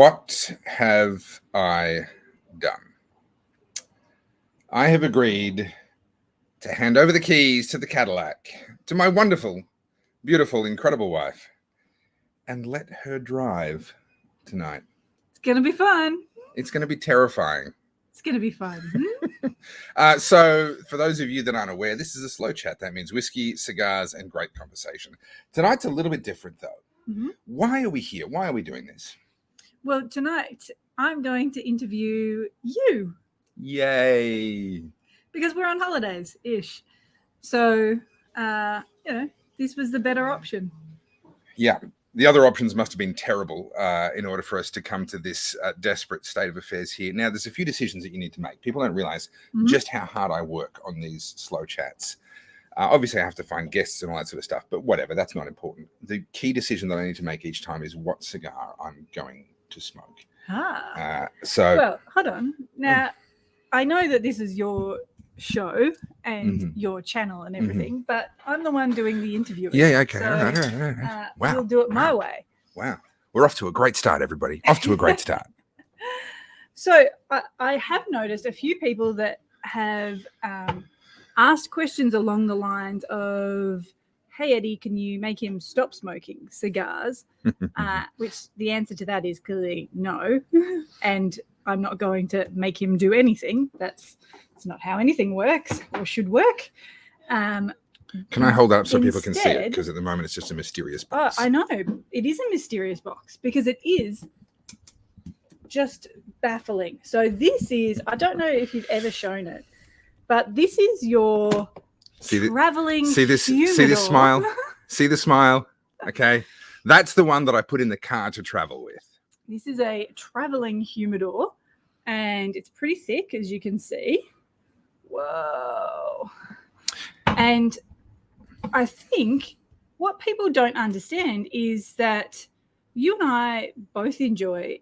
What have I done? I have agreed to hand over the keys to the Cadillac to my wonderful, beautiful, incredible wife and let her drive tonight. It's going to be fun. It's going to be terrifying. It's going to be fun. So for those of you that aren't aware, this is a slow chat. That means whiskey, cigars, and great conversation. Tonight's a little bit different, though. Mm-hmm. Why are we here? Why are we doing this? Well, tonight I'm going to interview you. Yay. Because we're on holidays-ish. So, this was the better option. Yeah. The other options must have been terrible in order for us to come to this desperate state of affairs here. Now, there's a few decisions that you need to make. People don't realize just how hard I work on these slow chats. Obviously, I have to find guests and all that sort of stuff, but whatever, that's not important. The key decision that I need to make each time is what cigar I'm going to smoke. Well, hold on. Now, I know that this is your show and your channel and everything, but I'm the one doing the interviewing. Yeah, okay. So, all right. Wow. We'll do it my way. Wow. We're off to a great start, everybody. Off to a great start. So I have noticed a few people that have asked questions along the lines of, hey, Eddie, can you make him stop smoking cigars? Which the answer to that is clearly no. And I'm not going to make him do anything. That's not how anything works or should work. Can I hold that up so people can see it? Because at the moment it's just a mysterious box. I know. It is a mysterious box because it is just baffling. So this is, I don't know if you've ever shown it, but this is your traveling humidor. See this smile? See the smile? Okay. That's the one that I put in the car to travel with. This is a traveling humidor and it's pretty thick, as you can see. Whoa. And I think what people don't understand is that you and I both enjoy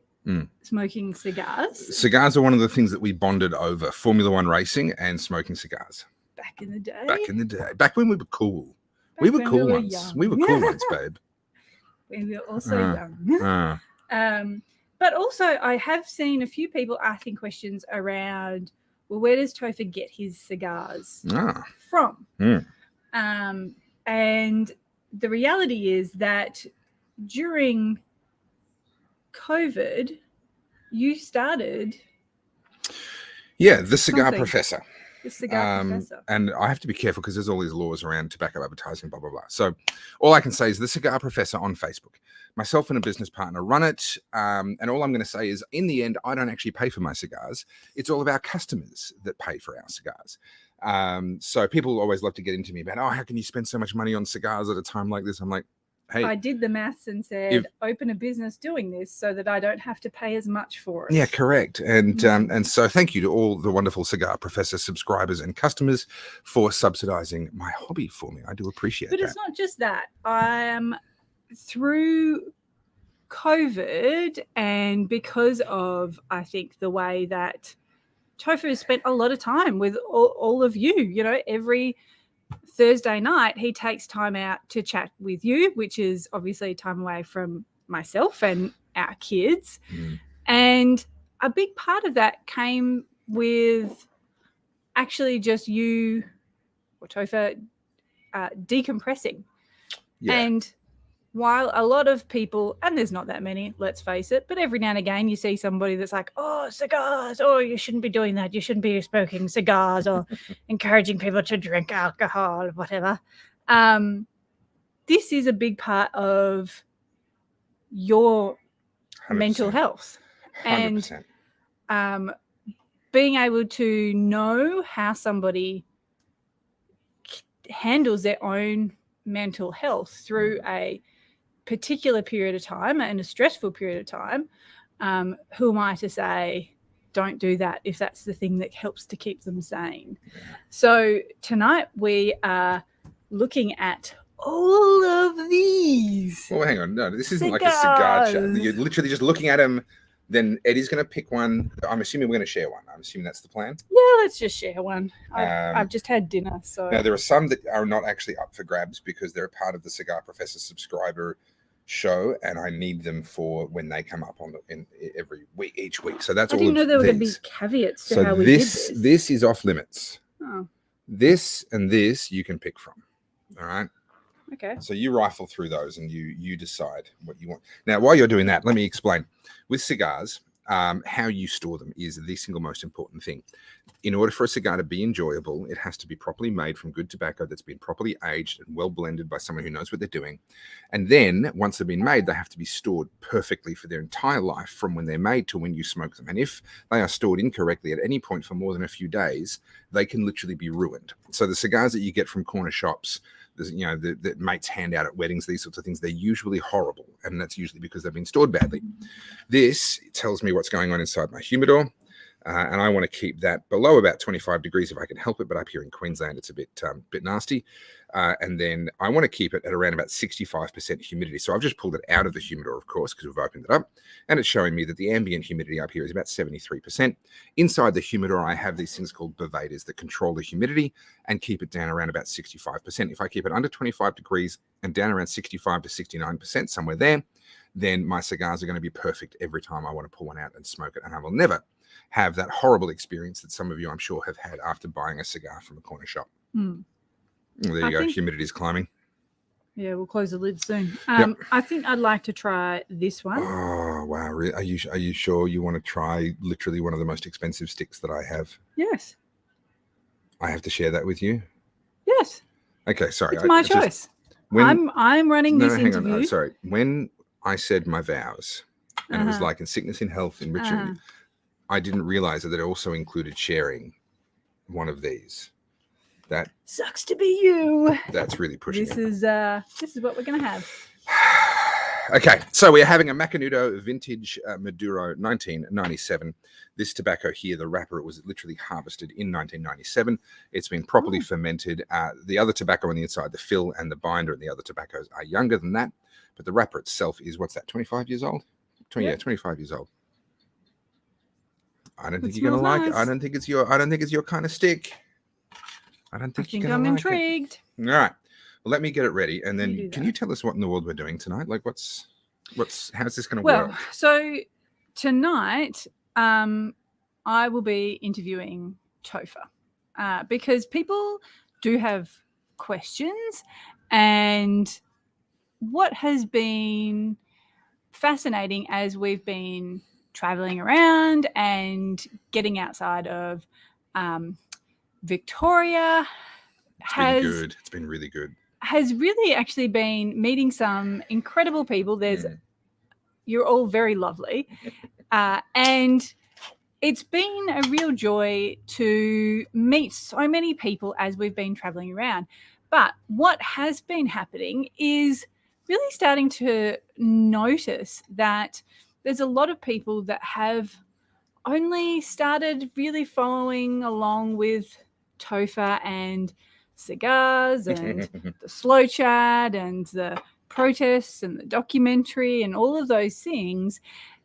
smoking cigars. Cigars are one of the things that we bonded over, Formula One racing and smoking cigars. Back in the day. Back when we were cool. We were cool once. We were cool once, babe. We were also young. But also I have seen a few people asking questions around, well, where does Topher get his cigars from? And the reality is that during COVID, you started... Yeah, the Cigar Professor. The Cigar Professor. And I have to be careful because there's all these laws around tobacco advertising, blah, blah, blah. So all I can say is the Cigar Professor on Facebook. Myself and a business partner run it. And all I'm going to say is, in the end, I don't actually pay for my cigars. It's all of our customers that pay for our cigars. So people always love to get into me about, how can you spend so much money on cigars at a time like this? I'm like, hey. I did the maths and said, open a business doing this so that I don't have to pay as much for it. Yeah, correct. And so thank you to all the wonderful Cigar Professor subscribers and customers for subsidizing my hobby for me. I do appreciate that. But it's not just that. Through COVID and because of, I think, the way that Topher has spent a lot of time with all of you, every Thursday night he takes time out to chat with you, which is obviously time away from myself and our kids. And a big part of that came with actually just you or Topher decompressing. And while a lot of people, and there's not that many, let's face it, but every now and again you see somebody that's like, oh, cigars, oh, you shouldn't be doing that. You shouldn't be smoking cigars or encouraging people to drink alcohol or whatever. This is a big part of your 100%. Mental health. 100%. And being able to know how somebody handles their own mental health through a particular period of time and a stressful period of time, who am I to say don't do that if that's the thing that helps to keep them sane? So tonight we are looking at all of these. Well, hang on. No, this isn't like a cigar chat. You're literally just looking at them. Then Eddie's going to pick one. I'm assuming we're going to share one. I'm assuming that's the plan. Yeah, let's just share one. I've just had dinner. So now there are some that are not actually up for grabs because they're a part of the Cigar Professor subscriber show, and I need them for when they come up on every week, each week. So that's I all didn't of know there were going to be these. caveats to So how we this did this. this is off limits. Oh, This and this you can pick from. All right. okay. So you rifle through those and you decide what you want. Now, while you're doing that, let me explain. With cigars, how you store them is the single most important thing. In order for a cigar to be enjoyable, it has to be properly made from good tobacco that's been properly aged and well blended by someone who knows what they're doing. And then once they've been made, they have to be stored perfectly for their entire life from when they're made to when you smoke them. And if they are stored incorrectly at any point for more than a few days, they can literally be ruined. So the cigars that you get from corner shops, that mates hand out at weddings, these sorts of things, they're usually horrible. And that's usually because they've been stored badly. This tells me what's going on inside my humidor. And I want to keep that below about 25 degrees if I can help it. But up here in Queensland, it's a bit nasty. And then I want to keep it at around about 65% humidity. So I've just pulled it out of the humidor, of course, because we've opened it up. And it's showing me that the ambient humidity up here is about 73%. Inside the humidor, I have these things called bevators that control the humidity and keep it down around about 65%. If I keep it under 25 degrees and down around 65 to 69%, somewhere there, then my cigars are going to be perfect every time I want to pull one out and smoke it. And I will never have that horrible experience that some of you, I'm sure, have had after buying a cigar from a corner shop. Hmm. There you go. Humidity's climbing. Yeah, we'll close the lid soon. Yep. I think I'd like to try this one. Oh, wow. Really? Are you sure you want to try literally one of the most expensive sticks that I have? Yes. I have to share that with you? Yes. Okay, sorry. It's my choice. I'm running this interview. Hang on. Sorry. When I said my vows, and it was like in sickness, in health, in ritual, I didn't realize that it also included sharing one of these. That sucks to be you. That's really pushing this it. This is what we're gonna have. Okay, so we're having a Macanudo Vintage Maduro 1997. This tobacco here, the wrapper, it was literally harvested in 1997. It's been properly fermented. The other tobacco on the inside, the fill and the binder and the other tobaccos are younger than that, but the wrapper itself is, what's that, 25 years old? 25 years old. I don't think you're gonna like it. I don't think it's your kind of stick. I think I'm intrigued. All right. Well, let me get it ready, and then can you tell us what in the world we're doing tonight? Like, how's this going to work? Well, so tonight, I will be interviewing Topher because people do have questions, and what has been fascinating as we've been traveling around and getting outside of Victoria It's been really good. Has really actually been meeting some incredible people. You're all very lovely. And it's been a real joy to meet so many people as we've been traveling around. But what has been happening is really starting to notice that there's a lot of people that have only started really following along with Topher and cigars and the slow chat and the protests and the documentary and all of those things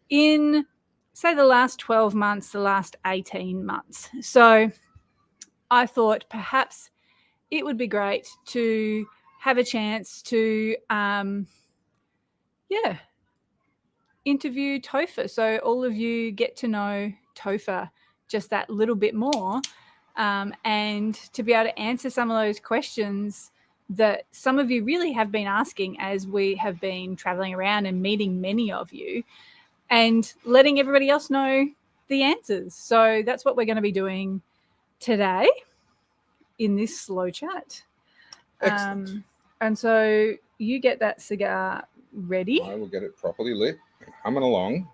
in, say, the last 12 months, the last 18 months. So I thought perhaps it would be great to have a chance to interview Topher, so all of you get to know Topher just that little bit more, and to be able to answer some of those questions that some of you really have been asking as we have been traveling around and meeting many of you, and letting everybody else know the answers. So that's what we're going to be doing today in this slow chat. Excellent. And so you get that cigar ready. I will get it properly lit, humming along,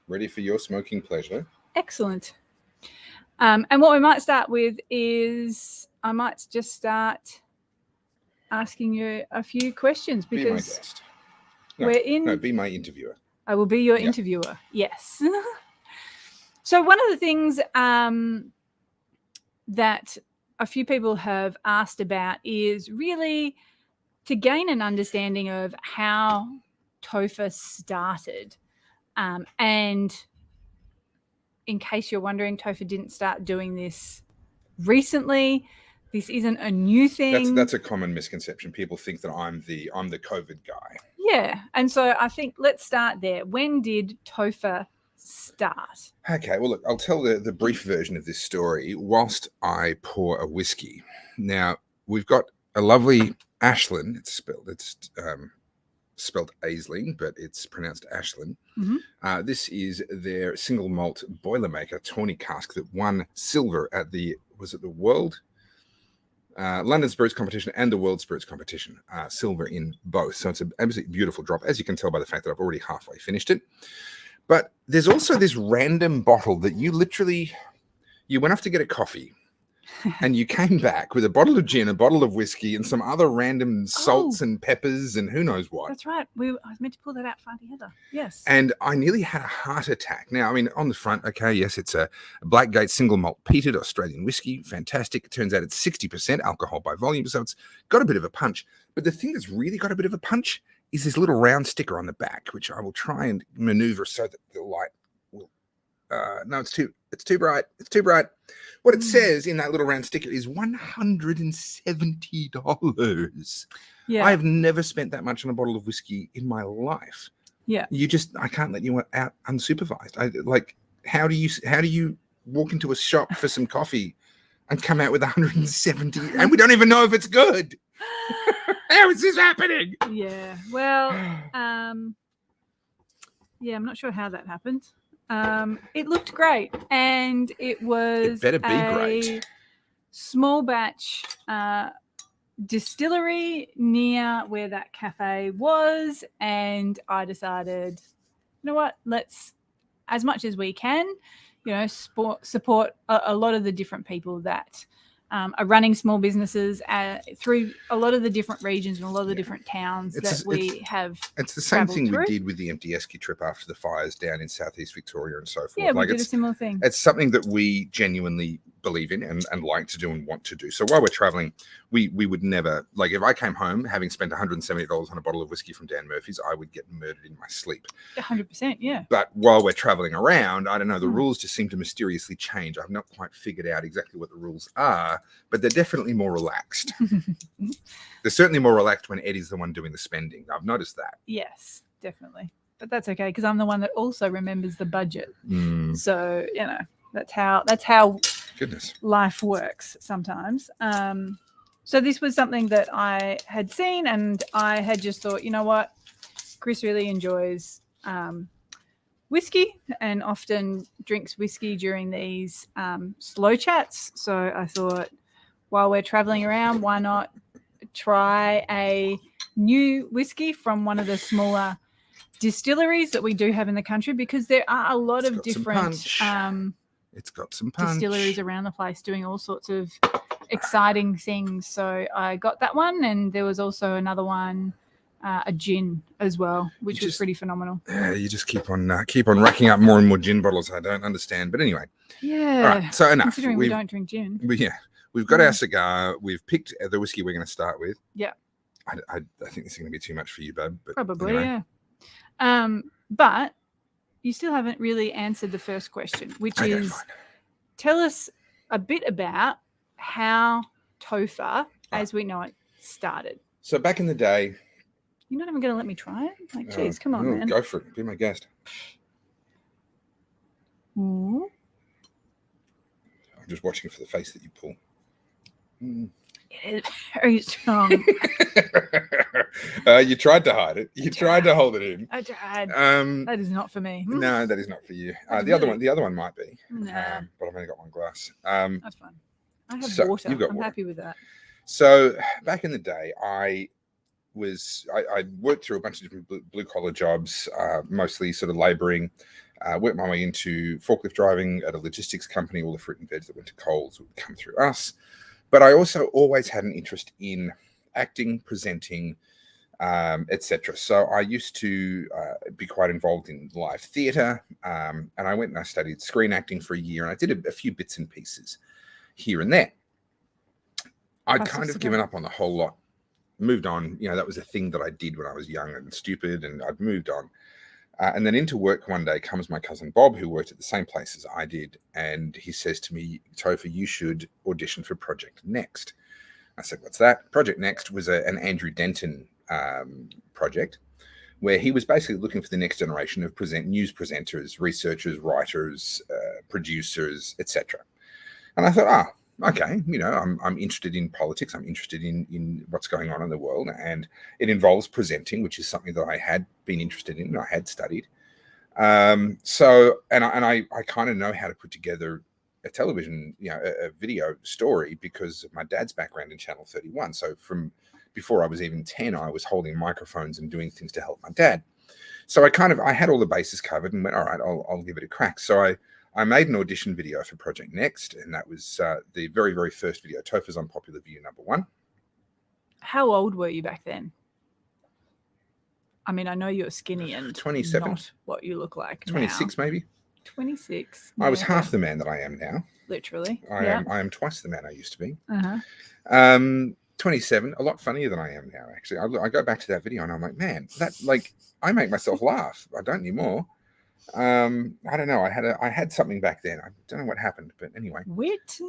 ready for your smoking pleasure. Excellent. And what we might start with is I might just start asking you a few questions because be my guest. Be my interviewer. I will be your interviewer. Yes. So one of the things that a few people have asked about is really to gain an understanding of how Topher started. And in case you're wondering, Topher didn't start doing this recently. This isn't a new thing. That's a common misconception. People think that I'm the COVID guy. Yeah. And so I think let's start there. When did Topher start? Okay, well, look, I'll tell the brief version of this story whilst I pour a whiskey. Now, we've got a lovely Ashland. It's spelled Aisling, but it's pronounced Ashland. Mm-hmm. This is their single malt Boilermaker tawny cask that won silver at the World London Spirits Competition and the World Spirits Competition, silver in both. So it's an absolutely beautiful drop, as you can tell by the fact that I've already halfway finished it. But there's also this random bottle that you went off to get a coffee and you came back with a bottle of gin, a bottle of whiskey, and some other random salts and peppers and who knows what. That's right. I was meant to pull that out far together. Yes. And I nearly had a heart attack. Now, I mean, on the front, okay, yes, it's a Blackgate single malt peated Australian whiskey. Fantastic. It turns out it's 60% alcohol by volume, so it's got a bit of a punch. But the thing that's really got a bit of a punch is this little round sticker on the back, which I will try and maneuver so that the light will... no, it's too bright. It's too bright. What it says in that little round sticker is $170. Yeah. I've never spent that much on a bottle of whiskey in my life. Yeah. I can't let you out unsupervised. How do you walk into a shop for some coffee and come out with 170 and we don't even know if it's good? How is this happening? Yeah. Well, yeah, I'm not sure how that happened. It looked great, and it was better be great. Small batch distillery near where that cafe was, and I decided, you know what, let's, as much as we can, support a lot of the different people that are running small businesses through a lot of the different regions and a lot of the different towns we have. It's the same thing through. we did with the empty esky trip after the fires down in southeast Victoria and so forth. Yeah, we did a similar thing. It's something that we genuinely believe in and like to do and want to do. So while we're traveling, we would never, like, if I came home having spent $170 on a bottle of whiskey from Dan Murphy's, I would get murdered in my sleep. 100%, yeah. But while we're traveling around, I don't know, the rules just seem to mysteriously change. I've not quite figured out exactly what the rules are, but they're definitely more relaxed. They're certainly more relaxed when Eddie's the one doing the spending. I've noticed that. Yes, definitely. But that's okay, because I'm the one that also remembers the budget. So, that's how goodness life works sometimes. So this was something that I had seen, and I had just thought, you know what, Chris really enjoys whiskey and often drinks whiskey during these slow chats. So I thought, while we're traveling around, why not try a new whiskey from one of the smaller distilleries that we do have in the country, because there are a lot of different it's got some punch. Distilleries around the place doing all sorts of exciting things. So I got that one, and there was also another one, a gin as well, which was pretty phenomenal. Yeah, you just keep on racking up more and more gin bottles. I don't understand, but anyway. Yeah. All right, so enough. Considering we don't drink gin. We've got our cigar. We've picked the whiskey we're going to start with. Yeah. I think this is going to be too much for you, babe. But probably, anyway. yeah. But you still haven't really answered the first question, which is, tell us a bit about how Topher, as we know it, started. So back in the day... You're not even going to let me try it? Like, geez, come on, man. Go for it. Be my guest. Mm. I'm just watching for the face that you pull. It is very strong. You tried to hide it. You tried to hold it in. I tried. That is not for me. No, that is not for you. The other one might be. Nah. But I've only got one glass. That's fine. I have water. I'm happy with that. So back in the day, I worked through a bunch of different blue collar jobs, mostly sort of labouring. Worked my way into forklift driving at a logistics company. All the fruit and veg that went to Coles would come through us. But I also always had an interest in acting, presenting, etc. So I used to be quite involved in live theatre, and I went and I studied screen acting for a year, and I did a few bits and pieces here and there. I'd kind of given up on the whole lot, moved on. That was a thing that I did when I was young and stupid, and I'd moved on. And then into work one day comes my cousin Bob, who worked at the same place as I did. And he says to me, Topher, you should audition for Project Next. I said, what's that? Project Next was an Andrew Denton project where he was basically looking for the next generation of news presenters, researchers, writers, producers, etc. And I thought, okay, I'm interested in politics. I'm interested in what's going on in the world, and it involves presenting, which is something that I had been interested in and I had studied. So I kind of know how to put together a television, a video story because of my dad's background in Channel 31. So from before I was even 10, I was holding microphones and doing things to help my dad. So I had all the bases covered and went, all right, I'll give it a crack. So I made an audition video for Project Next, and that was the very, very first video, Tophers on Popular View #1. How old were you back then? I mean, I know you're skinny and 27, not what you look like 26 now. maybe. 26. I was half the man that I am now. Literally. I am twice the man I used to be. 27, a lot funnier than I am now, actually. I go back to that video and I'm like, man, I make myself laugh. I don't anymore. I don't know. I had something back then. I don't know what happened, but anyway. Wit?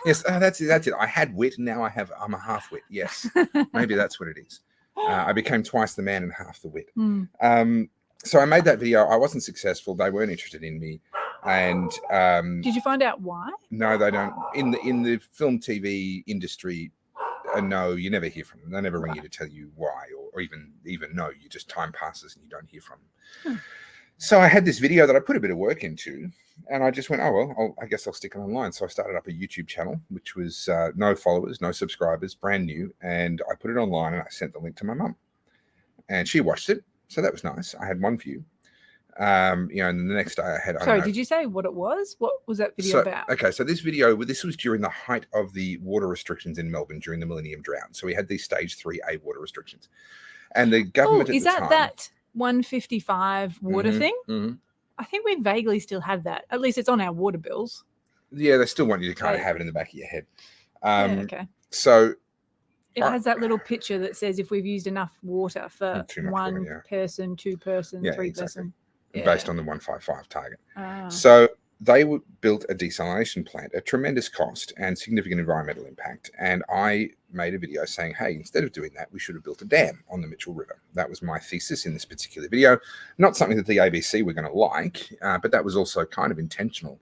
Yes, that's it. I had wit. Now I'm a half wit. Yes, maybe that's what it is. I became twice the man and half the wit. So I made that video. I wasn't successful. They weren't interested in me. And did you find out why? No, they don't. In the film TV industry, no, you never hear from them. They never ring you to tell you why, or even no. You just, time passes and you don't hear from them. So I had this video that I put a bit of work into, and I just went, oh well, I guess I'll stick it online. So I started up a YouTube channel, which was no followers, no subscribers, brand new, and I put it online and I sent the link to my mum, and she watched it. So that was nice. I had one view. And then the next day I had. Sorry, did you say what it was? What was that video about? Okay, so this was during the height of the water restrictions in Melbourne during the Millennium Drought. So we had these stage 3A water restrictions, and the government at the time. Is that 155 water thing? Mm-hmm. I think we vaguely still have that. At least it's on our water bills. Yeah, they still want you to kind of have it in the back of your head. Okay. So it has that little picture that says if we've used enough water for one person, two person, three person. Based on the 155 target. So they built a desalination plant at tremendous cost and significant environmental impact. And I made a video saying, hey, instead of doing that, we should have built a dam on the Mitchell River. That was my thesis in this particular video. Not something that the ABC were going to like, but that was also kind of intentional.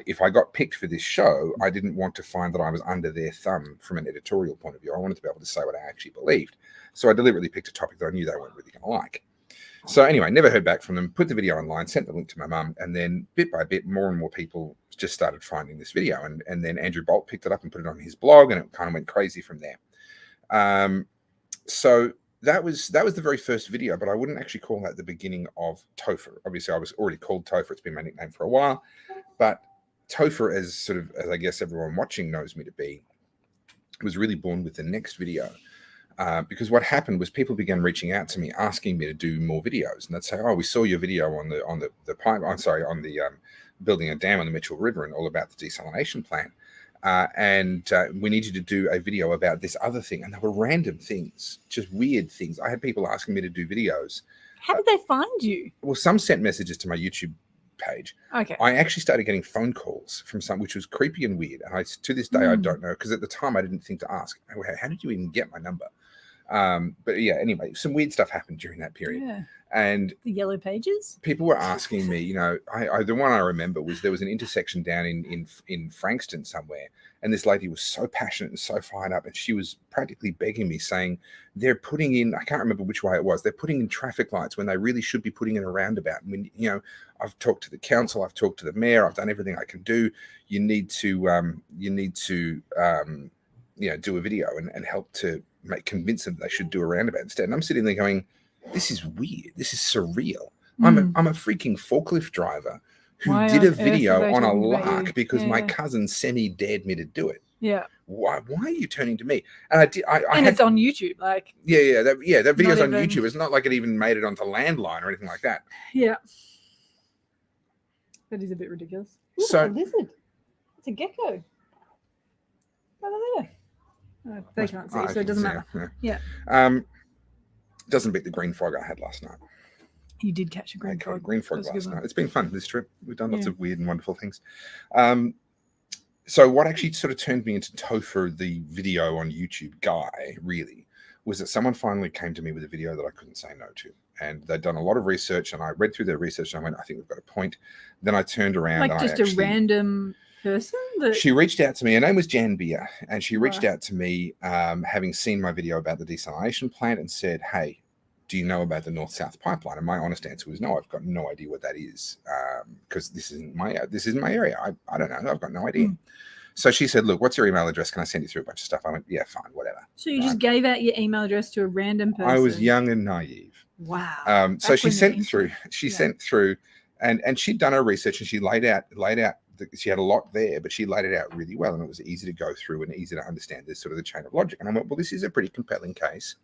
If I got picked for this show, I didn't want to find that I was under their thumb from an editorial point of view. I wanted to be able to say what I actually believed. So I deliberately picked a topic that I knew they weren't really going to like. So anyway, never heard back from them, put the video online, sent the link to my mum, and then bit by bit, more and more people just started finding this video. And then Andrew Bolt picked it up and put it on his blog, and it kind of went crazy from there. So that was the very first video, but I wouldn't actually call that the beginning of Topher. Obviously, I was already called Topher. It's been my nickname for a while. But Topher, as I guess everyone watching knows me to be, was really born with the next video. Because what happened was people began reaching out to me asking me to do more videos, and they'd say, "Oh, we saw your video on the pipe. I'm sorry, on the building a dam on the Mitchell River and all about the desalination plant, and we need you to do a video about this other thing." And they were random things, just weird things. I had people asking me to do videos. How did they find you? Well, some sent messages to my YouTube page. Okay. I actually started getting phone calls from some, which was creepy and weird. And to this day, I don't know, because at the time I didn't think to ask, how did you even get my number? But yeah, anyway, some weird stuff happened during that period. Yeah. And the Yellow Pages? People were asking me, the one I remember was there was an intersection down in Frankston somewhere, and this lady was so passionate and so fired up, and she was practically begging me, saying they're putting in, I can't remember which way it was, they're putting in traffic lights when they really should be putting in a roundabout. And when, I've talked to the council, I've talked to the mayor, I've done everything I can do. You need to do a video and help to convince them they should do a roundabout instead. And I'm sitting there going, this is weird. This is surreal. I'm a freaking forklift driver who did a video on a lark because my cousin semi-dared me to do it. Yeah. Why are you turning to me? And I did. It's on YouTube. That video's on YouTube. It's not like it even made it onto Landline or anything like that. Yeah. That is a bit ridiculous. Ooh, so a lizard. It's a gecko. Over there. Oh, they can't see, so it doesn't matter. Yeah. Doesn't beat the green frog I had last night. You did catch a green frog. A green frog last night. It's been fun this trip. We've done lots of weird and wonderful things. So what actually sort of turned me into Topher, the video on YouTube guy, really, was that someone finally came to me with a video that I couldn't say no to. And they'd done a lot of research, and I read through their research and I went, I think we've got a point. Then I turned around. Like and just a random person? She reached out to me. Her name was Jan Beer, and she reached Right. out to me having seen my video about the desalination plant and said, hey, do you know about the North-South pipeline? And my honest answer was no, I've got no idea what that is, because this isn't my area. I don't know. I've got no idea. So she said, look, what's your email address? Can I send you through a bunch of stuff? I went, yeah, fine, whatever. So you just gave out your email address to a random person? I was young and naive. Wow. So she sent through, and she'd done her research, and she laid out, she had a lot there, but she laid it out really well, and it was easy to go through and easy to understand this sort of the chain of logic. And I went, well, this is a pretty compelling case,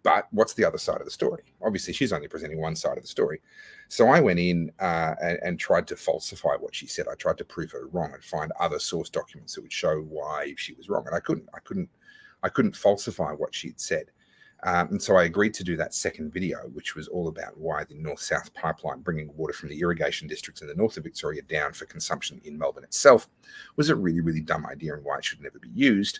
but what's the other side of the story? Obviously, she's only presenting one side of the story. So I went in and tried to falsify what she said. I tried to prove her wrong and find other source documents that would show why she was wrong. And I couldn't falsify what she'd said. And so I agreed to do that second video, which was all about why the North-South pipeline, bringing water from the irrigation districts in the north of Victoria down for consumption in Melbourne itself, was a really, really dumb idea and why it should never be used.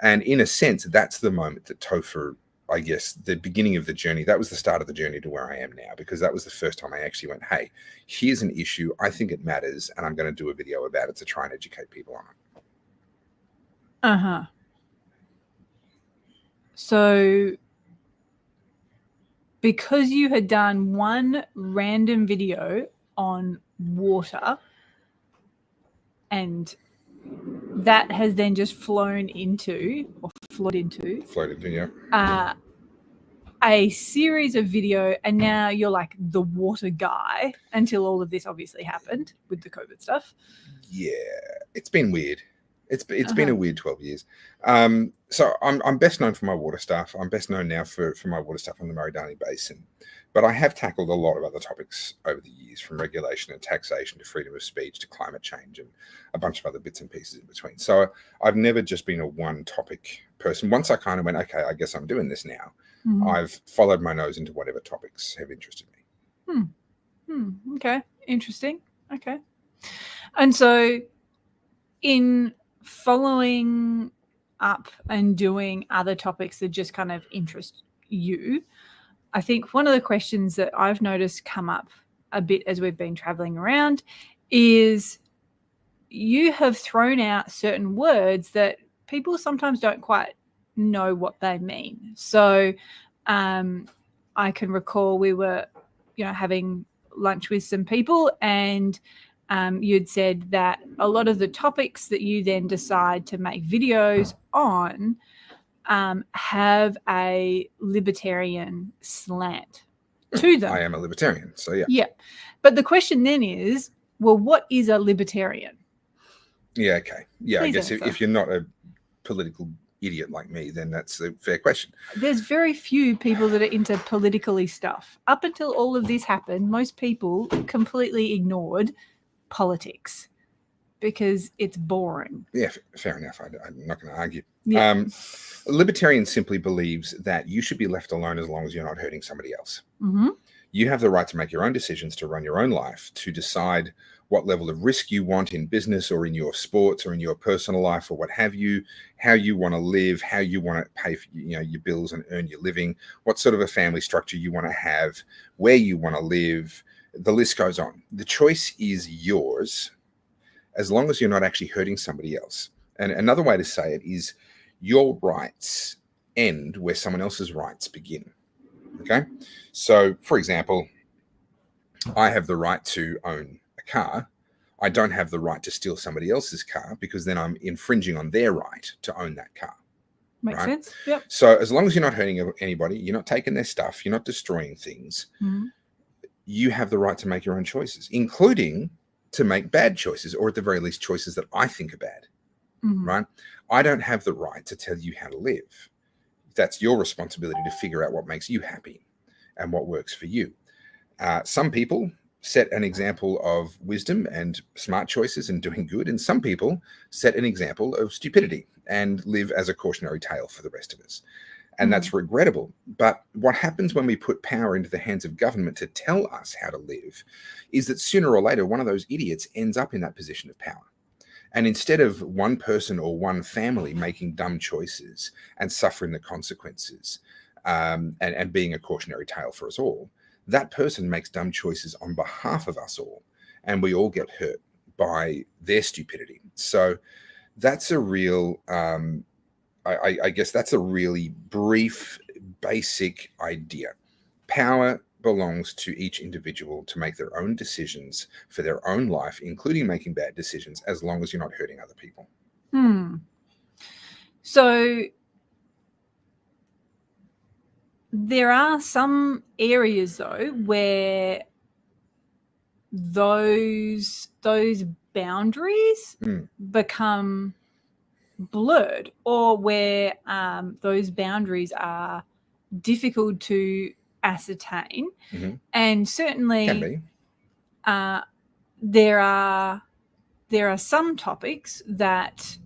And in a sense, that's the moment that Topher, I guess, the beginning of the journey, that was the start of the journey to where I am now, because that was the first time I actually went, hey, here's an issue. I think it matters, and I'm going to do a video about it to try and educate people on it. Uh-huh. So because you had done one random video on water, and that has then just floated into, Yeah. A series of video, and now you're like the water guy until all of this obviously happened with the COVID stuff. Yeah, it's been weird. It's been a weird 12 years. So I'm best known for my water stuff. I'm best known now for my water stuff on the Murray-Darling Basin. But I have tackled a lot of other topics over the years, from regulation and taxation to freedom of speech to climate change and a bunch of other bits and pieces in between. So I've never just been a one topic person. Once I kind of went, okay, I guess I'm doing this now. Mm-hmm. I've followed my nose into whatever topics have interested me. Okay. Interesting. Okay. And so in following up and doing other topics that just kind of interest you, I think one of the questions that I've noticed come up a bit as we've been traveling around is you have thrown out certain words that people sometimes don't quite know what they mean. So I can recall we were, having lunch with some people, and you'd said that a lot of the topics that you then decide to make videos on have a libertarian slant to them. I am a libertarian, so yeah. Yeah. But the question then is, well, what is a libertarian? Yeah, okay. Yeah, Please I guess answer. if you're not a political idiot like me, then that's a fair question. There's very few people that are into politically stuff. Up until all of this happened, most people completely ignored politics because it's boring. Yeah, fair enough. I'm not going to argue. Yeah. A libertarian simply believes that you should be left alone as long as you're not hurting somebody else. Mm-hmm. You have the right to make your own decisions, to run your own life, to decide what level of risk you want in business or in your sports or in your personal life or what have you, how you want to live, how you want to pay for your bills and earn your living, what sort of a family structure you want to have, where you want to live. The list goes on. The choice is yours as long as you're not actually hurting somebody else. And another way to say it is your rights end where someone else's rights begin. Okay? So, for example, I have the right to own a car. I don't have the right to steal somebody else's car because then I'm infringing on their right to own that car. Makes sense. Yep. So as long as you're not hurting anybody, you're not taking their stuff, you're not destroying things, you have the right to make your own choices, including to make bad choices, or at the very least choices that I think are bad, right? I don't have the right to tell you how to live. That's your responsibility to figure out what makes you happy and what works for you. Some people set an example of wisdom and smart choices and doing good, and some people set an example of stupidity and live as a cautionary tale for the rest of us. And that's regrettable. But what happens when we put power into the hands of government to tell us how to live is that sooner or later, one of those idiots ends up in that position of power. And instead of one person or one family making dumb choices and suffering the consequences, and being a cautionary tale for us all, that person makes dumb choices on behalf of us all, and we all get hurt by their stupidity. So that's a real, I guess that's a really brief, basic idea. Power belongs to each individual to make their own decisions for their own life, including making bad decisions, as long as you're not hurting other people. So there are some areas, though, where those boundaries become blurred, or where those boundaries are difficult to ascertain. And certainly Can be. there are some topics that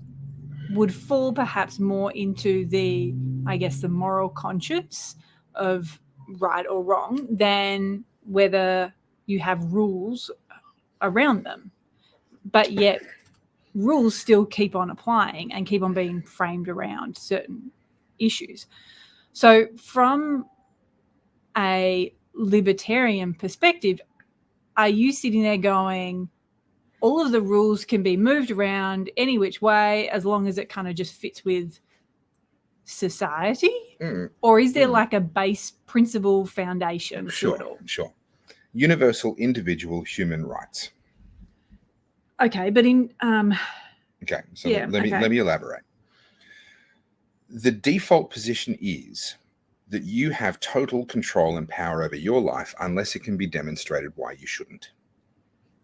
would fall perhaps more into the, I guess, the moral conscience of right or wrong than whether you have rules around them. But yet rules still keep on applying and keep on being framed around certain issues. So from a libertarian perspective, are you sitting there going, all of the rules can be moved around any which way as long as it kind of just fits with society? Or is there like a base principle foundation to it all? Sure. Universal individual human rights. Okay, but in okay, so let me elaborate. The default position is that you have total control and power over your life unless it can be demonstrated why you shouldn't.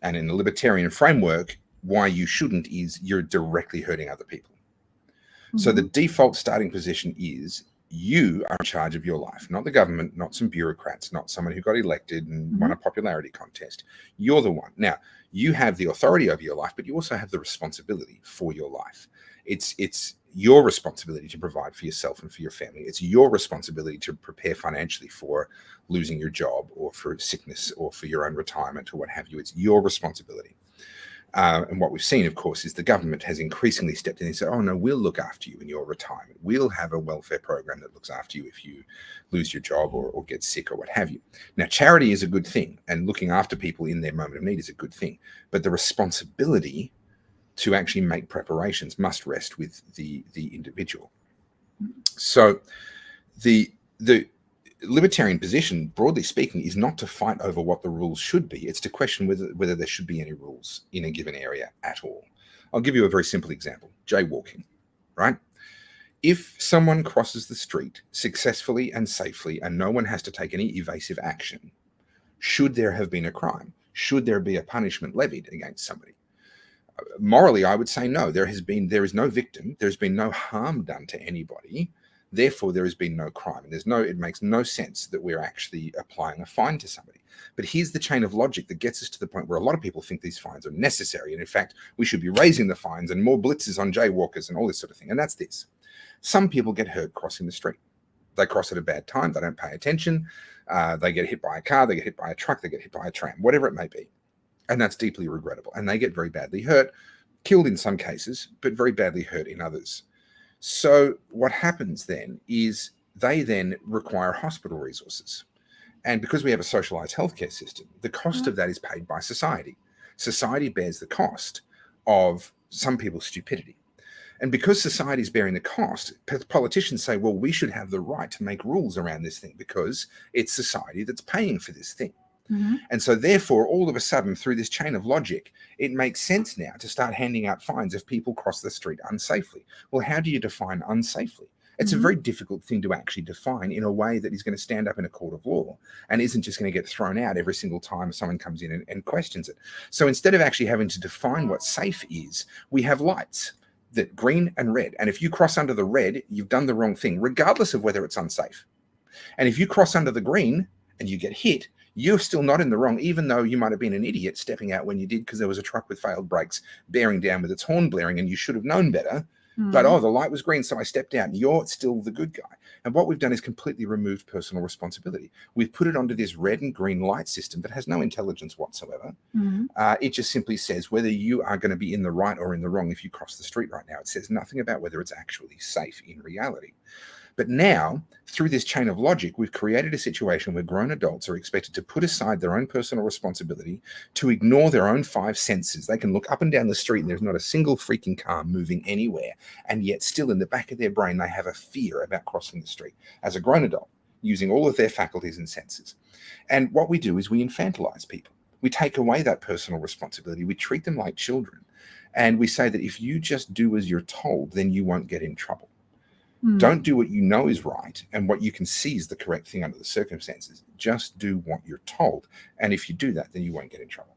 And in the libertarian framework, why you shouldn't is you're directly hurting other people. So the default starting position is you are in charge of your life, not the government, not some bureaucrats, not someone who got elected and won a popularity contest. You're the one. Now, you have the authority over your life, but you also have the responsibility for your life. It's your responsibility to provide for yourself and for your family. It's your responsibility to prepare financially for losing your job or for sickness or for your own retirement or what have you. It's your responsibility. And what we've seen, of course, is the government has increasingly stepped in and said, oh, no, we'll look after you in your retirement. We'll have a welfare program that looks after you if you lose your job or get sick or what have you. Now, charity is a good thing, and looking after people in their moment of need is a good thing. But the responsibility to actually make preparations must rest with the individual. So the libertarian position, broadly speaking, is not to fight over what the rules should be. It's to question whether there should be any rules in a given area at all. I'll give you a very simple example. Jaywalking, right? If someone crosses the street successfully and safely and no one has to take any evasive action, should there have been a crime? Should there be a punishment levied against somebody? Morally, I would say no. There is no victim. There's been no harm done to anybody. Therefore, there has been no crime. And it makes no sense that we're actually applying a fine to somebody. But here's the chain of logic that gets us to the point where a lot of people think these fines are necessary. And in fact, we should be raising the fines and more blitzes on jaywalkers and all this sort of thing. And that's this. Some people get hurt crossing the street. They cross at a bad time. They don't pay attention. They get hit by a car. They get hit by a truck. They get hit by a tram, whatever it may be. And that's deeply regrettable. And they get very badly hurt, killed in some cases, but very badly hurt in others. So what happens then is they then require hospital resources. And because we have a socialized healthcare system, the cost of that is paid by society. Society bears the cost of some people's stupidity. And because society is bearing the cost, politicians say, well, we should have the right to make rules around this thing because it's society that's paying for this thing. And so therefore, all of a sudden, through this chain of logic, it makes sense now to start handing out fines if people cross the street unsafely. Well, how do you define unsafely? It's a very difficult thing to actually define in a way that is going to stand up in a court of law and isn't just going to get thrown out every single time someone comes in and questions it. So instead of actually having to define what safe is, we have lights that green and red. And if you cross under the red, you've done the wrong thing, regardless of whether it's unsafe. And if you cross under the green and you get hit, you're still not in the wrong, even though you might have been an idiot stepping out when you did because there was a truck with failed brakes bearing down with its horn blaring and you should have known better. But, oh, the light was green, so I stepped out. You're still the good guy. And what we've done is completely removed personal responsibility. We've put it onto this red and green light system that has no intelligence whatsoever. It just simply says whether you are going to be in the right or in the wrong if you cross the street right now. It says nothing about whether it's actually safe in reality. But now, through this chain of logic, we've created a situation where grown adults are expected to put aside their own personal responsibility, to ignore their own five senses. They can look up and down the street and there's not a single freaking car moving anywhere. And yet still in the back of their brain, they have a fear about crossing the street as a grown adult, using all of their faculties and senses. And what we do is we infantilize people. We take away that personal responsibility. We treat them like children. And we say that if you just do as you're told, then you won't get in trouble. Don't do what you know is right and what you can see is the correct thing under the circumstances. Just do what you're told. And if you do that, then you won't get in trouble.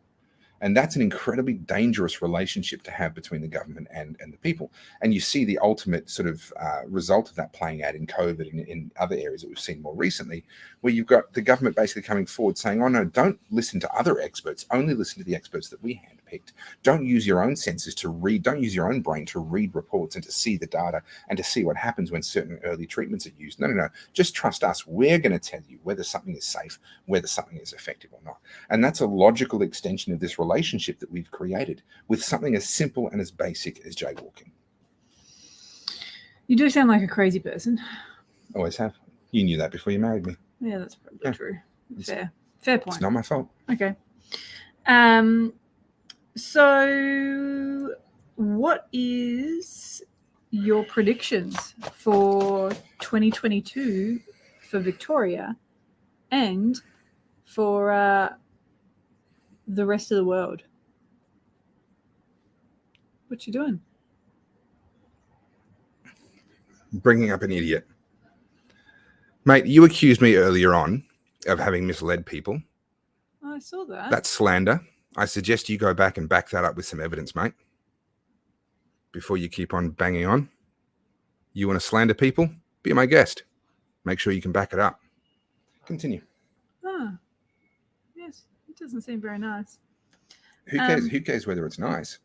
And that's an incredibly dangerous relationship to have between the government and the people. And you see the ultimate sort of result of that playing out in COVID and in other areas that we've seen more recently, where you've got the government basically coming forward saying, oh, no, don't listen to other experts. Only listen to the experts that we handpicked. Don't use your own senses to read. Don't use your own brain to read reports and to see the data and to see what happens when certain early treatments are used. No. Just trust us. We're going to tell you whether something is safe, whether something is effective or not. And that's a logical extension of this relationship that we've created with something as simple and as basic as jaywalking. You do sound like a crazy person. Always have. You knew that before you married me. Yeah, that's probably true. Fair point. It's not my fault. Okay. So what is your predictions for 2022 for Victoria and for the rest of the world? What you doing? Bringing up an idiot. Mate, you accused me earlier on of having misled people. Oh, I saw that. That's slander. I suggest you go back and back that up with some evidence, mate. Before you keep on banging on. You want to slander people? Be my guest. Make sure you can back it up. Continue. Ah, yes. It doesn't seem very nice. Who cares? Who cares whether it's nice?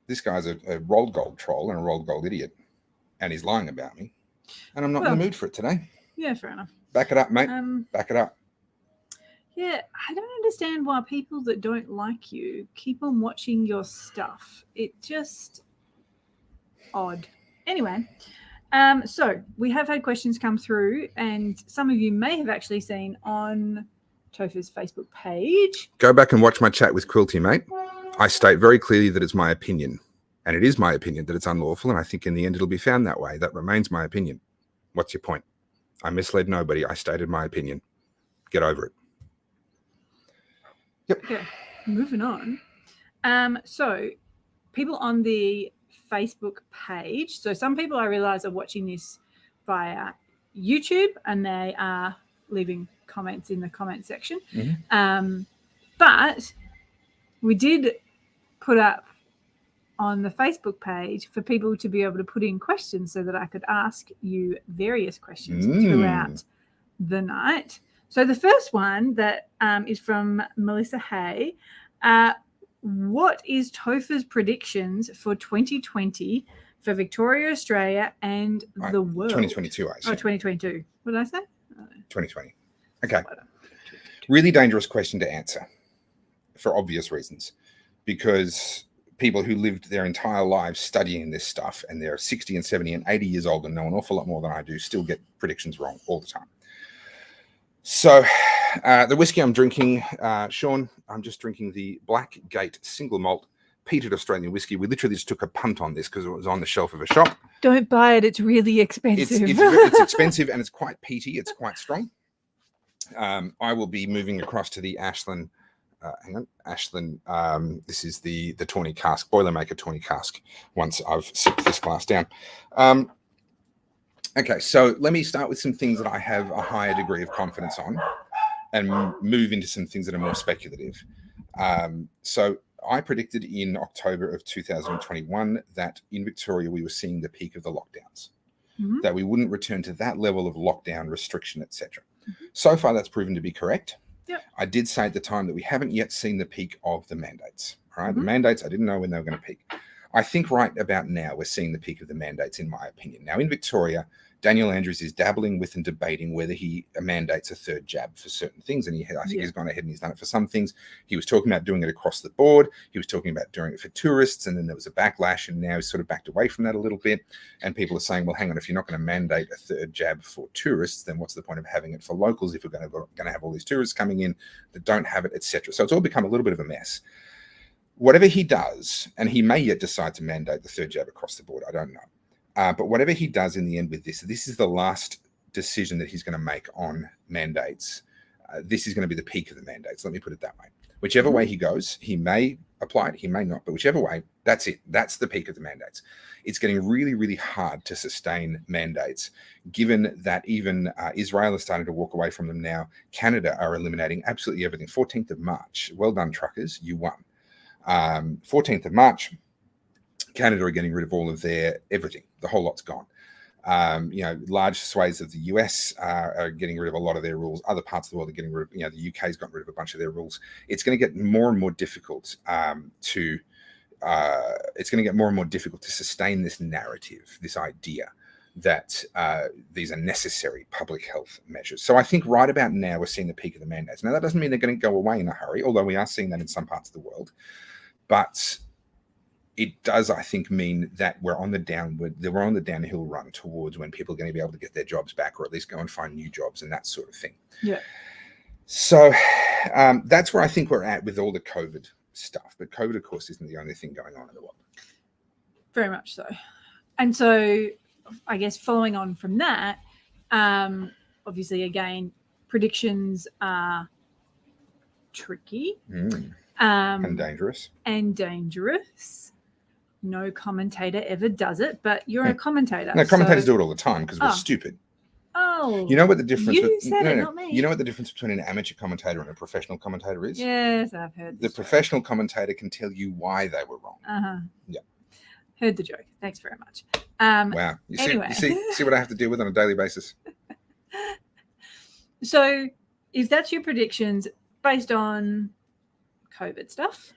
This guy's a rolled gold troll and a rolled gold idiot. And he's lying about me. And I'm not in the mood for it today. Yeah, fair enough. Back it up, mate. Back it up. Yeah, I don't understand why people that don't like you keep on watching your stuff. It's just odd. Anyway, so we have had questions come through, and some of you may have actually seen on Topher's Facebook page. Go back and watch my chat with Quilty, mate. I state very clearly that it's my opinion. And it is my opinion that it's unlawful, and I think in the end it'll be found that way. That remains my opinion. What's your point? I misled nobody. I stated my opinion. Get over it. Yep. Okay, moving on. So people on the Facebook page. So some people I realize are watching this via YouTube and they are leaving comments in the comment section. But we did put up on the Facebook page for people to be able to put in questions so that I could ask you various questions throughout the night. So the first one that is from Melissa Hay. What is Topher's predictions for 2020 for Victoria, Australia, and the world? 2022, I assume. Oh, 2022. What did I say? 2020. Okay. Really dangerous question to answer for obvious reasons, because people who lived their entire lives studying this stuff and they're 60 and 70 and 80 years old and know an awful lot more than I do still get predictions wrong all the time. So the whiskey I'm drinking, Sean, I'm just drinking the Blackgate Single Malt Peated Australian whiskey. We literally just took a punt on this because it was on the shelf of a shop. Don't buy it. It's really expensive. It's expensive and it's quite peaty. It's quite strong. I will be moving across to the Ashland. This is the tawny cask, Boilermaker tawny cask, once I've sipped this glass down. Okay, so let me start with some things that I have a higher degree of confidence on and move into some things that are more speculative. So I predicted in October of 2021 that in Victoria we were seeing the peak of the lockdowns, that we wouldn't return to that level of lockdown, restriction, etc. So far, that's proven to be correct. Yep. I did say at the time that we haven't yet seen the peak of the mandates. All right, the mandates, I didn't know when they were going to peak. I think right about now we're seeing the peak of the mandates, in my opinion. Now in Victoria, Daniel Andrews is dabbling with and debating whether he mandates a third jab for certain things. And I think he's gone ahead and he's done it for some things. He was talking about doing it across the board. He was talking about doing it for tourists. And then there was a backlash. And now he's sort of backed away from that a little bit. And people are saying, well, hang on, if you're not going to mandate a third jab for tourists, then what's the point of having it for locals if we're going to have all these tourists coming in that don't have it, etc. So it's all become a little bit of a mess. Whatever he does, and he may yet decide to mandate the third jab across the board, I don't know. But whatever he does in the end with this is the last decision that he's going to make on mandates. This is going to be the peak of the mandates. Let me put it that way. Whichever way he goes, he may apply it, he may not, but whichever way, that's it. That's the peak of the mandates. It's getting really, really hard to sustain mandates, given that even Israel is starting to walk away from them now. Canada are eliminating absolutely everything. 14th of March. Well done, truckers. You won. 14th of March. Canada are getting rid of all of their everything. The whole lot's gone. Large swathes of the US are getting rid of a lot of their rules. Other parts of the world are getting rid of, the UK's gotten rid of a bunch of their rules. It's going to get more and more difficult to sustain this narrative, this idea that these are necessary public health measures. So I think right about now we're seeing the peak of the mandates. Now that doesn't mean they're going to go away in a hurry, although we are seeing that in some parts of the world. But it does, I think, mean that we're on the downhill run towards when people are going to be able to get their jobs back, or at least go and find new jobs and that sort of thing. Yeah. So that's where I think we're at with all the COVID stuff. But COVID, of course, isn't the only thing going on in the world. Very much so. And so I guess following on from that, obviously, again, predictions are tricky. And dangerous. No commentator ever does it, but you're a commentator. No, commentators do it all the time because we're stupid. Oh, you know what the difference? Not me. You know what the difference between an amateur commentator and a professional commentator is? Yes, I've heard. The professional commentator can tell you why they were wrong. Yeah. Heard the joke. Thanks very much. Wow. You see what I have to deal with on a daily basis. So, if that's your predictions based on COVID stuff,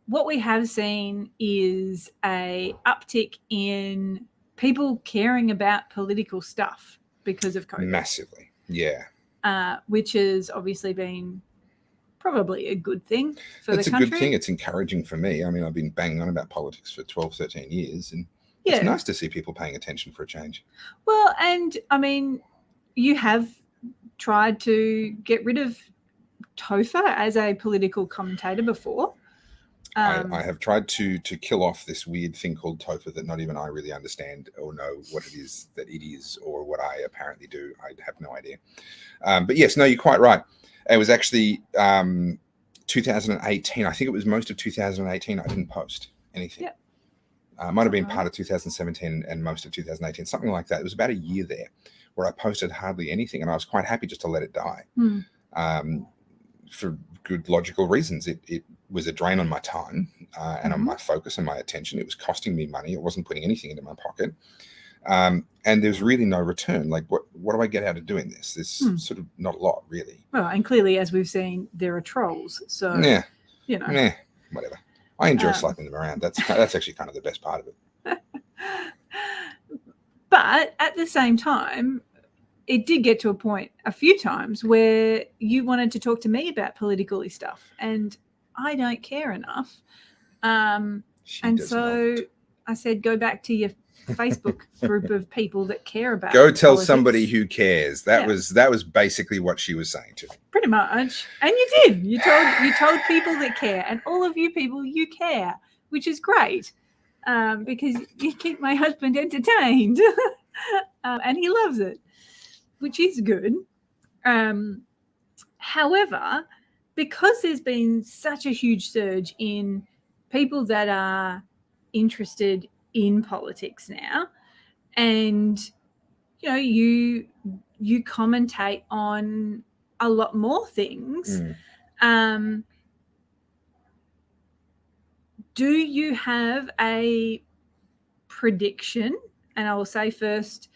what we have seen is a uptick in people caring about political stuff because of COVID. Massively, yeah. Which has obviously been probably a good thing for the country. It's a good thing. It's encouraging for me. I mean, I've been banging on about politics for 12, 13 years, and it's nice to see people paying attention for a change. Well, and I mean, you have tried to get rid of Topher as a political commentator before. I have tried to kill off this weird thing called Topher that not even I really understand or know what it is that it is or what I apparently do. I have no idea. But yes, no, you're quite right. It was actually 2018. I think it was most of 2018. I didn't post anything. Yep. Might have been part of 2017 and most of 2018, something like that. It was about a year there where I posted hardly anything, and I was quite happy just to let it die. For good logical reasons. It was a drain on my time and on my focus and my attention. It was costing me money. It wasn't putting anything into my pocket. And there's really no return. Like, what do I get out of doing this? There's sort of not a lot, really. Well, and clearly, as we've seen, there are trolls. So, whatever. I enjoy slapping them around. That's actually kind of the best part of it. But at the same time, it did get to a point a few times where you wanted to talk to me about political stuff, and I don't care enough. And so I said, go back to your Facebook group of people that care about. Go tell politics. Somebody who cares. That was basically what she was saying to me. Pretty much. And you did. You told people that care, and all of you people, you care, which is great, because you keep my husband entertained, and he loves it, which is good. However, because there's been such a huge surge in people that are interested in politics now, and you commentate on a lot more things, do you have a prediction? And I will say first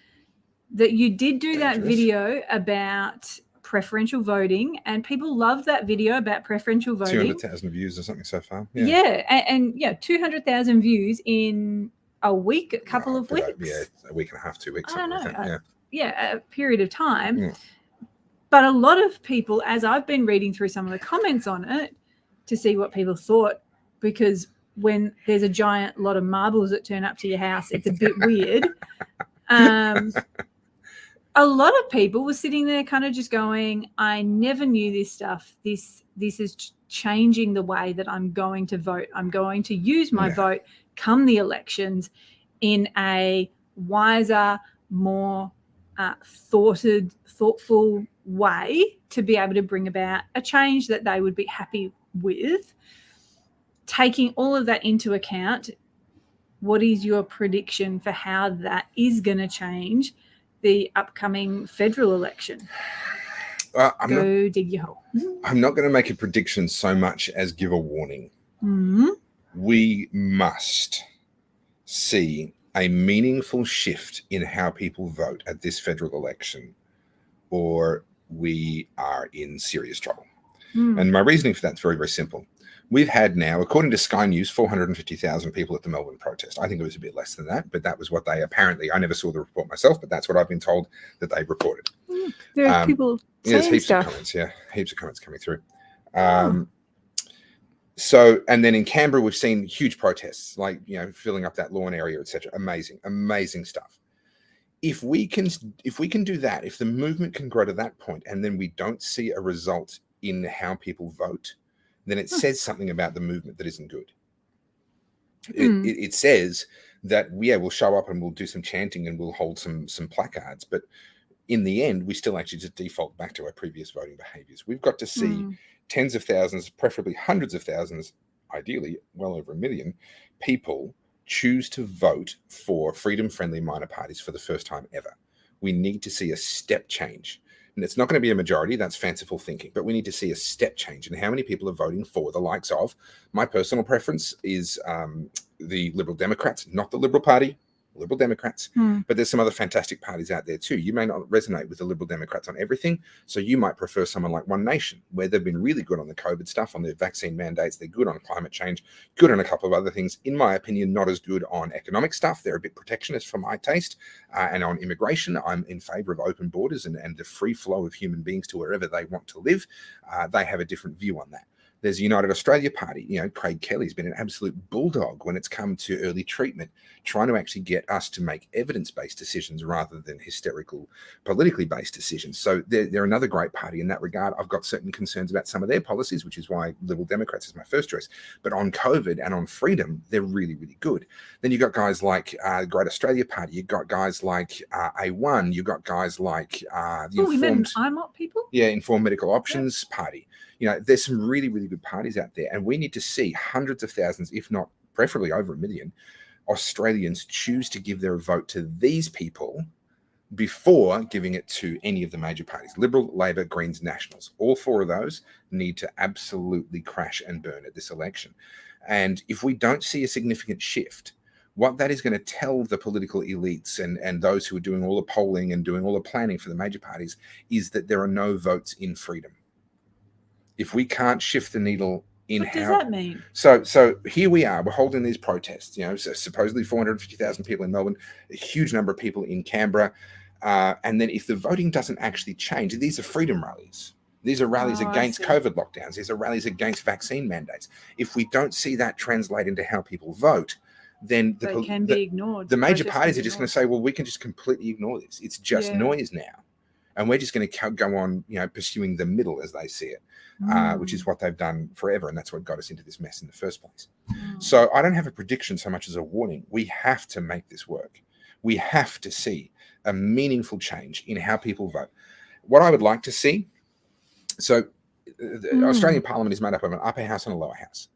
that you did do that video about preferential voting, and people loved that video about preferential voting. 200,000 views or something so far. Yeah, and 200,000 views in a week, a couple of weeks. Yeah, a week and a half, 2 weeks. I don't know. Like that. A period of time. Yeah. But a lot of people, as I've been reading through some of the comments on it to see what people thought, because when there's a giant lot of marbles that turn up to your house, it's a bit weird. A lot of people were sitting there kind of just going, I never knew this stuff. This is changing the way that I'm going to vote. I'm going to use my vote come the elections in a wiser, more thoughtful way to be able to bring about a change that they would be happy with. Taking all of that into account, what is your prediction for how that is going to change the upcoming federal election? Dig your hole. I'm not going to make a prediction so much as give a warning. Mm-hmm. We must see a meaningful shift in how people vote at this federal election, or we are in serious trouble. And my reasoning for that is very, very simple. We've had now, according to Sky News, 450,000 people at the Melbourne Protest. I think it was a bit less than that, but that was what they apparently, I never saw the report myself, but that's what I've been told that they reported. There are people saying there's heaps stuff. of comments, heaps of comments coming through. So, and then in Canberra, we've seen huge protests, like, filling up that lawn area, etc. Amazing stuff. If we can do that, if the movement can grow to that point, and then we don't see a result in how people vote, then it says something about the movement that isn't good. It says that we'll show up and we'll do some chanting and we'll hold some placards, but in the end, we still actually just default back to our previous voting behaviors. We've got to see tens of thousands, preferably hundreds of thousands, ideally well over 1 million people choose to vote for freedom-friendly minor parties for the first time ever. We need to see a step change. And it's not going to be a majority, that's fanciful thinking, but we need to see a step change in how many people are voting for the likes of, my personal preference is the Liberal Democrats, not the Liberal Party, Liberal Democrats, but there's some other fantastic parties out there too. You may not resonate with the Liberal Democrats on everything, so you might prefer someone like One Nation, where they've been really good on the COVID stuff, on the vaccine mandates, they're good on climate change, good on a couple of other things. In my opinion, not as good on economic stuff. They're a bit protectionist for my taste, and on immigration, I'm in favour of open borders and the free flow of human beings to wherever they want to live. They have a different view on that. There's the United Australia Party. Craig Kelly's been an absolute bulldog when it's come to early treatment, trying to actually get us to make evidence-based decisions rather than hysterical, politically based decisions. So they're another great party in that regard. I've got certain concerns about some of their policies, which is why Liberal Democrats is my first choice. But on COVID and on freedom, they're really, really good. Then you've got guys like Great Australia Party. You've got guys like A1. You've got guys like the Informed... IMOP people? Yeah, Informed Medical Options Party. There's some really, really good parties out there, and we need to see hundreds of thousands, if not preferably over 1 million, Australians choose to give their vote to these people before giving it to any of the major parties. Liberal, Labor, Greens, Nationals. All four of those need to absolutely crash and burn at this election. And if we don't see a significant shift, what that is going to tell the political elites and those who are doing all the polling and doing all the planning for the major parties is that there are no votes in freedom. If we can't shift the needle in what does that mean? So here we are, we're holding these protests, so supposedly 450,000 people in Melbourne, a huge number of people in Canberra. And then if the voting doesn't actually change, these are freedom rallies. These are rallies against COVID lockdowns. These are rallies against vaccine mandates. If we don't see that translate into how people vote, then they can be ignored. The major parties are just going to say, well, we can just completely ignore this. It's just noise now. And we're just going to go on, pursuing the middle as they see it, which is what they've done forever. And that's what got us into this mess in the first place. So I don't have a prediction so much as a warning. We have to make this work. We have to see a meaningful change in how people vote. What I would like to see, so the Australian Parliament is made up of an upper house and a lower house.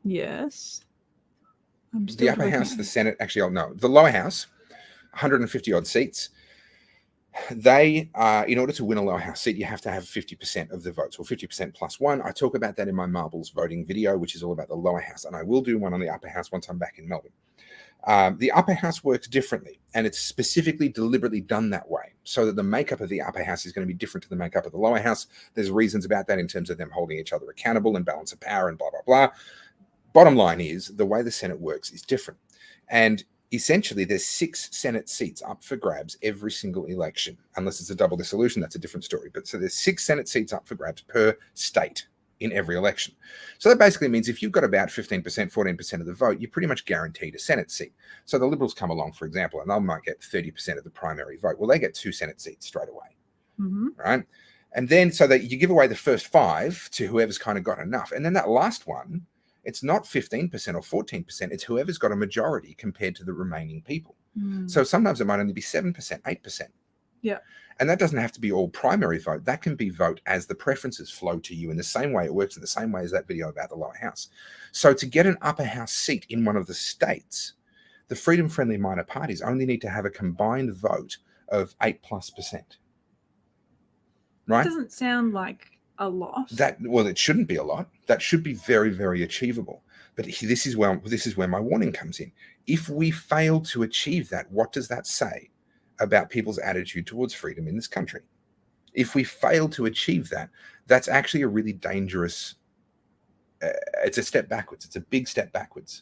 Yes. The upper house, the Senate, actually, the lower house, 150 odd seats. They in order to win a lower house seat, you have to have 50% of the votes, or 50% plus one. I talk about that in my marbles voting video, which is all about the lower house, and I will do one on the upper house once I'm back in Melbourne. The upper house works differently, and it's specifically deliberately done that way so that the makeup of the upper house is going to be different to the makeup of the lower house. There's reasons about that in terms of them holding each other accountable and balance of power and blah, blah, blah. Bottom line is the way the Senate works is different. And essentially, there's 6 Senate seats up for grabs every single election, unless it's a double dissolution. That's a different story. But so there's 6 Senate seats up for grabs per state in every election. So that basically means if you've got about 15%, 14% of the vote, you're pretty much guaranteed a Senate seat. So the Liberals come along, for example, and they might get 30% of the primary vote. Well, they get 2 Senate seats straight away, right? And then so that you give away the first 5 to whoever's kind of got enough. And then that last one, it's not 15% or 14%. It's whoever's got a majority compared to the remaining people. So sometimes it might only be 7%, 8%. Yeah. And that doesn't have to be all primary vote. That can be vote as the preferences flow to you in the same way. It works in the same way as that video about the lower house. So to get an upper house seat in one of the states, the freedom-friendly minor parties only need to have a combined vote of 8+%. Right? It doesn't sound like a lot. Well, it shouldn't be a lot. That should be very, very achievable. But this is where my warning comes in. If we fail to achieve that, what does that say about people's attitude towards freedom in this country? If we fail to achieve that, that's actually a really dangerous, it's a step backwards. It's a big step backwards.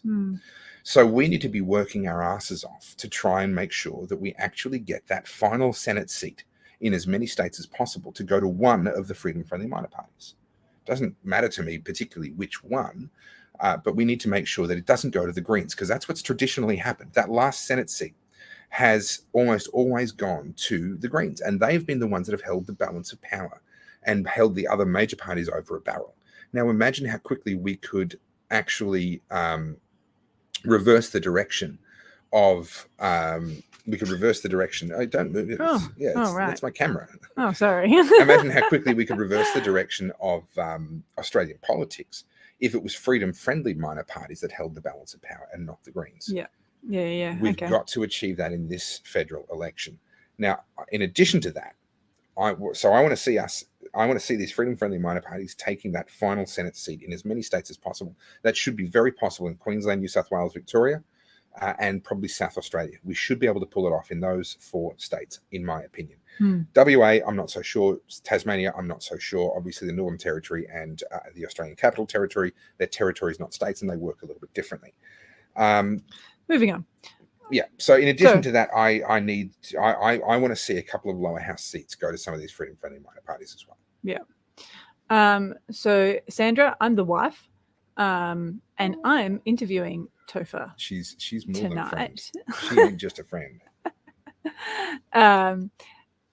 So we need to be working our asses off to try and make sure that we actually get that final Senate seat in as many states as possible to go to one of the freedom-friendly minor parties. Doesn't matter to me particularly which one, but we need to make sure that it doesn't go to the Greens, because that's what's traditionally happened. That last Senate seat has almost always gone to the Greens, and they've been the ones that have held the balance of power and held the other major parties over a barrel. Now imagine how quickly we could actually reverse the direction of Oh, don't move it. Right. That's my camera. Oh, sorry. Imagine how quickly we could reverse the direction of Australian politics if it was freedom-friendly minor parties that held the balance of power and not the Greens. Yeah. We've got to achieve that in this federal election. Now, in addition to that, I want to see these freedom-friendly minor parties taking that final Senate seat in as many states as possible. That should be very possible in Queensland, New South Wales, Victoria, and probably South Australia. We should be able to pull it off in those 4 states, in my opinion. WA, I'm not so sure. Tasmania, I'm not so sure. Obviously, the Northern Territory and the Australian Capital Territory, they're territories, not states, and they work a little bit differently. Moving on. Yeah. So in addition to that, I want to see a couple of lower house seats go to some of these freedom-friendly minor parties as well. Yeah. So Sandra, I'm the wife, and I'm interviewing Topher. She's more tonight. than a friend. She ain't just a friend.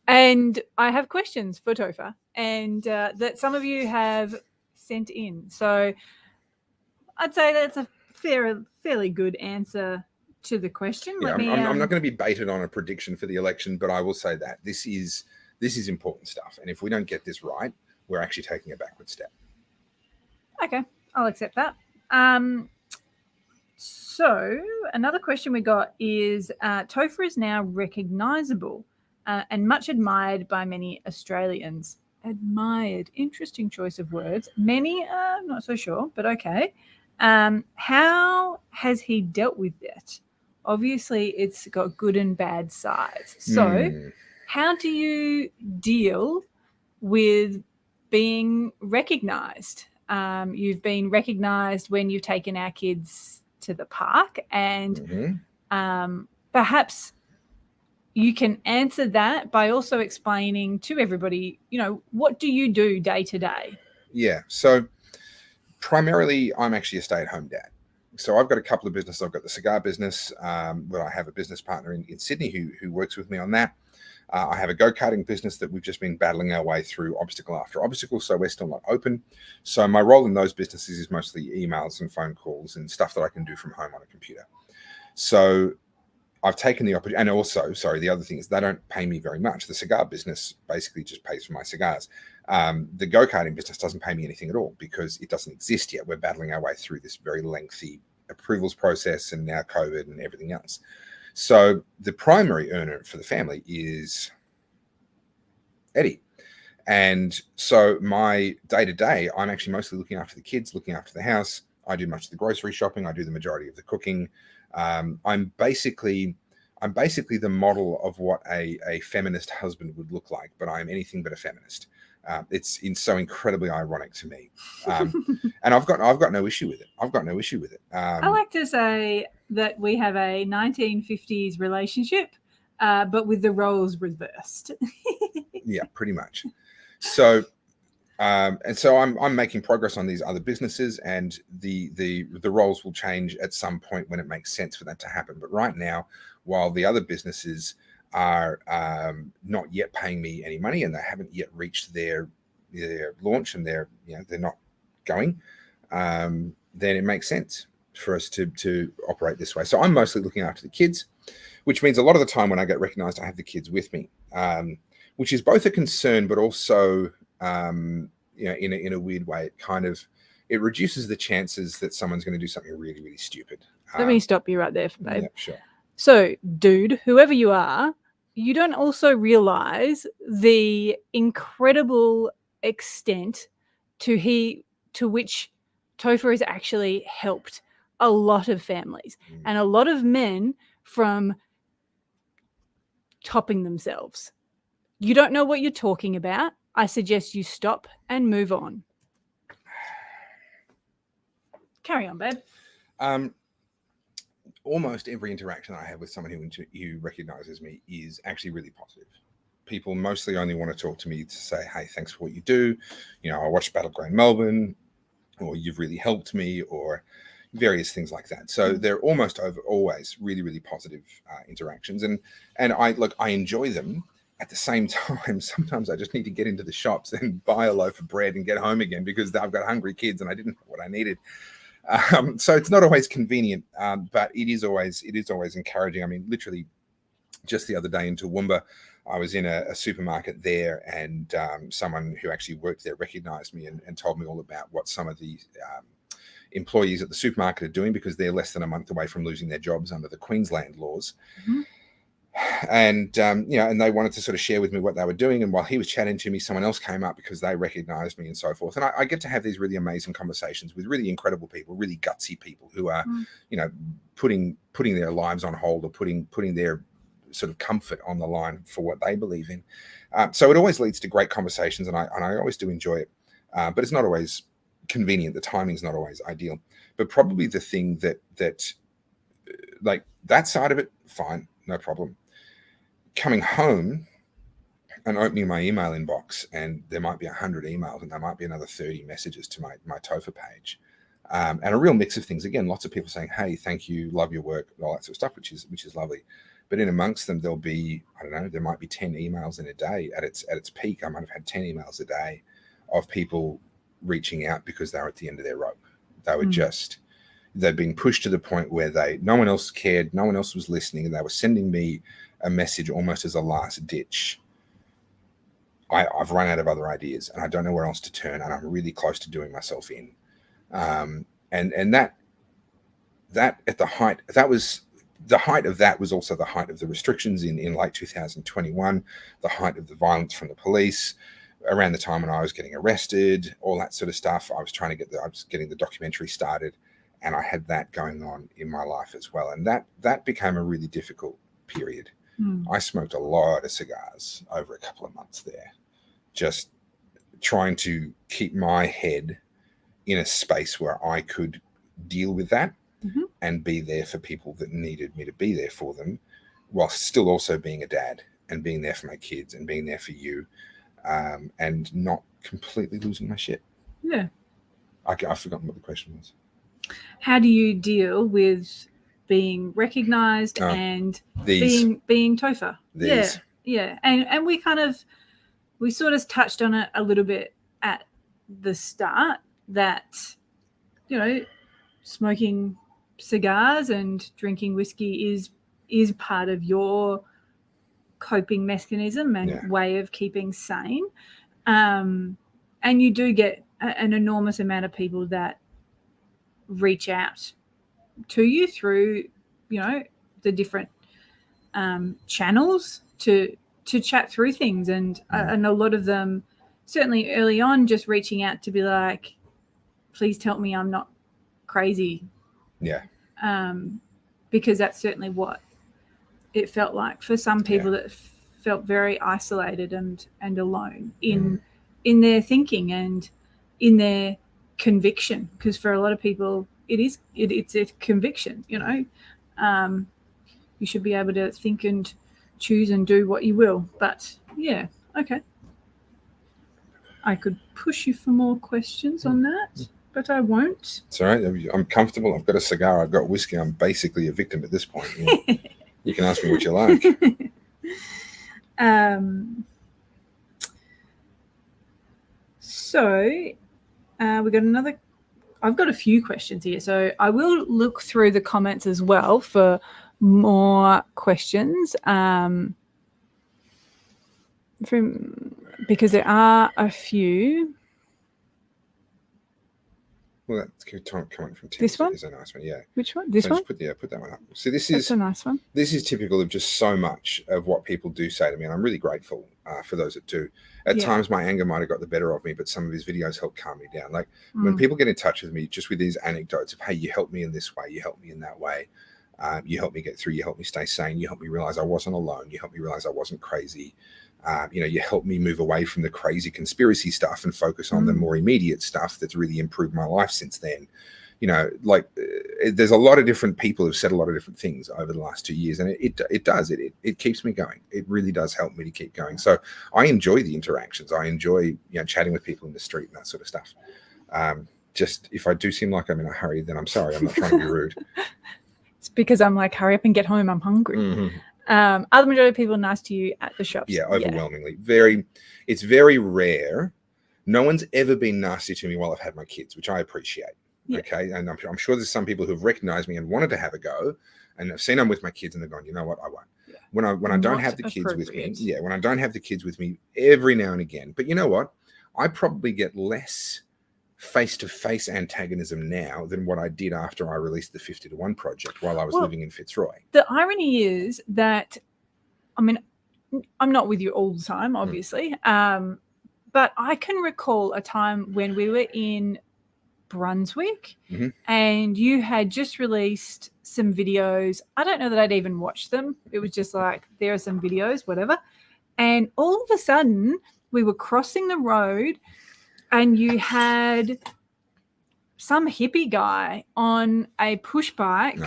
And I have questions for Topher, and that some of you have sent in. So I'd say that's a fairly good answer to the question. Yeah, I'm not going to be baited on a prediction for the election, but I will say that this is important stuff, and if we don't get this right, we're actually taking a backward step. Okay, I'll accept that. So another question we got is, Topher is now recognisable and much admired by many Australians. Admired, interesting choice of words. Many, not so sure, but okay. How has he dealt with that? Obviously, it's got good and bad sides. So how do you deal with being recognised? You've been recognised when you've taken our kids to the park, and perhaps you can answer that by also explaining to everybody, what do you do day to day? Yeah. So primarily, I'm actually a stay-at-home dad. So I've got a couple of businesses. I've got the cigar business, where I have a business partner in Sydney who works with me on that. I have a go-karting business that we've just been battling our way through obstacle after obstacle, so we're still not open. So my role in those businesses is mostly emails and phone calls and stuff that I can do from home on a computer. So I've taken the opportunity, and also, the other thing is they don't pay me very much. The cigar business basically just pays for my cigars. The go-karting business doesn't pay me anything at all because it doesn't exist yet. We're battling our way through this very lengthy approvals process and now COVID and everything else. So the primary earner for the family is Eddie. And so my day-to-day, I'm actually mostly looking after the kids, looking after the house. I do much of the grocery shopping. I do the majority of the cooking. I'm basically the model of what a feminist husband would look like, but I'm anything but a feminist. It's so incredibly ironic to me, and I've got no issue with it. I like to say that we have a 1950s relationship, but with the roles reversed. Yeah, pretty much. So, and so I'm making progress on these other businesses, and the roles will change at some point when it makes sense for that to happen. But right now, while the other businesses are not yet paying me any money, and they haven't yet reached their launch, and they're not going, then it makes sense for us to operate this way. So I'm mostly looking after the kids, which means a lot of the time when I get recognized, I have the kids with me, which is both a concern, but also in a weird way, it reduces the chances that someone's going to do something really, really stupid. Let me stop you right there, babe. Yeah, sure. So, dude, whoever you are, you don't also realize the incredible extent to which Topher has actually helped a lot of families and a lot of men from topping themselves. You don't know what you're talking about. I suggest you stop and move on. Carry on, babe. Almost every interaction I have with someone who recognizes me is actually really positive. People mostly only want to talk to me to say, hey, thanks for what you do. I watched Battleground Melbourne, or you've really helped me, or various things like that. So they're always really, really positive interactions. And I enjoy them. At the same time, sometimes I just need to get into the shops and buy a loaf of bread and get home again because I've got hungry kids and I didn't know what I needed. So it's not always convenient, but it is always encouraging. I mean, literally just the other day in Toowoomba, I was in a supermarket there, and someone who actually worked there recognized me and told me all about what some of the employees at the supermarket are doing, because they're less than a month away from losing their jobs under the Queensland laws. Mm-hmm. And and they wanted to sort of share with me what they were doing. And while he was chatting to me, someone else came up because they recognized me and so forth. And I get to have these really amazing conversations with really incredible people, really gutsy people who are, putting their lives on hold, or putting their sort of comfort on the line for what they believe in. So it always leads to great conversations, and I always do enjoy it. But it's not always convenient. The timing's not always ideal. But probably the thing that like that side of it, fine, no problem. Coming home and opening my email inbox, and there might be 100 emails, and there might be another 30 messages to my Topher page, and a real mix of things. Again, lots of people saying, "Hey, thank you, love your work," all that sort of stuff, which is lovely. But in amongst them, there'll be, I don't know, there might be 10 emails in a day. At its peak, I might have had 10 emails a day of people reaching out because they were at the end of their rope. They were they'd been pushed to the point where no one else cared, no one else was listening, and they were sending me a message almost as a last ditch. I've run out of other ideas, and I don't know where else to turn, and I'm really close to doing myself in. And that at the height, that was the height of that was also the height of the restrictions in late 2021, the height of the violence from the police, around the time when I was getting arrested, all that sort of stuff. I was getting the documentary started, and I had that going on in my life as well. And that became a really difficult period. I smoked a lot of cigars over a couple of months there, just trying to keep my head in a space where I could deal with that and be there for people that needed me to be there for them, while still also being a dad and being there for my kids and being there for you, and not completely losing my shit. Yeah. I've forgotten what the question was. How do you deal with being recognized and being Topher? Yeah. And we sort of touched on it a little bit at the start, that, smoking cigars and drinking whiskey is part of your coping mechanism and way of keeping sane. And you do get an enormous amount of people that reach out to you through, the different channels to chat through things. And a lot of them, certainly early on, just reaching out to be like, please tell me I'm not crazy. Yeah. Because that's certainly what it felt like for some people that felt very isolated and alone in their thinking and in their conviction. Because for a lot of people, it's a conviction. You know, you should be able to think and choose and do what you will. But yeah, okay. I could push you for more questions on that, but I won't. It's all right. I'm comfortable. I've got a cigar. I've got whiskey. I'm basically a victim at this point. You can ask me what you like. So we got another. I've got a few questions here, so I will look through the comments as well for more questions. Because there are a few. Well, that's coming from Tim. This one is a nice one, yeah. Which one? This one? Just put that one up. So that's a nice one. This is typical of just so much of what people do say to me, and I'm really grateful for those that do. At times, my anger might have got the better of me, but some of his videos help calm me down. Like when people get in touch with me, just with these anecdotes of, hey, you helped me in this way, you helped me in that way, you helped me get through, you helped me stay sane, you helped me realize I wasn't alone, you helped me realize I wasn't crazy. You helped me move away from the crazy conspiracy stuff and focus on the more immediate stuff that's really improved my life since then. There's a lot of different people who've said a lot of different things over the last 2 years, and it keeps me going. It really does help me to keep going. So I enjoy the interactions. I enjoy chatting with people in the street and that sort of stuff. Just if I do seem like I'm in a hurry, then I'm sorry. I'm not trying to be rude. It's because I'm like, hurry up and get home. I'm hungry. Mm-hmm. Are the majority of people nice to you at the shops? Yeah, overwhelmingly. It's very rare. No one's ever been nasty to me while I've had my kids, which I appreciate. Yeah. Okay, and I'm sure there's some people who've recognized me and wanted to have a go, and I've seen I'm with my kids and they're going, you know what, I won't. Yeah. When I don't have the kids with me, when I don't have the kids with me every now and again. But you know what? I probably get less face-to-face antagonism now than what I did after I released the 50 to 1 project while I was living in Fitzroy. The irony is that, I mean, I'm not with you all the time, obviously, but I can recall a time when we were in Brunswick and you had just released some videos. I don't know that I'd even watched them. It was just like, there are some videos, whatever. And all of a sudden, we were crossing the road and you had some hippie guy on a push bike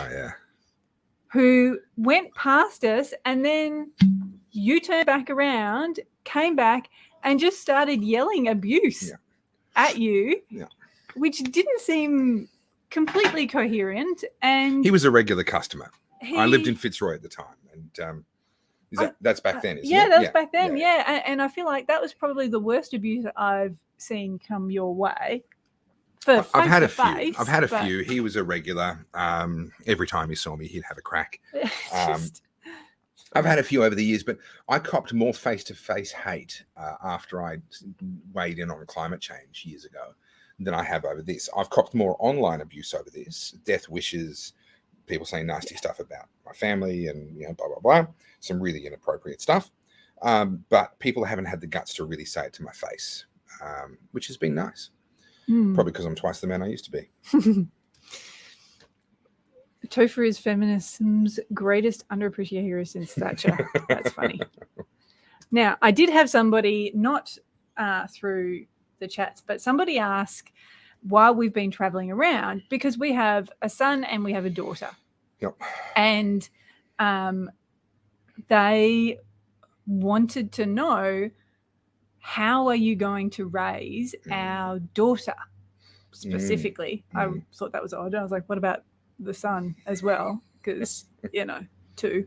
who went past us, and then you turned back around, came back, and just started yelling abuse at you, which didn't seem completely coherent. And he was a regular customer. I lived in Fitzroy at the time, and that's back then, isn't it? That was back then, and I feel like that was probably the worst abuse I've seen come your way. I've had a few. He was a regular. Every time he saw me, he'd have a crack. I've had a few over the years, but I copped more face-to-face hate after I weighed in on climate change years ago than I have over this. I've copped more online abuse over this, death wishes, people saying nasty stuff about my family and blah, blah, blah, some really inappropriate stuff. But people haven't had the guts to really say it to my face, which has been nice. Probably because I'm twice the man I used to be. Topher is feminism's greatest underappreciated hero since Thatcher. That's funny. Now, I did have somebody, not through the chats, but somebody ask while we've been traveling around, because we have a son and we have a daughter. Yep. And they wanted to know, how are you going to raise our daughter specifically? I thought that was odd. I was like, what about the son as well? Because, two.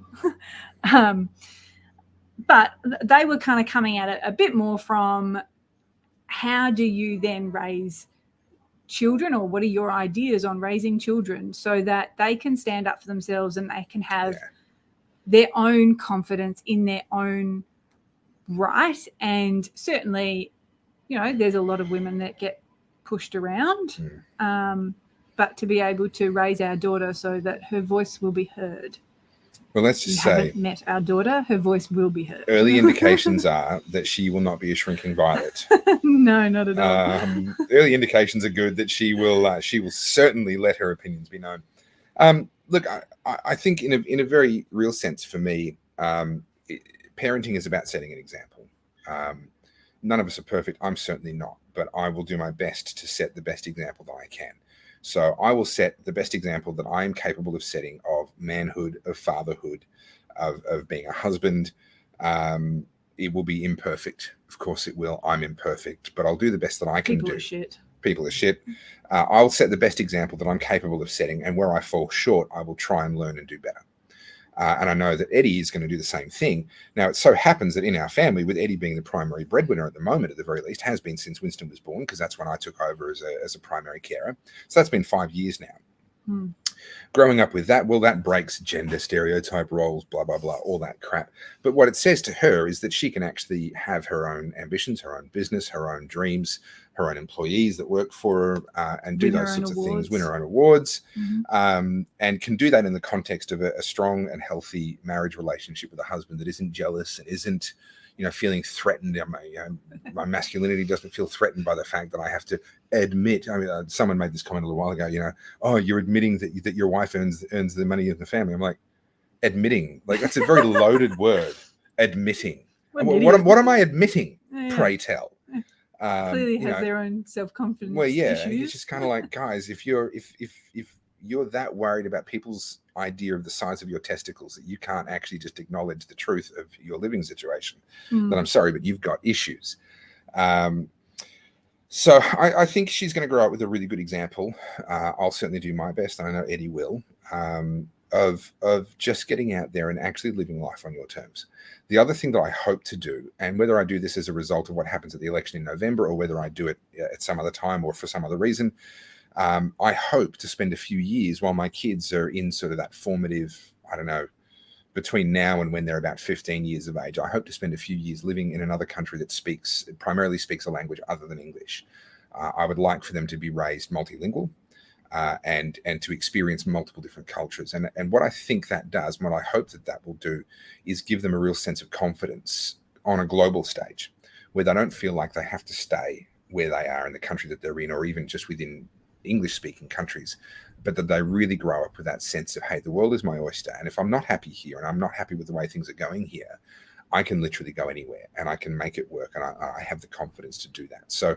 But they were kind of coming at it a bit more from, how do you then raise children, or what are your ideas on raising children so that they can stand up for themselves and they can have their own confidence in their own right? And certainly, there's a lot of women that get pushed around, but to be able to raise our daughter so that her voice will be heard. Well, let's You just say haven't met our daughter. Her voice will be heard. early indications are that she will not be a shrinking violet. No, not at all. Early indications are good that she will certainly let her opinions be known. Look, I think in a very real sense for me, parenting is about setting an example. None of us are perfect. I'm certainly not, but I will do my best to set the best example that I can. So I will set the best example that I am capable of setting of manhood, of fatherhood, of being a husband. It will be imperfect. Of course it will. I'm imperfect, but I'll do the best that I can do. People are shit. People are shit. I'll set the best example that I'm capable of setting, and where I fall short, I will try and learn and do better. And I know that Eddie is going to do the same thing. Now, it so happens that in our family, with Eddie being the primary breadwinner at the moment, at the very least, has been since Winston was born, because that's when I took over as a primary carer. So that's been 5 years now. Growing up with that, well, that breaks gender stereotype roles, blah, blah, blah, all that crap. But what it says to her is that she can actually have her own ambitions, her own business, her own dreams, her own employees that work for her, and do those sorts of things, win her own awards, and can do that in the context of a strong and healthy marriage relationship with a husband that isn't jealous and isn't, feeling threatened. My masculinity doesn't feel threatened by the fact that I have to admit. I mean, someone made this comment a little while ago. Oh, you're admitting that your wife earns the money of the family. I'm like, admitting, like that's a very loaded word. Admitting. What am I admitting? Yeah. Pray tell. Clearly has their own self-confidence. Well, yeah, issues. It's just kind of like, guys, if you're that worried about people's idea of the size of your testicles that you can't actually just acknowledge the truth of your living situation, then I'm sorry, but you've got issues. So I think she's going to grow up with a really good example. I'll certainly do my best, and I know Eddie will, of just getting out there and actually living life on your terms. The other thing that I hope to do, and whether I do this as a result of what happens at the election in November or whether I do it at some other time or for some other reason, I hope to spend a few years while my kids are in sort of that formative, I don't know, between now and when they're about 15 years of age. I hope to spend a few years living in another country that primarily speaks a language other than English. I would like for them to be raised multilingual. And to experience multiple different cultures. And what I think that does, and what I hope that will do, is give them a real sense of confidence on a global stage, where they don't feel like they have to stay where they are in the country that they're in, or even just within English-speaking countries, but that they really grow up with that sense of, hey, the world is my oyster, and if I'm not happy here, and I'm not happy with the way things are going here, I can literally go anywhere, and I can make it work, and I have the confidence to do that. So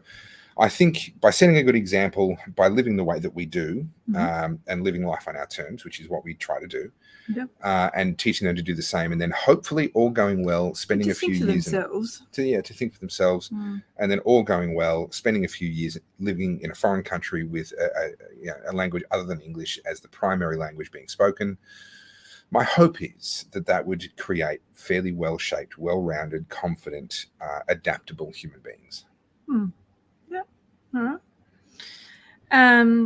I think by setting a good example, by living the way that we do, and living life on our terms, which is what we try to do, and teaching them to do the same, and then hopefully all going well, spending a few years to think for themselves, and then all going well, spending a few years living in a foreign country with a language other than English as the primary language being spoken. My hope is that would create fairly well-shaped, well-rounded, confident, adaptable human beings. All right.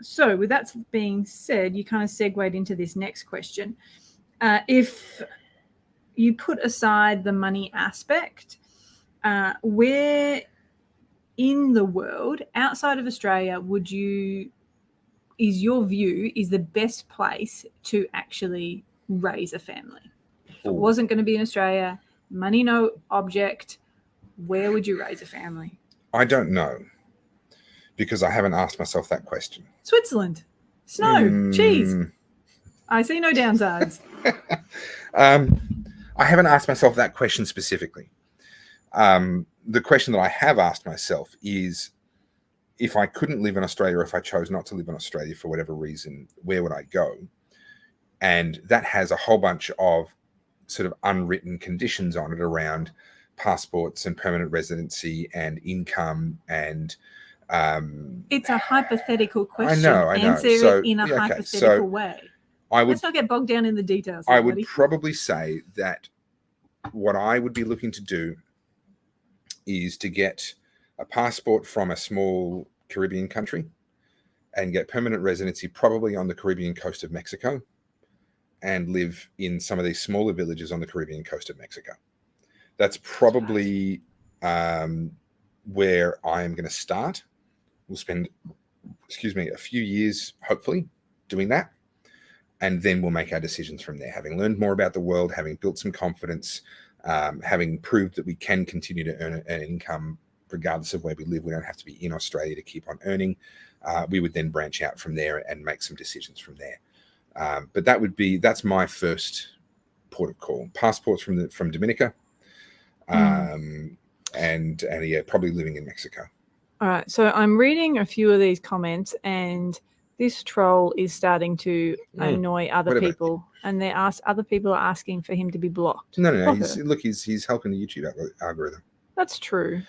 So with that being said, you kind of segued into this next question. If you put aside the money aspect, where in the world outside of Australia is your view the best place to actually raise a family? If it wasn't going to be in Australia, money no object, where would you raise a family? I don't know, because I haven't asked myself that question. Switzerland. Snow. Cheese. I see no downsides. I haven't asked myself that question specifically. The question that I have asked myself is, if I couldn't live in Australia, or if I chose not to live in Australia for whatever reason, where would I go? And that has a whole bunch of sort of unwritten conditions on it around passports and permanent residency and income and it's a hypothetical question. I know. Answer it in a hypothetical way. Let's not get bogged down in the details. I would probably say that what I would be looking to do is to get a passport from a small Caribbean country and get permanent residency probably on the Caribbean coast of Mexico and live in some of these smaller villages on the Caribbean coast of Mexico. That's probably where I am going to start. We'll spend, a few years, hopefully, doing that. and then we'll make our decisions from there. Having learned more about the world, having built some confidence, having proved that we can continue to earn an income regardless of where we live. We don't have to be in Australia to keep on earning. We would then branch out from there and make some decisions from there. But that's my first port of call. Passports from Dominica, and yeah, probably living in Mexico. All right, so I'm reading a few of these comments, and this troll is starting to annoy other people, and other people are asking for him to be blocked. No. He's helping the YouTube algorithm. That's true.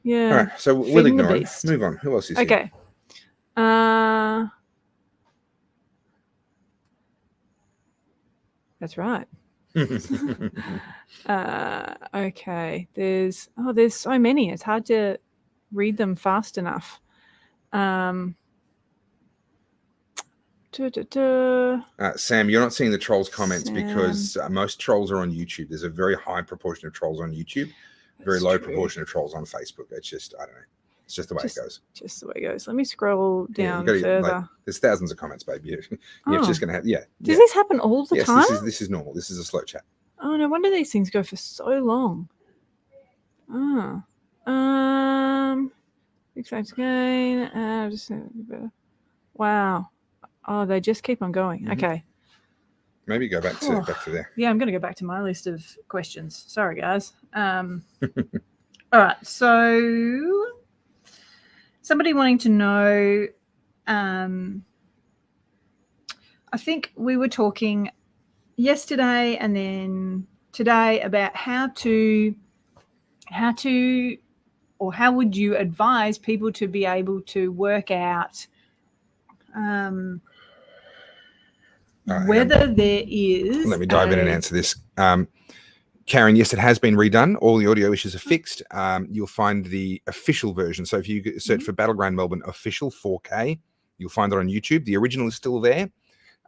Yeah. All right, so we'll ignore him. Move on. Who else is here? Okay. That's right. Okay. There's so many. It's hard to read them fast enough. Sam, you're not seeing the trolls' comments because most trolls are on YouTube. There's a very high proportion of trolls on YouTube, very low proportion of trolls on Facebook. It's just, I don't know. It's just the way it goes. Just the way it goes. Let me scroll down further. There's thousands of comments, baby. You're just going to have, Does this happen all the time? Yes, this is normal. This is a slow chat. Oh, no wonder these things go for so long. Big thanks again. Wow. Oh, they just keep on going. Mm-hmm. Okay. Maybe go back to there. Yeah, I'm going to go back to my list of questions. Sorry, guys. All right. So somebody wanting to know, I think we were talking yesterday and then today about how would you advise people to be able to work out whether there is. Let me dive in and answer this. Karen, yes, it has been redone. All the audio issues are fixed. You'll find the official version. So if you search for Battleground Melbourne official 4K, you'll find it on YouTube. The original is still there,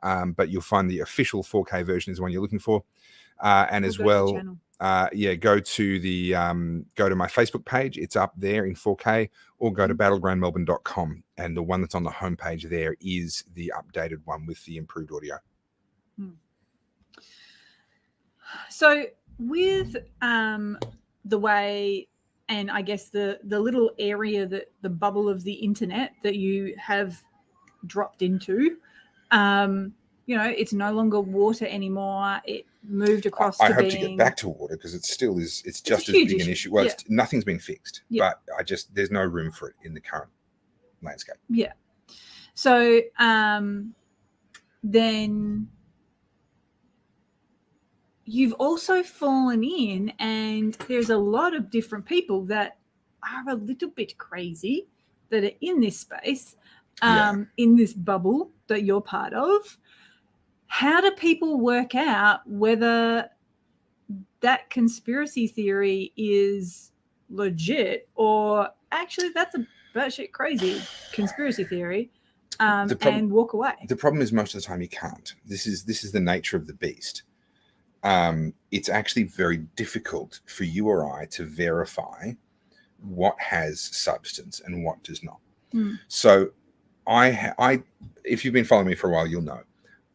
but you'll find the official 4K version is the one you're looking for. And as well, go to my Facebook page. It's up there in 4K, or go to battlegroundmelbourne.com. And the one that's on the homepage there is the updated one with the improved audio. So with the way, and I guess the little area that the bubble of the internet that you have dropped into, it's no longer water anymore. It moved across I hope to get back to water because it's just as big an issue. Well, nothing's been fixed, but there's no room for it in the current landscape. Yeah. So then you've also fallen in, and there's a lot of different people that are a little bit crazy that are in this space, in this bubble that you're part of. How do people work out whether that conspiracy theory is legit or actually that's a batshit crazy conspiracy theory, and walk away? The problem is most of the time you can't. This is the nature of the beast. It's actually very difficult for you or I to verify what has substance and what does not. So if you've been following me for a while, you'll know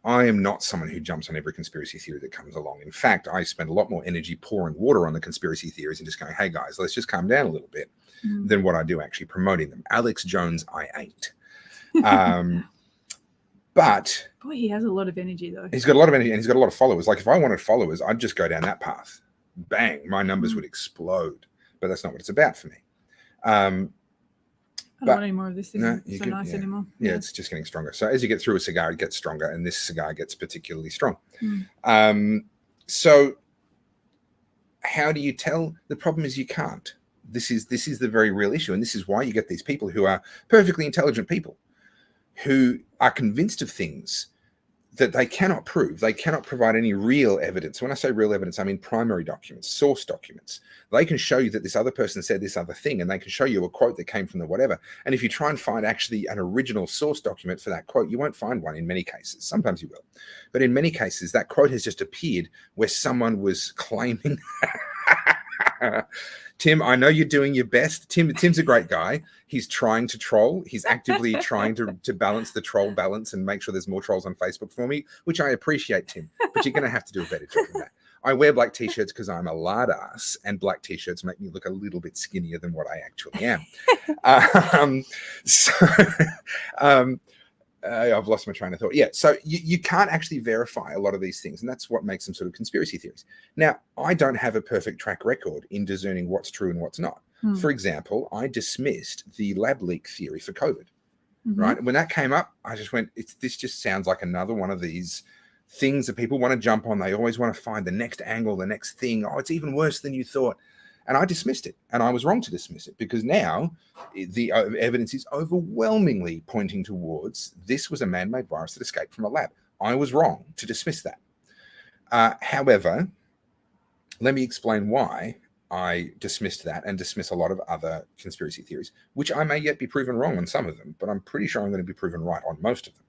I am not someone who jumps on every conspiracy theory that comes along. In fact, I spend a lot more energy pouring water on the conspiracy theories and just going, hey guys, let's just calm down a little bit, than what I do actually promoting them. Alex Jones, I ain't. But boy, he has a lot of energy though. He's got a lot of energy and he's got a lot of followers. Like if I wanted followers, I'd just go down that path. Bang, my numbers would explode. But that's not what it's about for me. I don't want any more of this. Isn't so nice anymore. Yeah, it's just getting stronger. So as you get through a cigar, it gets stronger, and this cigar gets particularly strong. So how do you tell? The problem is you can't. This is the very real issue, and this is why you get these people who are perfectly intelligent people who are convinced of things that they cannot prove. They cannot provide any real evidence. When I say real evidence, I mean primary documents, source documents. They can show you that this other person said this other thing, and they can show you a quote that came from the whatever. And if you try and find actually an original source document for that quote, you won't find one in many cases. Sometimes you will. But in many cases, that quote has just appeared where someone was claiming Tim, I know you're doing your best. Tim's a great guy. He's trying to troll. He's actively trying to balance the troll balance and make sure there's more trolls on Facebook for me, which I appreciate, Tim. But you're going to have to do a better job than that. I wear black t-shirts because I'm a lard ass, and black t-shirts make me look a little bit skinnier than what I actually am. I've lost my train of thought. Yeah, so you can't actually verify a lot of these things, and that's what makes them sort of conspiracy theories. Now, I don't have a perfect track record in discerning what's true and what's not. For example, I dismissed the lab leak theory for COVID, right? When that came up, I just went, this just sounds like another one of these things that people want to jump on. They always want to find the next angle, the next thing. Oh, it's even worse than you thought. And I dismissed it, and I was wrong to dismiss it, because now the evidence is overwhelmingly pointing towards this was a man-made virus that escaped from a lab. I was wrong to dismiss that. However, let me explain why I dismissed that and dismiss a lot of other conspiracy theories, which I may yet be proven wrong on some of them, but I'm pretty sure I'm going to be proven right on most of them.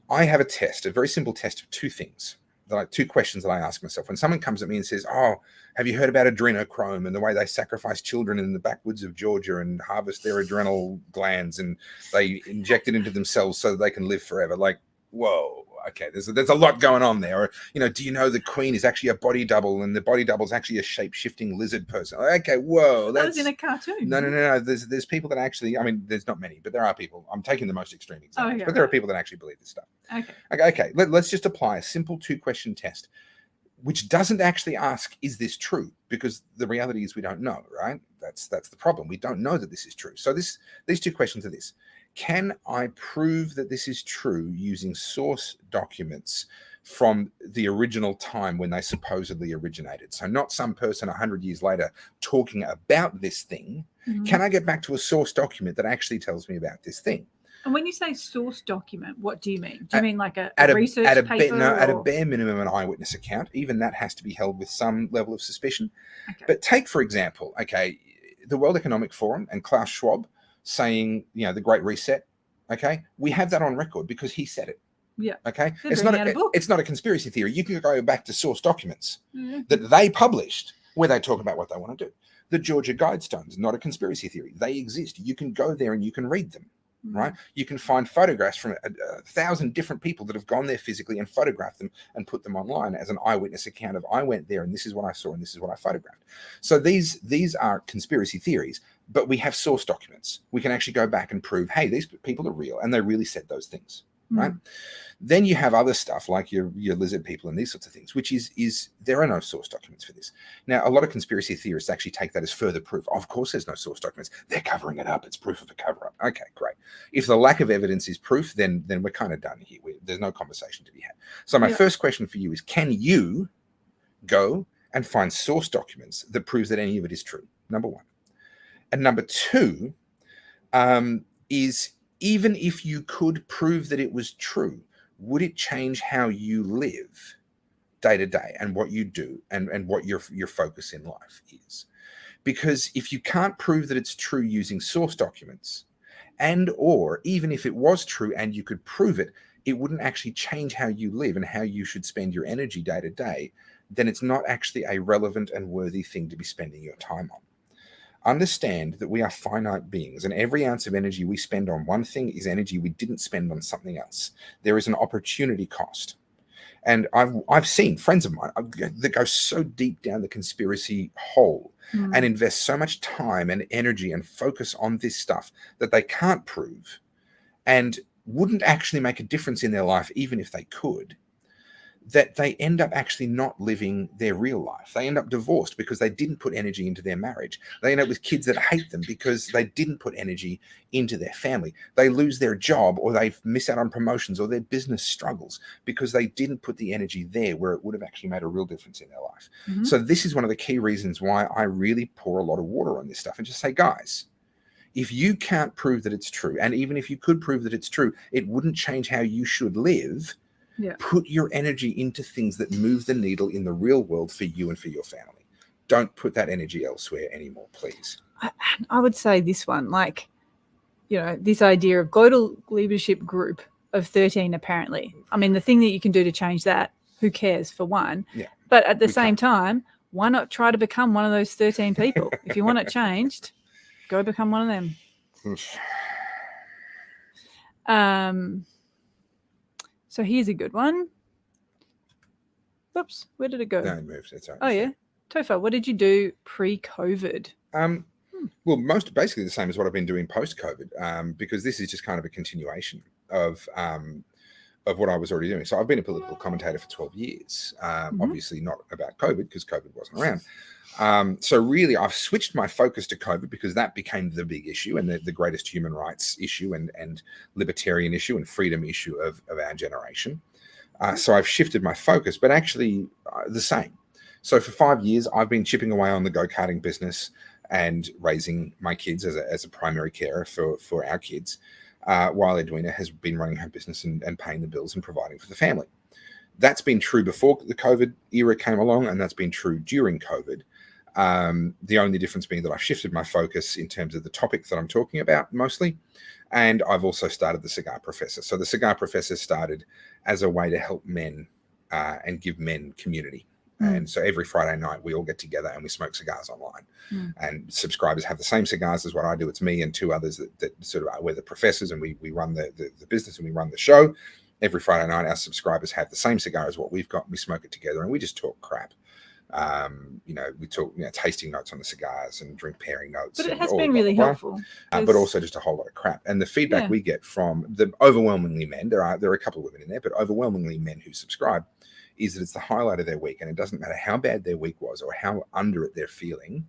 I have a test, a very simple test of two things. Like two questions that I ask myself. When someone comes at me and says, oh, have you heard about adrenochrome and the way they sacrifice children in the backwoods of Georgia and harvest their adrenal glands and they inject it into themselves so that they can live forever? Like, whoa, okay, there's a lot going on there. Or, do you know the queen is actually a body double and the body double is actually a shape-shifting lizard person? Okay, whoa. That was in a cartoon. No. There's people that actually, I mean, there's not many, but there are people. I'm taking the most extreme examples, but there are people that actually believe this stuff. Okay. Let's just apply a simple 2-question test, which doesn't actually ask, is this true? Because the reality is we don't know, right? That's the problem. We don't know that this is true. So these 2 questions are this. Can I prove that this is true using source documents from the original time when they supposedly originated? So not some person 100 years later talking about this thing. Can I get back to a source document that actually tells me about this thing? And when you say source document, what do you mean? Do you mean like a research paper? At a bare minimum, an eyewitness account. Even that has to be held with some level of suspicion. But take, for example, the World Economic Forum and Klaus Schwab saying, the Great Reset, we have that on record because he said it. Yeah. Okay. It's not a conspiracy theory. You can go back to source documents that they published where they talk about what they want to do. The Georgia Guidestones, not a conspiracy theory. They exist. You can go there and you can read them. Right? You can find photographs from 1,000 different people that have gone there physically and photographed them and put them online as an eyewitness account of I went there and this is what I saw and this is what I photographed. So these are conspiracy theories, but we have source documents. We can actually go back and prove, hey, these people are real and they really said those things. Right? Then you have other stuff like your lizard people and these sorts of things, which is there are no source documents for this. Now, a lot of conspiracy theorists actually take that as further proof. Of course, there's no source documents. They're covering it up. It's proof of a cover-up. Okay, great. If the lack of evidence is proof, then we're kind of done here. There's no conversation to be had. So my first question for you is, can you go and find source documents that proves that any of it is true? Number one. And number two is, even if you could prove that it was true, would it change how you live day to day and what you do and what your focus in life is? Because if you can't prove that it's true using source documents, and or even if it was true and you could prove it, it wouldn't actually change how you live and how you should spend your energy day to day, then it's not actually a relevant and worthy thing to be spending your time on. Understand that we are finite beings, and every ounce of energy we spend on one thing is energy we didn't spend on something else. There is an opportunity cost. And I've seen friends of mine that go so deep down the conspiracy hole and invest so much time and energy and focus on this stuff that they can't prove and wouldn't actually make a difference in their life even if they could, that they end up actually not living their real life. They end up divorced because they didn't put energy into their marriage. They end up with kids that hate them because they didn't put energy into their family. They lose their job, or they miss out on promotions, or their business struggles because they didn't put the energy there where it would have actually made a real difference in their life. So this is one of the key reasons why I really pour a lot of water on this stuff and just say, guys, if you can't prove that it's true, and even if you could prove that it's true, it wouldn't change how you should live. Put your energy into things that move the needle in the real world for you and for your family. Don't put that energy elsewhere anymore, please. I would say this one, this idea of global leadership group of 13, apparently. I mean, the thing that you can do to change that, who cares, for one. But at the same time, why not try to become one of those 13 people? If you want it changed, go become one of them. So here's a good one. Oops, where did it go? No, it moved. It's all right. Oh, yeah. Topher, what did you do pre-COVID? Well, basically the same as what I've been doing post-COVID, because this is just kind of a continuation of what I was already doing. So I've been a political commentator for 12 years, obviously not about COVID because COVID wasn't around. So really I've switched my focus to COVID because that became the big issue and the greatest human rights issue and libertarian issue and freedom issue of our generation. So I've shifted my focus, but actually the same. So for 5 years, I've been chipping away on the go-karting business and raising my kids as a primary carer for our kids, while Edwina has been running her business and paying the bills and providing for the family. That's been true before the COVID era came along, and that's been true during COVID. The only difference being that I've shifted my focus in terms of the topic that I'm talking about mostly, and I've also started the Cigar Professor. So the Cigar Professor started as a way to help men and give men community. And so every Friday night we all get together and we smoke cigars online. And subscribers have the same cigars as what I do. It's me and two others that sort of we're the professors, and we run the business and we run the show. Every Friday night our subscribers have the same cigar as what we've got. We smoke it together and we just talk crap. We talk tasting notes on the cigars and drink pairing notes. But it has been really helpful. But also just a whole lot of crap. And the feedback we get from the overwhelmingly men, there are a couple of women in there, but overwhelmingly men who subscribe, is that it's the highlight of their week. And it doesn't matter how bad their week was or how under it they're feeling.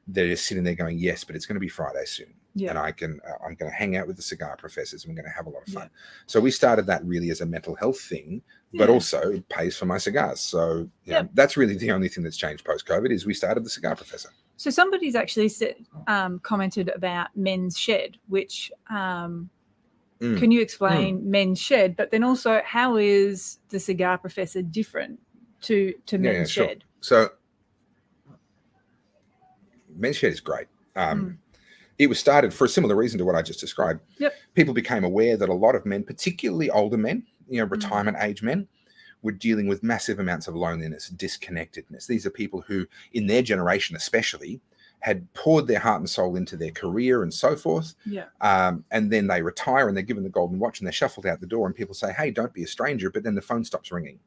They're just sitting there going, yes, but it's going to be Friday soon. Yeah. And I'm going to hang out with the Cigar Professors and we're going to have a lot of fun. Yeah. So we started that really as a mental health thing, but also it pays for my cigars. So that's really the only thing that's changed post-COVID is we started the Cigar Professor. So somebody's actually commented about Men's Shed, which can you explain Men's Shed? But then also, how is the Cigar Professor different to Men's Shed? Sure. So Men's Shed is great. It was started for a similar reason to what I just described. People became aware that a lot of men, particularly older men, retirement age men, were dealing with massive amounts of loneliness, disconnectedness. These are people who, in their generation especially, had poured their heart and soul into their career and so forth. And then they retire and they're given the golden watch and they're shuffled out the door and people say, hey, don't be a stranger. But then the phone stops ringing.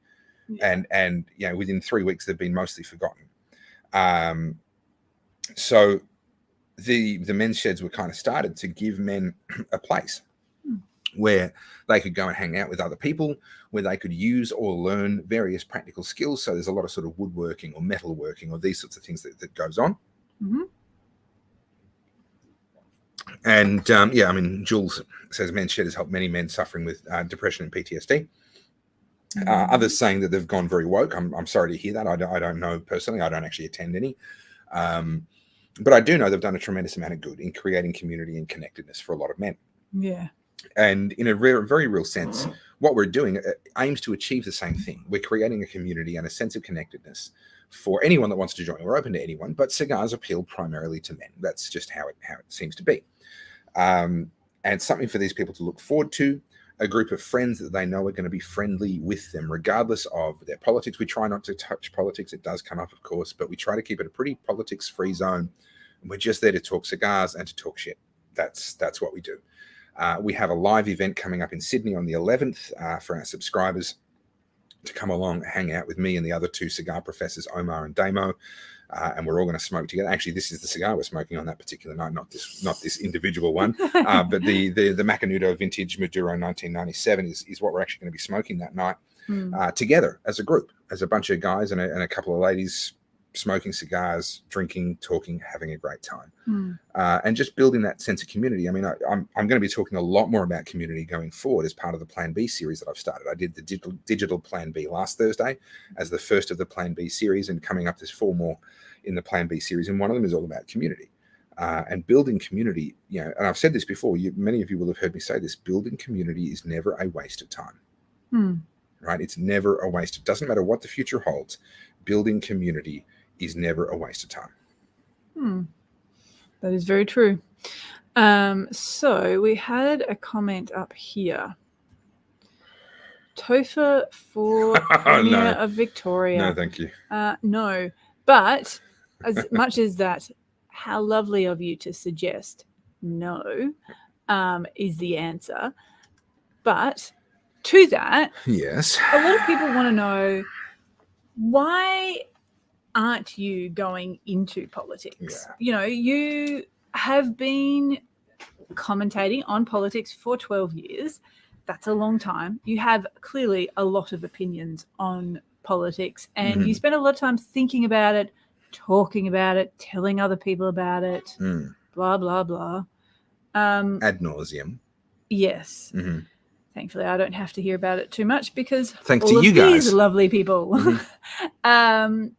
And within 3 weeks, they've been mostly forgotten. So the men's sheds were kind of started to give men a place where they could go and hang out with other people, where they could use or learn various practical skills. So there's a lot of sort of woodworking or metalworking or these sorts of things that goes on. And Jules says Men's Shed has helped many men suffering with depression and PTSD. Others saying that they've gone very woke. I'm sorry to hear that. I don't know personally. I don't actually attend any. But I do know they've done a tremendous amount of good in creating community and connectedness for a lot of men. And in a very real sense, what we're doing aims to achieve the same thing. We're creating a community and a sense of connectedness for anyone that wants to join. We're open to anyone, but cigars appeal primarily to men. That's just how it seems to be. And something for these people to look forward to, a group of friends that they know are going to be friendly with them, regardless of their politics. We try not to touch politics. It does come up, of course, but we try to keep it a pretty politics-free zone. We're just there to talk cigars and to talk shit. That's what we do. We have a live event coming up in Sydney on the 11th for our subscribers to come along, hang out with me and the other two Cigar Professors, Omar and Damo, and we're all going to smoke together. Actually, this is the cigar we're smoking on that particular night, not this individual one, but the Macanudo Vintage Maduro 1997 is what we're actually going to be smoking that night together as a group, as a bunch of guys and a couple of ladies smoking cigars, drinking, talking, having a great time, and just building that sense of community. I mean, I'm going to be talking a lot more about community going forward as part of the Plan B series that I've started. I did the digital Plan B last Thursday as the first of the Plan B series, and coming up there's 4 more in the Plan B series, and one of them is all about community and building community. And I've said this before. Many of you will have heard me say this: building community is never a waste of time. Right? It's never a waste. It doesn't matter what the future holds. Building community is never a waste of time. That is very true. So we had a comment up here. Topher for Premier of Victoria. No, thank you. No, But as much as that, how lovely of you to suggest no is the answer. But to that, Yes. a lot of people want to know, why aren't you going into politics? Yeah. You know, you have been commentating on politics for 12 years. That's a long time. You have clearly a lot of opinions on politics, and you spend a lot of time thinking about it, talking about it, telling other people about it, blah, blah, blah. Ad nauseum. Yes. Mm-hmm. Thankfully, I don't have to hear about it too much because Thanks all to of you guys. these lovely people. And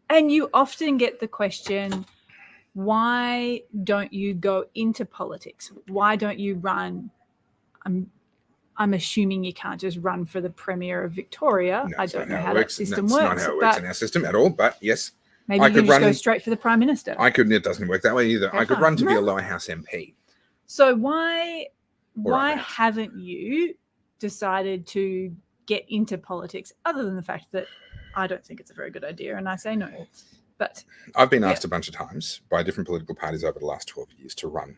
you often get the question, why don't you go into politics? Why don't you run? I'm assuming you can't just run for the Premier of Victoria. No, I it's don't not know how how it that works. system That's works. not how it works but in our system at all. But yes, maybe I you could can just go run- straight for the Prime Minister. it doesn't work that way either. Okay, I could fine. run to be a lower house MP. So why perhaps. haven't you decided to get into politics, other than the fact that I don't think it's a very good idea and I say no? But I've been asked a bunch of times by different political parties over the last 12 years to run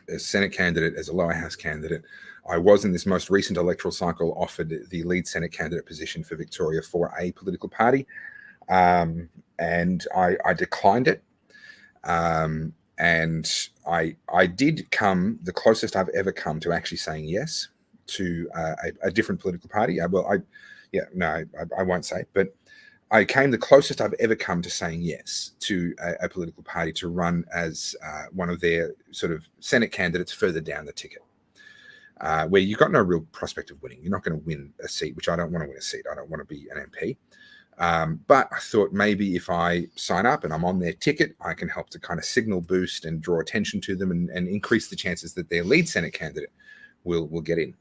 as Senate candidate, as a lower house candidate. I was in this most recent electoral cycle offered the lead Senate candidate position for Victoria for a political party, and I declined it. And I did come the closest I've ever come to actually saying yes to a different political party. I won't say, but I came the closest I've ever come to saying yes to a political party to run as one of their sort of Senate candidates further down the ticket, where you've got no real prospect of winning. You're not going to win a seat, which I don't want to win a seat. I don't want to be an MP. But I thought maybe if I sign up and I'm on their ticket, I can help to kind of signal boost and draw attention to them and increase the chances that their lead Senate candidate will get in.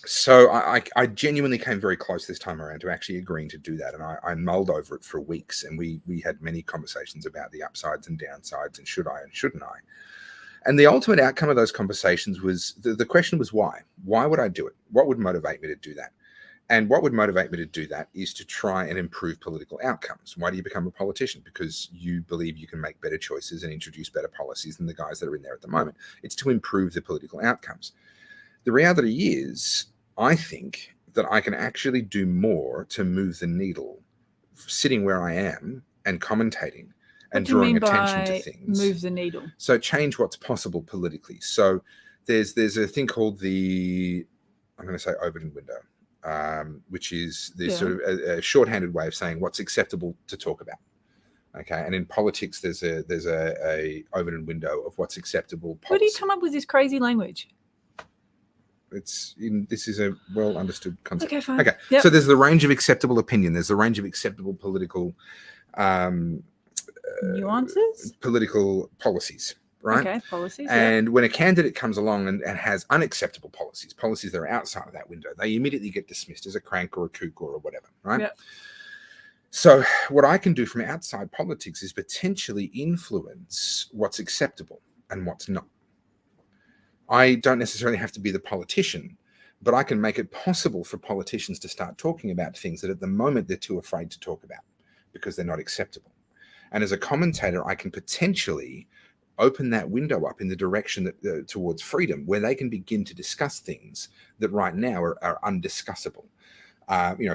So I genuinely came very close this time around to actually agreeing to do that. And I mulled over it for weeks, and we had many conversations about the upsides and downsides and should I and shouldn't I. And the ultimate outcome of those conversations was, the question was why? Why would I do it? What would motivate me to do that? And what would motivate me to do that is to try and improve political outcomes. Why do you become a politician? Because you believe you can make better choices and introduce better policies than the guys that are in there at the moment. It's to improve the political outcomes. The reality is, I think that I can actually do more to move the needle sitting where I am and commentating and drawing attention to things. Move the needle. So change what's possible politically. So there's a thing called the, I'm going to say Overton window, which is this sort of a shorthanded way of saying what's acceptable to talk about. Okay, and in politics, there's a Overton window of what's acceptable policy. Where do you come up with this crazy language? This is a well understood concept. Okay, fine. Okay, yep. So there's the range of acceptable opinion. There's the range of acceptable political nuances, political policies, right? Okay, policies. And when a candidate comes along and has unacceptable policies that are outside of that window, they immediately get dismissed as a crank or a kook or whatever, right? Yep. So what I can do from outside politics is potentially influence what's acceptable and what's not. I don't necessarily have to be the politician, but I can make it possible for politicians to start talking about things that at the moment they're too afraid to talk about because they're not acceptable. And as a commentator, I can potentially open that window up in the direction that towards freedom, where they can begin to discuss things that right now are undiscussable.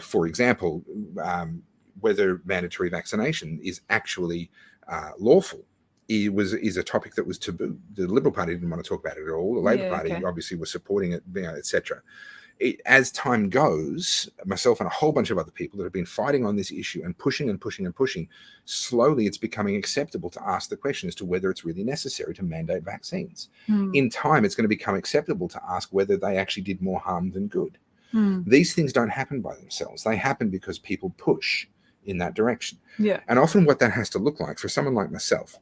For example, whether mandatory vaccination is actually lawful is a topic that was taboo. The Liberal Party didn't want to talk about it at all. The Labor Party obviously was supporting it, etc. As time goes, myself and a whole bunch of other people that have been fighting on this issue and pushing and pushing and pushing, slowly it's becoming acceptable to ask the question as to whether it's really necessary to mandate vaccines. In time, it's going to become acceptable to ask whether they actually did more harm than good. These things don't happen by themselves. They happen because people push in that direction. Yeah. And often what that has to look like for someone like myself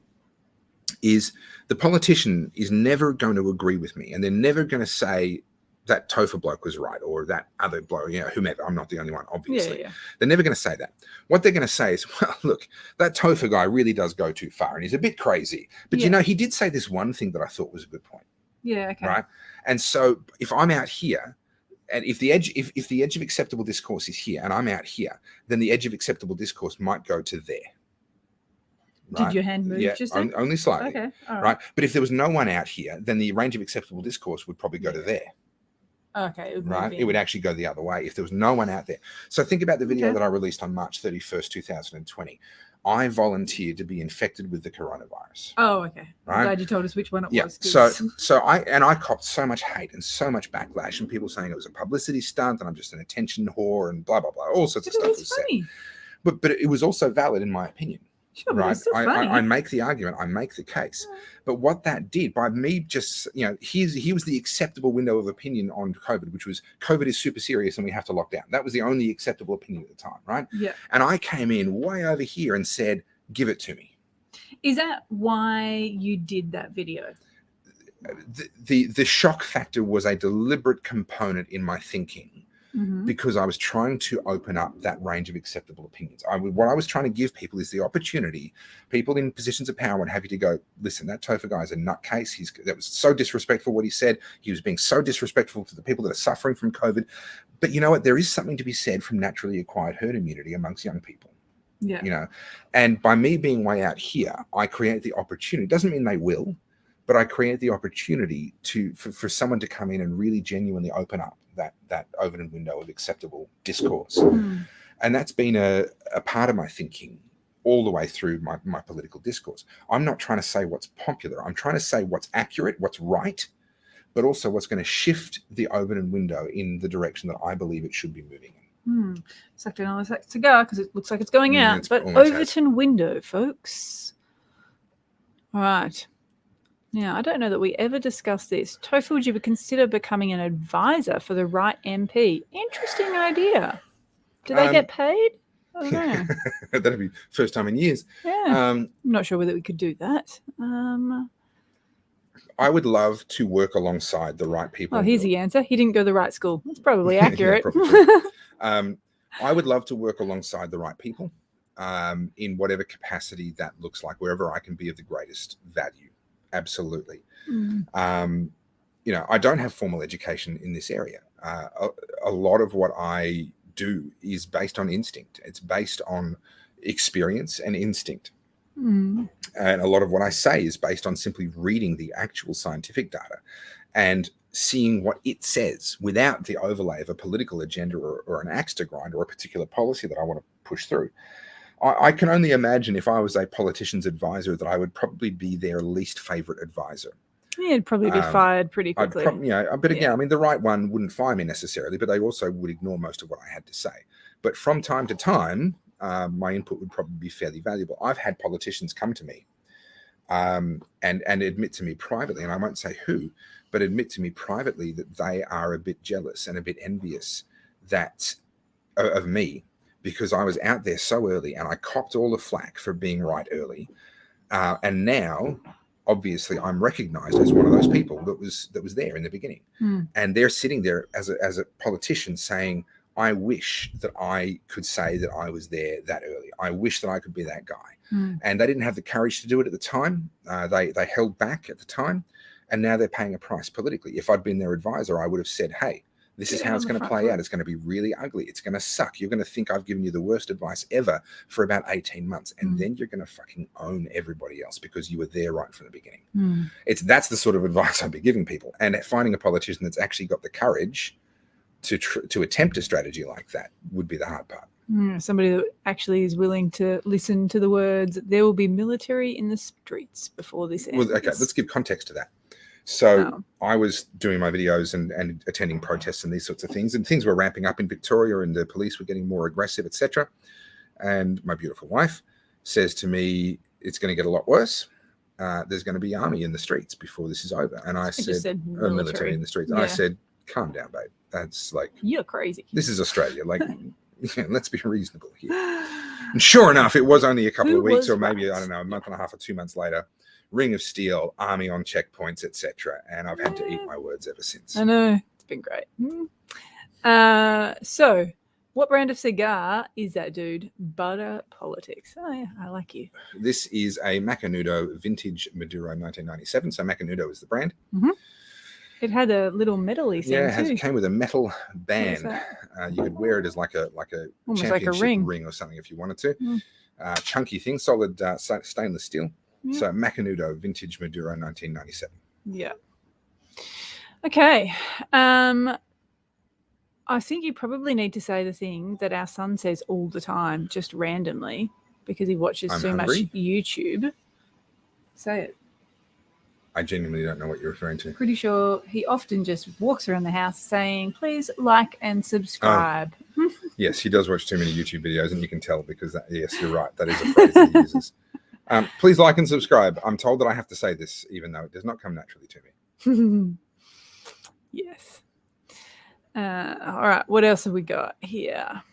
is the politician is never going to agree with me, and they're never going to say that Topher bloke was right or that other bloke, whomever. I'm not the only one, obviously. Yeah. They're never going to say that. What they're going to say is, well, look, that Topher guy really does go too far and he's a bit crazy. But, he did say this one thing that I thought was a good point. Yeah, okay. Right? And so if I'm out here and if the edge of acceptable discourse is here and I'm out here, then the edge of acceptable discourse might go to there. Right? Did your hand move just then? Only slightly. Okay, all right. But if there was no one out here, then the range of acceptable discourse would probably go to there. Okay, it would right? It would actually go the other way if there was no one out there. So think about the video that I released on March 31st, 2020. I volunteered to be infected with the coronavirus. Oh, okay. Right? I'm glad you told us which one it was. So I copped so much hate and so much backlash, and people saying it was a publicity stunt and I'm just an attention whore and blah blah blah. All sorts of stuff was funny. said. But it was also valid in my opinion. Sure, right? But it's still funny. I make the argument, I make the case. But what that did by me just, here was the acceptable window of opinion on COVID, which was COVID is super serious and we have to lock down. That was the only acceptable opinion at the time, right? Yeah. And I came in way over here and said, give it to me. Is that why you did that video? The shock factor was a deliberate component in my thinking. Because I was trying to open up that range of acceptable opinions. What I was trying to give people is the opportunity, people in positions of power would have you to go, listen, that Topher guy is a nutcase. That was so disrespectful what he said. He was being so disrespectful to the people that are suffering from COVID. But you know what? There is something to be said from naturally acquired herd immunity amongst young people. Yeah. And by me being way out here, I create the opportunity. It doesn't mean they will, but I create the opportunity for someone to come in and really genuinely open up that open window of acceptable discourse. And that's been a part of my thinking all the way through my political discourse. I'm not trying to say what's popular. I'm trying to say what's accurate, what's right, but also what's going to shift the open window in the direction that I believe it should be moving in. Sucked in on a cigar because it looks like it's going out. But Overton window, folks. All right. Now, I don't know that we ever discussed this. Topher, would you consider becoming an advisor for the right MP? Interesting idea. Do they get paid? I don't know. That'd be first time in years. Yeah. I'm not sure whether we could do that. I would love to work alongside the right people. Oh, here's the answer. He didn't go to the right school. That's probably accurate. I would love to work alongside the right people in whatever capacity that looks like, wherever I can be of the greatest value. Absolutely. I don't have formal education in this area. A lot of what I do is based on instinct. It's based on experience and instinct. And a lot of what I say is based on simply reading the actual scientific data and seeing what it says without the overlay of a political agenda or an axe to grind or a particular policy that I want to push through. I can only imagine if I was a politician's advisor that I would probably be their least favorite advisor. Yeah, it'd probably be fired pretty quickly. But again, I mean, the right one wouldn't fire me necessarily, but they also would ignore most of what I had to say. But from time to time, my input would probably be fairly valuable. I've had politicians come to me and admit to me privately, and I won't say who, but admit to me privately that they are a bit jealous and a bit envious of me, because I was out there so early and I copped all the flack for being right early. And now, obviously, I'm recognized as one of those people that was there in the beginning. And they're sitting there as a politician saying, I wish that I could say that I was there that early. I wish that I could be that guy. And they didn't have the courage to do it at the time. They held back at the time. And now they're paying a price politically. If I'd been their advisor, I would have said, hey, this is how it's going to play out. It's going to be really ugly. It's going to suck. You're going to think I've given you the worst advice ever for about 18 months. And then you're going to fucking own everybody else because you were there right from the beginning. That's the sort of advice I'd be giving people. And finding a politician that's actually got the courage to attempt a strategy like that would be the hard part. Somebody that actually is willing to listen to the words, there will be military in the streets before this ends. Well, okay, let's give context to that. So I was doing my videos and attending protests and these sorts of things, and things were ramping up in Victoria and the police were getting more aggressive, etc. And my beautiful wife says to me, it's going to get a lot worse. There's going to be army in the streets before this is over. And I said military in the streets. Yeah. I said, calm down, babe. That's like, you're crazy. This is Australia. Like, let's be reasonable here. And sure enough, it was only a couple of weeks or maybe, I don't know, a month and a half or 2 months later. Ring of steel, army on checkpoints, etc. And I've had to eat my words ever since. I know. It's been great. So what brand of cigar is that, dude? Butter Politics. Oh, yeah. I like you. This is a Macanudo Vintage Maduro 1997. So Macanudo is the brand. It had a little medal-y thing Yeah, too. it came with a metal What was band. that? You could wear it as like a Almost like a championship ring. or something if you wanted to. Mm. Chunky thing, solid stainless steel. Yeah. So Macanudo Vintage Maduro 1997. Yeah. Okay. I think you probably need to say the thing that our son says all the time, just randomly, because he watches I'm so hungry. much YouTube. Say it. I genuinely don't know what you're referring to. Pretty sure he often just walks around the house saying, please like and subscribe. Yes, he does watch too many YouTube videos, and you can tell because yes, you're right. That is a phrase that he uses. Please like and subscribe. I'm told that I have to say this, even though it does not come naturally to me. Yes. All right. What else have we got here?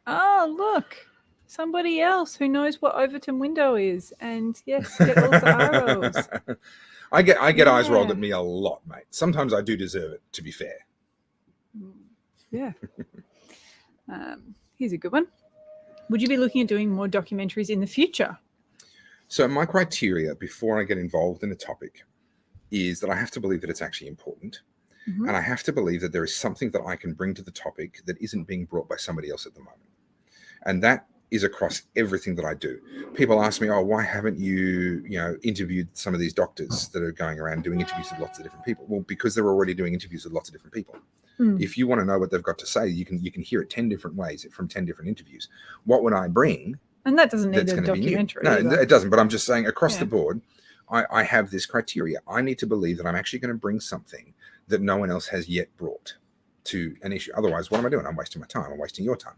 Oh, look. Somebody else who knows what Overton window is. And yes, get all the arrows. I get eyes rolled at me a lot, mate. Sometimes I do deserve it, to be fair. Yeah. Here's a good one. Would you be looking at doing more documentaries in the future? So my criteria before I get involved in a topic is that I have to believe that it's actually important. Mm-hmm. And I have to believe that there is something that I can bring to the topic that isn't being brought by somebody else at the moment. And that is across everything that I do. People ask me, oh, why haven't you, interviewed some of these doctors that are going around doing interviews with lots of different people? Well, because they're already doing interviews with lots of different people. If you want to know what they've got to say, you can hear it 10 different ways from 10 different interviews. What would I bring? And that doesn't need a documentary. No, it doesn't. But I'm just saying across the board, I have this criteria. I need to believe that I'm actually going to bring something that no one else has yet brought to an issue. Otherwise, what am I doing? I'm wasting my time. I'm wasting your time.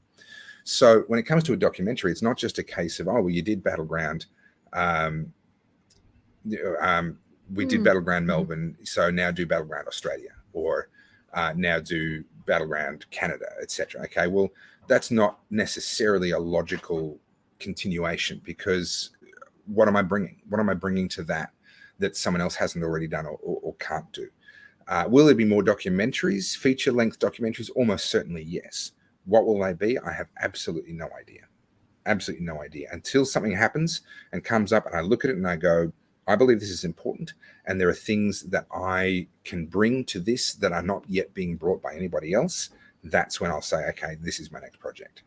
So when it comes to a documentary, it's not just a case of, oh, well, you did Battleground. We did Battleground Melbourne, so now do Battleground Australia, or now do Battleground Canada, etc. Okay, well, that's not necessarily a logical continuation, because what am I bringing? What am I bringing to that someone else hasn't already done or can't do? Will there be more documentaries, feature-length documentaries? Almost certainly, yes. What will they be? I have absolutely no idea. Absolutely no idea. Until something happens and comes up and I look at it and I go, I believe this is important, and there are things that I can bring to this that are not yet being brought by anybody else. That's when I'll say, okay, this is my next project.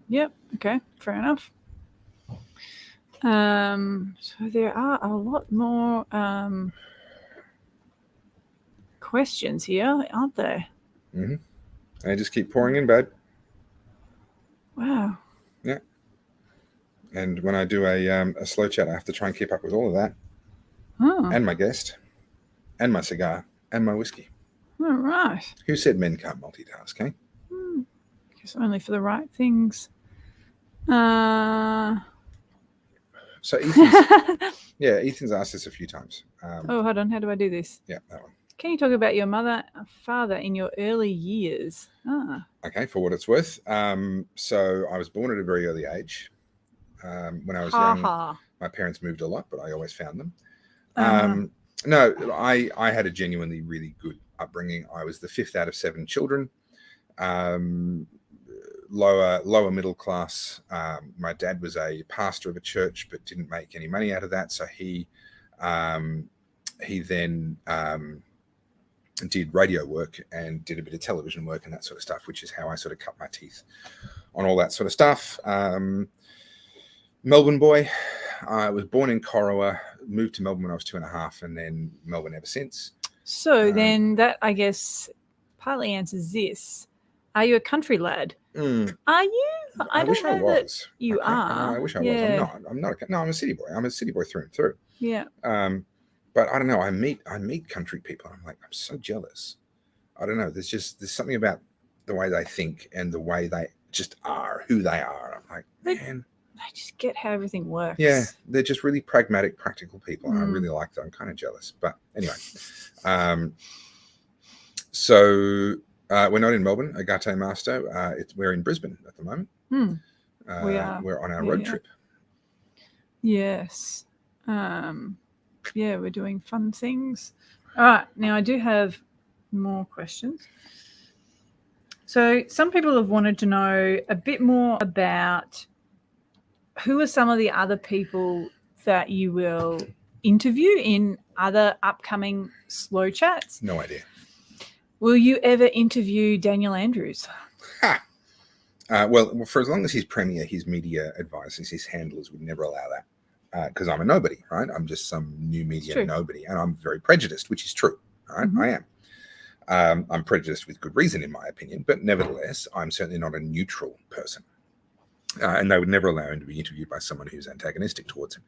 Yep. Okay. Fair enough. So there are a lot more questions here, aren't there? Mm-hmm. I just keep pouring in, babe. Wow. Yeah. And when I do a slow chat, I have to try and keep up with all of that. Oh. And my guest, and my cigar, and my whiskey. All right. Who said men can't multitask, eh? Guess only for the right things. So Ethan's asked this a few times. Oh, hold on. How do I do this? Yeah, that one. Can you talk about your mother and father in your early years? Okay, for what it's worth. So I was born at a very early age. When I was young, my parents moved a lot, but I always found them. No, I had a genuinely really good upbringing. I was the fifth out of 7 children. Lower middle class. My dad was a pastor of a church, but didn't make any money out of that. So he then did radio work and did a bit of television work and that sort of stuff, which is how I sort of cut my teeth on all that sort of stuff. Melbourne boy. I was born in Corowa, moved to Melbourne when I was 2.5, and then Melbourne ever since. So then that, I guess, partly answers this. Are you a country lad? Are you? I wish I was. You are. I wish I was. I'm not. No, I'm a city boy. I'm a city boy through and through. Yeah. But I don't know. I meet country people. I'm like, I'm so jealous. I don't know. There's something about the way they think and the way they just are, who they are. I'm like, man. They just get how everything works. Yeah, they're just really pragmatic, practical people. And I really like that. I'm kind of jealous. But anyway, so we're not in Melbourne, Agate Masto. We're in Brisbane at the moment. We are. We're on our road trip. Yes. We're doing fun things. All right. Now, I do have more questions. So some people have wanted to know a bit more about who are some of the other people that you will interview in other upcoming slow chats. No idea. Will you ever interview Daniel Andrews? Ha! Well, for as long as he's Premier, his media advisors, his handlers would never allow that, because I'm a nobody, right? I'm just some new media nobody, and I'm very prejudiced, which is true, right? I am. I'm prejudiced with good reason, in my opinion, but nevertheless, I'm certainly not a neutral person. And they would never allow him to be interviewed by someone who's antagonistic towards him.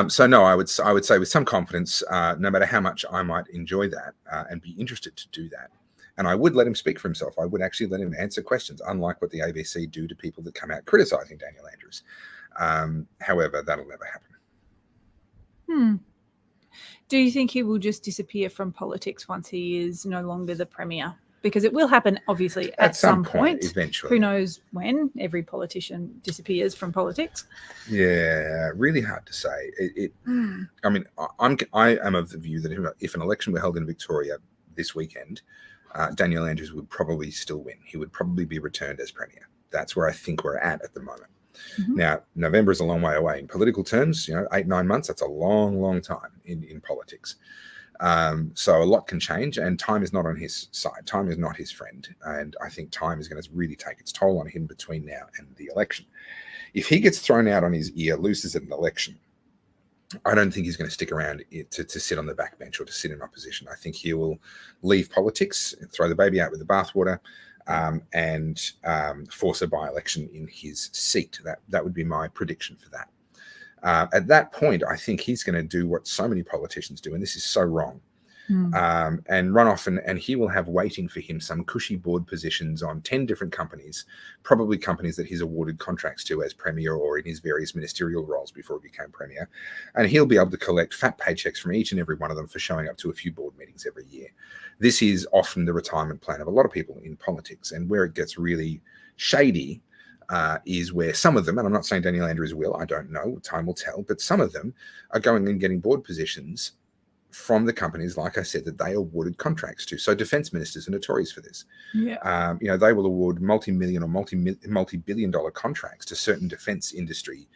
So no, I would say with some confidence, no matter how much I might enjoy that and be interested to do that, and I would let him speak for himself. I would actually let him answer questions, unlike what the ABC do to people that come out criticizing Daniel Andrews. However, that'll never happen. Do you think he will just disappear from politics once he is no longer the Premier? Because it will happen, obviously, at some point. Eventually. Who knows when? Every politician disappears from politics. Yeah, really hard to say. I mean, I am of the view that if an election were held in Victoria this weekend, Daniel Andrews would probably still win. He would probably be returned as Premier. That's where I think we're at the moment. Now, November is a long way away in political terms. 8-9 months, that's a long, long time in politics. So a lot can change, and time is not on his side. Time is not his friend. And I think time is going to really take its toll on him between now and the election. If he gets thrown out on his ear, loses an election, I don't think he's going to stick around to sit on the backbench or to sit in opposition. I think he will leave politics, throw the baby out with the bathwater, and force a by-election in his seat. That would be my prediction for that. At that point, I think he's going to do what so many politicians do, and this is so wrong, and run off, and he will have waiting for him some cushy board positions on 10 different companies, probably companies that he's awarded contracts to as Premier or in his various ministerial roles before he became Premier, and he'll be able to collect fat paychecks from each and every one of them for showing up to a few board meetings every year. This is often the retirement plan of a lot of people in politics, and where it gets really shady is where some of them, and I'm not saying Daniel Andrews will, I don't know, time will tell, but some of them are going and getting board positions from the companies, like I said, that they awarded contracts to. So defense ministers are notorious for this. They will award multi-million or multi-billion dollar contracts to certain defense industry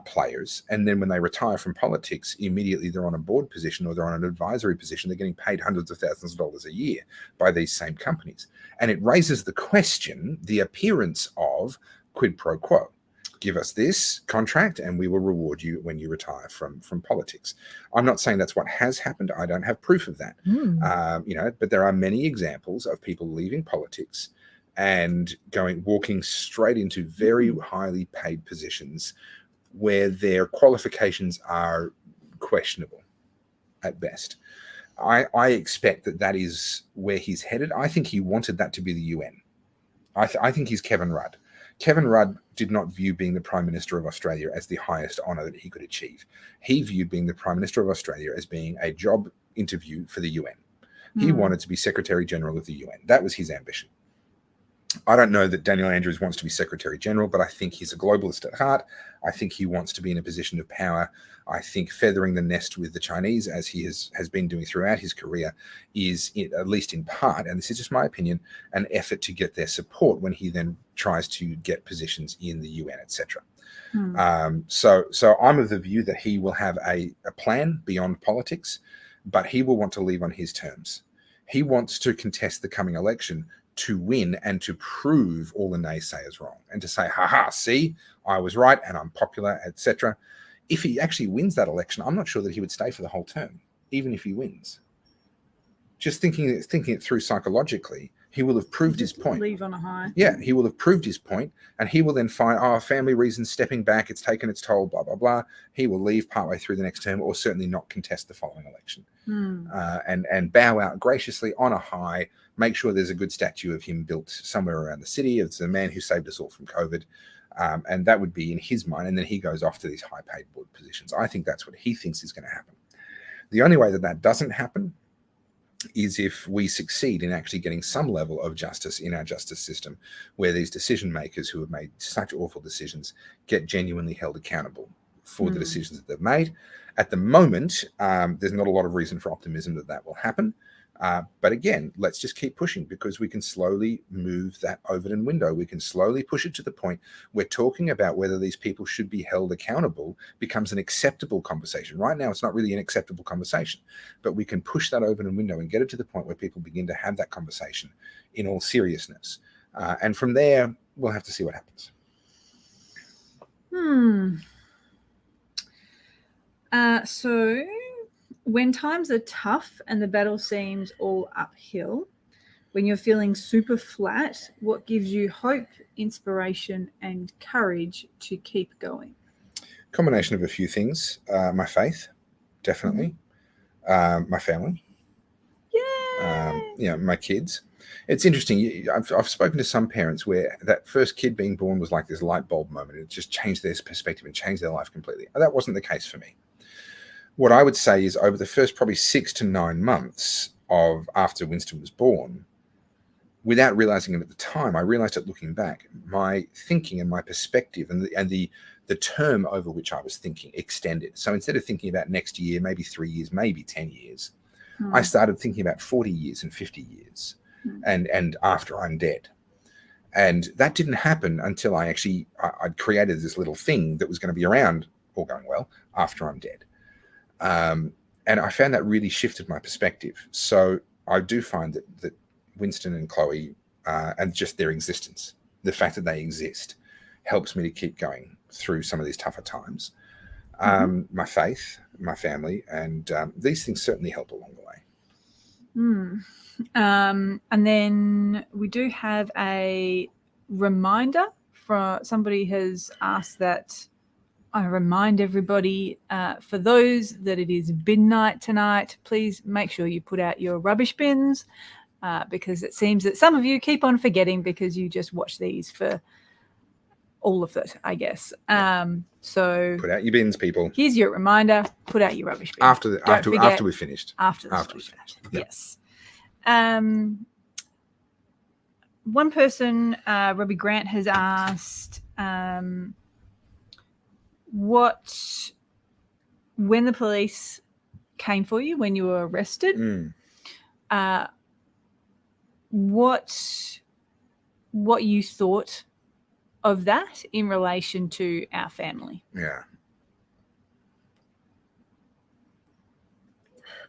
players, and then when they retire from politics, immediately they're on a board position or they're on an advisory position. They're getting paid hundreds of thousands of dollars a year by these same companies, and it raises the question, the appearance of quid pro quo. Give us this contract and we will reward you when you retire from politics. I'm not saying that's what has happened. I don't have proof of that. But there are many examples of people leaving politics and walking straight into very highly paid positions where their qualifications are questionable at best. I expect that is where he's headed. I think he wanted that to be the UN. I think he's Kevin Rudd. Kevin Rudd did not view being the Prime Minister of Australia as the highest honour that he could achieve. He viewed being the Prime Minister of Australia as being a job interview for the UN. He wanted to be Secretary General of the UN. That was his ambition. I don't know that Daniel Andrews wants to be Secretary General, but I think he's a globalist at heart. I think he wants to be in a position of power. I think feathering the nest with the Chinese, as he has been doing throughout his career, is, at least in part, and this is just my opinion, an effort to get their support when he then tries to get positions in the UN, etc. So I'm of the view that he will have a plan beyond politics, but he will want to leave on his terms. He wants to contest the coming election to win and to prove all the naysayers wrong and to say, haha, see, I was right and I'm popular, etc. If he actually wins that election, I'm not sure that he would stay for the whole term, even if he wins. Just thinking it through psychologically, he will have proved his point. Leave on a high. Yeah, he will have proved his point, and he will then find, family reasons, stepping back, it's taken its toll, blah, blah, blah. He will leave partway through the next term or certainly not contest the following election. And bow out graciously on a high, make sure there's a good statue of him built somewhere around the city. It's the man who saved us all from COVID. And that would be in his mind. And then he goes off to these high-paid board positions. I think that's what he thinks is going to happen. The only way that doesn't happen is if we succeed in actually getting some level of justice in our justice system, where these decision makers who have made such awful decisions get genuinely held accountable for the decisions that they've made. At the moment, there's not a lot of reason for optimism that will happen. But again, let's just keep pushing, because we can slowly move that Overton window. We can slowly push it to the point where talking about whether these people should be held accountable becomes an acceptable conversation. Right now, it's not really an acceptable conversation, but we can push that Overton window and get it to the point where people begin to have that conversation in all seriousness. And from there, we'll have to see what happens. So when times are tough and the battle seems all uphill, when you're feeling super flat, what gives you hope, inspiration, and courage to keep going? Combination of a few things. My faith, definitely. My family. My kids. It's interesting. I've spoken to some parents where that first kid being born was like this light bulb moment. It just changed their perspective and changed their life completely. That wasn't the case for me. What I would say is, over the first probably 6 to 9 months of after Winston was born, without realizing it at the time, I realized it looking back, my thinking and my perspective and the term over which I was thinking extended. So instead of thinking about next year, maybe 3 years, maybe 10 years, I started thinking about 40 years and 50 years and after I'm dead. And that didn't happen until I'd created this little thing that was going to be around, all going well, after I'm dead. And I found that really shifted my perspective. So I do find that Winston and Chloe and just their existence, the fact that they exist, helps me to keep going through some of these tougher times. My faith, my family, and these things certainly help along the way. And then we do have a reminder from somebody has asked that I remind everybody, for those that it is bin night tonight, please make sure you put out your rubbish bins, because it seems that some of you keep on forgetting because you just watch these for all of it, I guess. So put out your bins, people. Here's your reminder: put out your rubbish bin after we've finished. After we've finished. Yep. Yes. One person, Robbie Grant, has asked, when the police came for you, when you were arrested, what you thought of that in relation to our family? Yeah.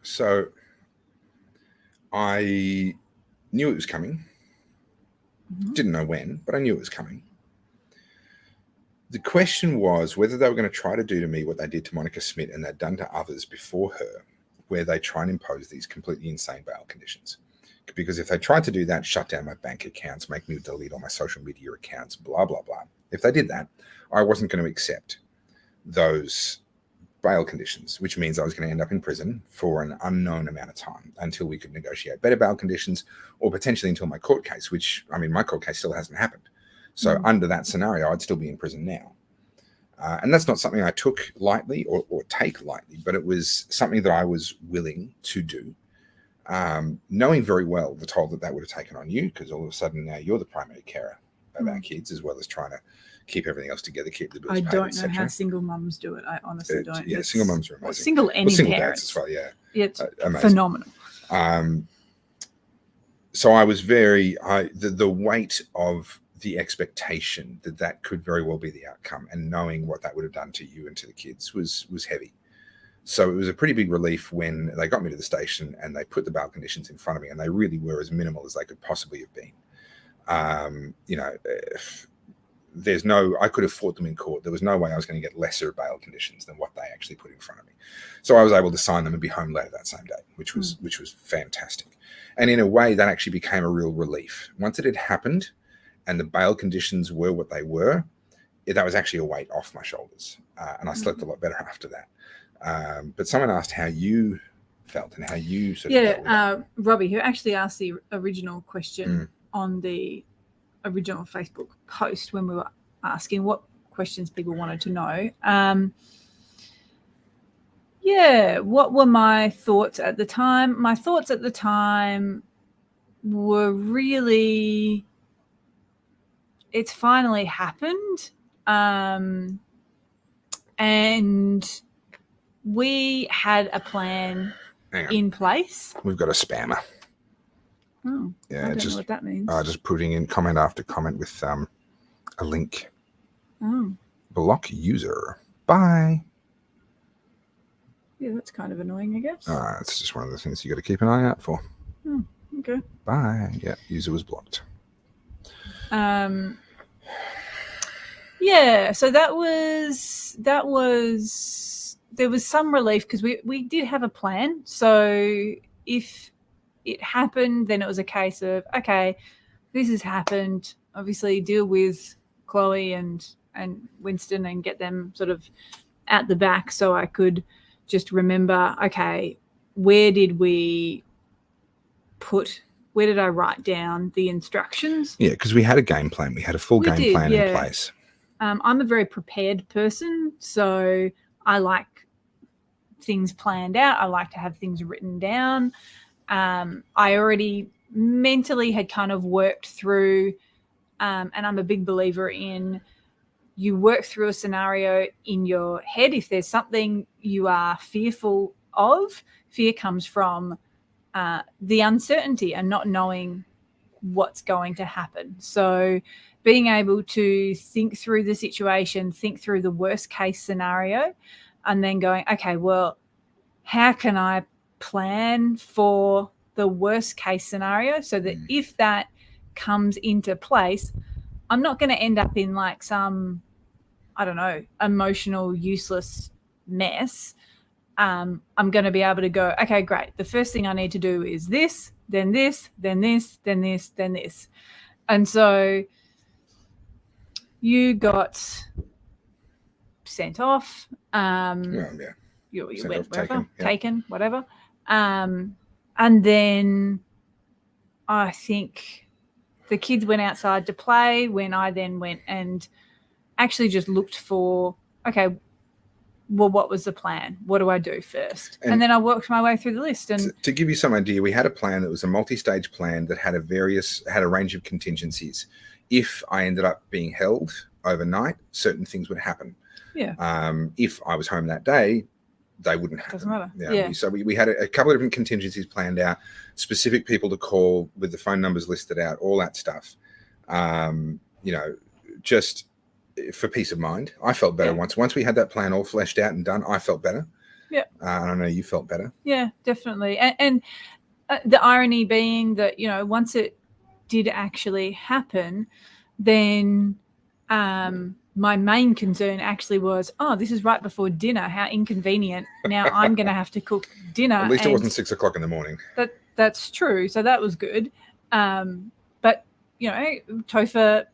So I knew it was coming. Didn't know when, but I knew it was coming. The question was whether they were going to try to do to me what they did to Monica Smith and they'd done to others before her, where they try and impose these completely insane bail conditions. Because if they tried to do that, shut down my bank accounts, make me delete all my social media accounts, blah, blah, blah. If they did that, I wasn't going to accept those bail conditions, which means I was going to end up in prison for an unknown amount of time until we could negotiate better bail conditions, or potentially until my court case, which, I mean, my court case still hasn't happened. So under that scenario, I'd still be in prison now. And that's not something I took lightly or take lightly, but it was something that I was willing to do, knowing very well the toll that would have taken on you, because all of a sudden now you're the primary carer of our kids, as well as trying to keep everything else together, keep the bills paid, I don't know how single mums do it. I honestly don't. Yeah, single mums are amazing. Single single parents dads as well, yeah. It's phenomenal. So I was the weight of the expectation that could very well be the outcome, and knowing what that would have done to you and to the kids was heavy. So it was a pretty big relief when they got me to the station and they put the bail conditions in front of me, and they really were as minimal as they could possibly have been. I could have fought them in court. There was no way I was going to get lesser bail conditions than what they actually put in front of me. So I was able to sign them and be home later that same day, which was fantastic. And in a way, that actually became a real relief. Once it had happened and the bail conditions were what they were, that was actually a weight off my shoulders. And I slept a lot better after that. But someone asked how you felt and how you sort of dealt with that. Robbie, who actually asked the original question on the original Facebook post when we were asking what questions people wanted to know. What were my thoughts at the time? My thoughts at the time were really, it's finally happened. And we had a plan in place. We've got a spammer. Oh, Yeah, I don't just know what that means. just putting in comment after comment with a link. Oh, Block user. Bye. yeah, that's kind of annoying, I guess. It's just one of the things you got to keep an eye out for. Okay. Bye. Yeah, user was blocked. Yeah, so that was there was some relief because we did have a plan. So if it happened, then it was a case of, okay, this has happened. Obviously, deal with Chloe and Winston and get them sort of at the back, so I could just remember, okay, where did I write down the instructions? Yeah, because we had a game plan. We had a full game plan in place. I'm a very prepared person, so I like things planned out. I like to have things written down. I already mentally had kind of worked through, and I'm a big believer in you work through a scenario in your head. If there's something you are fearful of, fear comes from the uncertainty and not knowing what's going to happen. So being able to think through the situation, think through the worst case scenario, and then going, okay, well, how can I plan for the worst case scenario so that if that comes into place, I'm not going to end up in like some, I don't know, emotional, useless mess. I'm going to be able to go, okay, great. The first thing I need to do is this, then this, then this, then this, then this. And so you got sent off. You went wherever, taken, whatever. And then I think the kids went outside to play when I then went and actually just looked for, okay, well, what was the plan? What do I do first? And then I worked my way through the list. And to give you some idea, we had a plan that was a multi-stage plan that had a range of contingencies. If I ended up being held overnight, certain things would happen. Yeah. If I was home that day, they wouldn't happen. Doesn't matter. Yeah. So we had a couple of different contingencies planned out, specific people to call with the phone numbers listed out, all that stuff. Just for peace of mind. I felt better once we had that plan all fleshed out and done. I felt better. Yeah. I know you felt better. Yeah, definitely. And the irony being that, once it did actually happen, then my main concern actually was, this is right before dinner. How inconvenient. Now I'm going to have to cook dinner. At least it wasn't 6 o'clock in the morning. That's true. So that was good. But, Topher,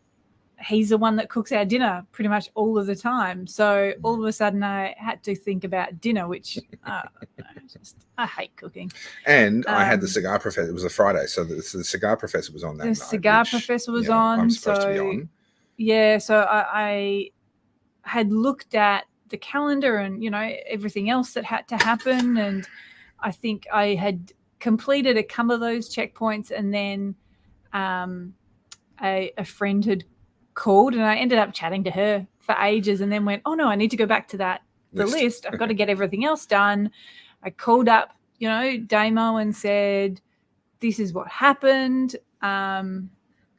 he's the one that cooks our dinner pretty much all of the time. So all of a sudden I had to think about dinner, which I hate cooking. And I had the Cigar Professor. It was a Friday, so the Cigar Professor was on that night. The Cigar Professor was on. I'm supposed to be on. Yeah, so I had looked at the calendar and, everything else that had to happen. And I think I had completed a couple of those checkpoints, and then a friend had called, and I ended up chatting to her for ages, and then went, oh no, I need to go back to the list. I've got to get everything else done. I called up, Damo, and said, this is what happened.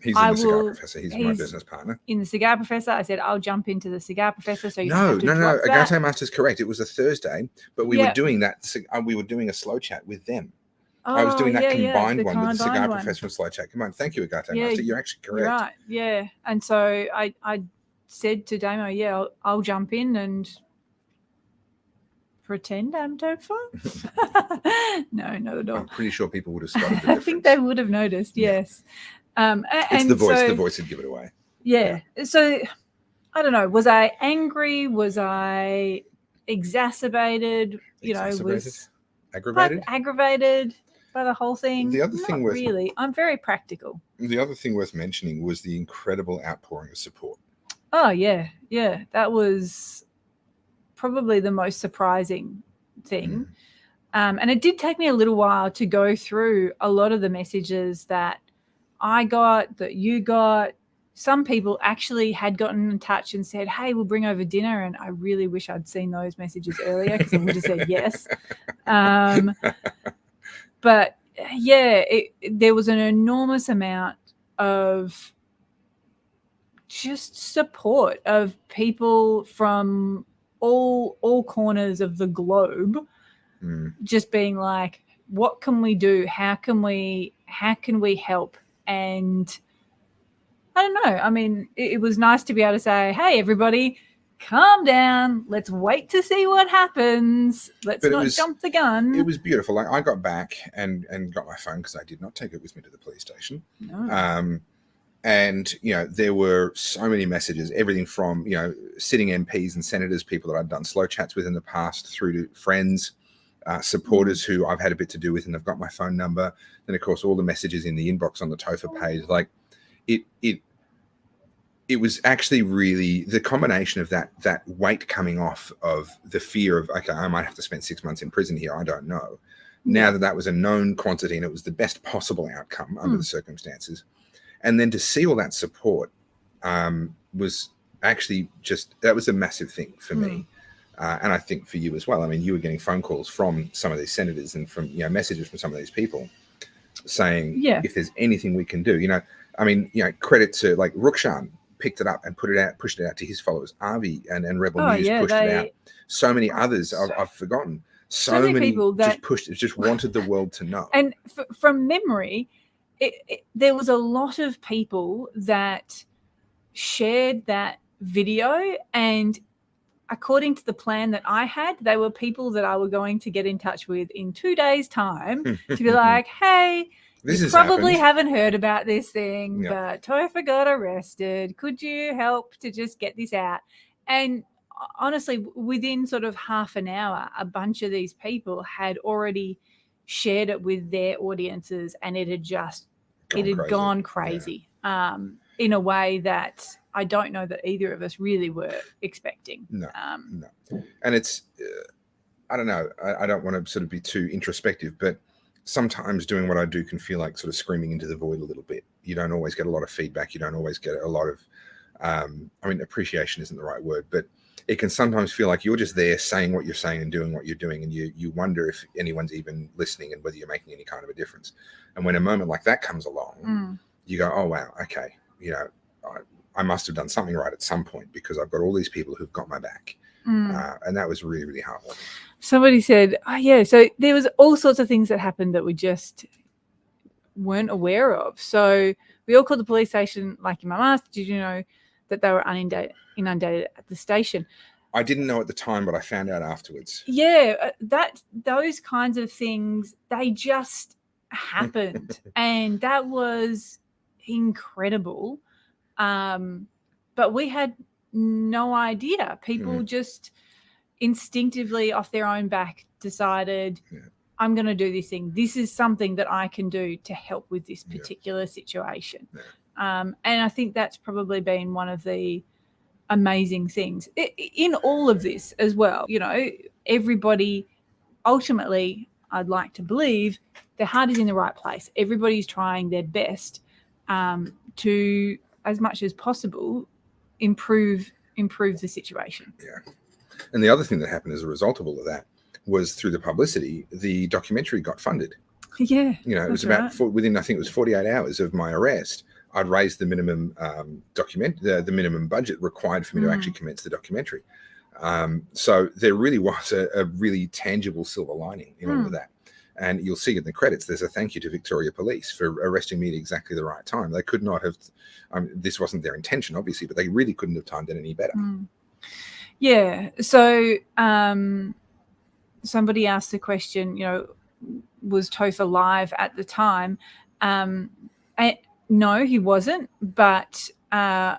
He's in the Cigar Professor. He's my business partner. In the Cigar Professor, I said, I'll jump into the Cigar Professor. So no. Agate Master's correct. It was a Thursday, but we were doing that. We were doing a slow chat with them. I was doing that combined one with the Cigar Professor and Slow Chat. Come on, thank you, Agate Master. You're actually correct. Right, yeah. And so I said to Damo, I'll jump in and pretend I'm Topher. No, not at all. I'm pretty sure people would have spotted the difference. I think they would have noticed, yes. It's the voice. The voice would give it away. Yeah. So I don't know. Was I angry? Was I exacerbated? Was aggravated by the whole thing? The other thing I'm very practical. The other thing worth mentioning was the incredible outpouring of support. Oh yeah. That was probably the most surprising thing. And it did take me a little while to go through a lot of the messages that I got, that you got. Some people actually had gotten in touch and said, hey, we'll bring over dinner. And I really wish I'd seen those messages earlier, because I would have said yes. But yeah, there was an enormous amount of just support of people from all corners of the globe, just being like, what can we do? How can we help? And I don't know. I mean, it was nice to be able to say, hey, everybody, calm down. Let's wait to see what happens. Let's not jump the gun. It was beautiful. Like, I got back and got my phone because I did not take it with me to the police station. No. And, you know, there were so many messages, everything from, you know, sitting MPs and senators, people that I'd done slow chats with in the past, through to friends, supporters who I've had a bit to do with and have got my phone number. Then, of course, all the messages in the inbox on the Topher page. Like, it was actually really the combination of that weight coming off of the fear of, okay, I might have to spend 6 months in prison here. I don't know. Now that was a known quantity and it was the best possible outcome under the circumstances. And then to see all that support was actually that was a massive thing for me. And I think for you as well. I mean, you were getting phone calls from some of these senators and from, you know, messages from some of these people saying, if there's anything we can do, you know, I mean, you know, credit to like Rukshan picked it up and pushed it out to his followers. Avi and Rebel News pushed it out. So many others I've forgotten. So many people that just wanted the world to know. And from memory, there was a lot of people that shared that video, and according to the plan that I had, they were people that I were going to get in touch with in 2 days' time to be like, hey, you probably haven't heard about this thing, but Topher got arrested. Could you help to just get this out? And honestly, within sort of half an hour, a bunch of these people had already shared it with their audiences, and it had gone crazy in a way that I don't know that either of us really were expecting. No. And it's, I don't know, I don't want to sort of be too introspective, but sometimes doing what I do can feel like sort of screaming into the void a little bit. You don't always get a lot of feedback. You don't always get a lot of, I mean, appreciation isn't the right word, but it can sometimes feel like you're just there saying what you're saying and doing what you're doing, and you wonder if anyone's even listening and whether you're making any kind of a difference. And when a moment like that comes along, you go, oh, wow, okay, you know, I must have done something right at some point because I've got all these people who've got my back. And that was really, really heartwarming. Somebody said, oh, yeah, so there was all sorts of things that happened that we just weren't aware of. So we all called the police station, like your mum asked, did you know that they were inundated at the station? I didn't know at the time, but I found out afterwards. Yeah, those kinds of things, they just happened. And that was incredible. But we had no idea. People just instinctively off their own back decided, I'm going to do this thing. This is something that I can do to help with this particular situation. And I think that's probably been one of the amazing things in all of this as well. You know, everybody ultimately, I'd like to believe, their heart is in the right place. Everybody's trying their best to, as much as possible, improve the situation. Yeah. And the other thing that happened as a result of all of that was, through the publicity, the documentary got funded. Yeah. You know, it was about within, I think it was 48 hours of my arrest, I'd raised the minimum the minimum budget required for me to actually commence the documentary. So there really was a really tangible silver lining in all of that. And you'll see in the credits, there's a thank you to Victoria Police for arresting me at exactly the right time. They could not have, this wasn't their intention, obviously, but they really couldn't have timed it any better. Yeah. So somebody asked the question, you know, was Topher live at the time? No, he wasn't. But I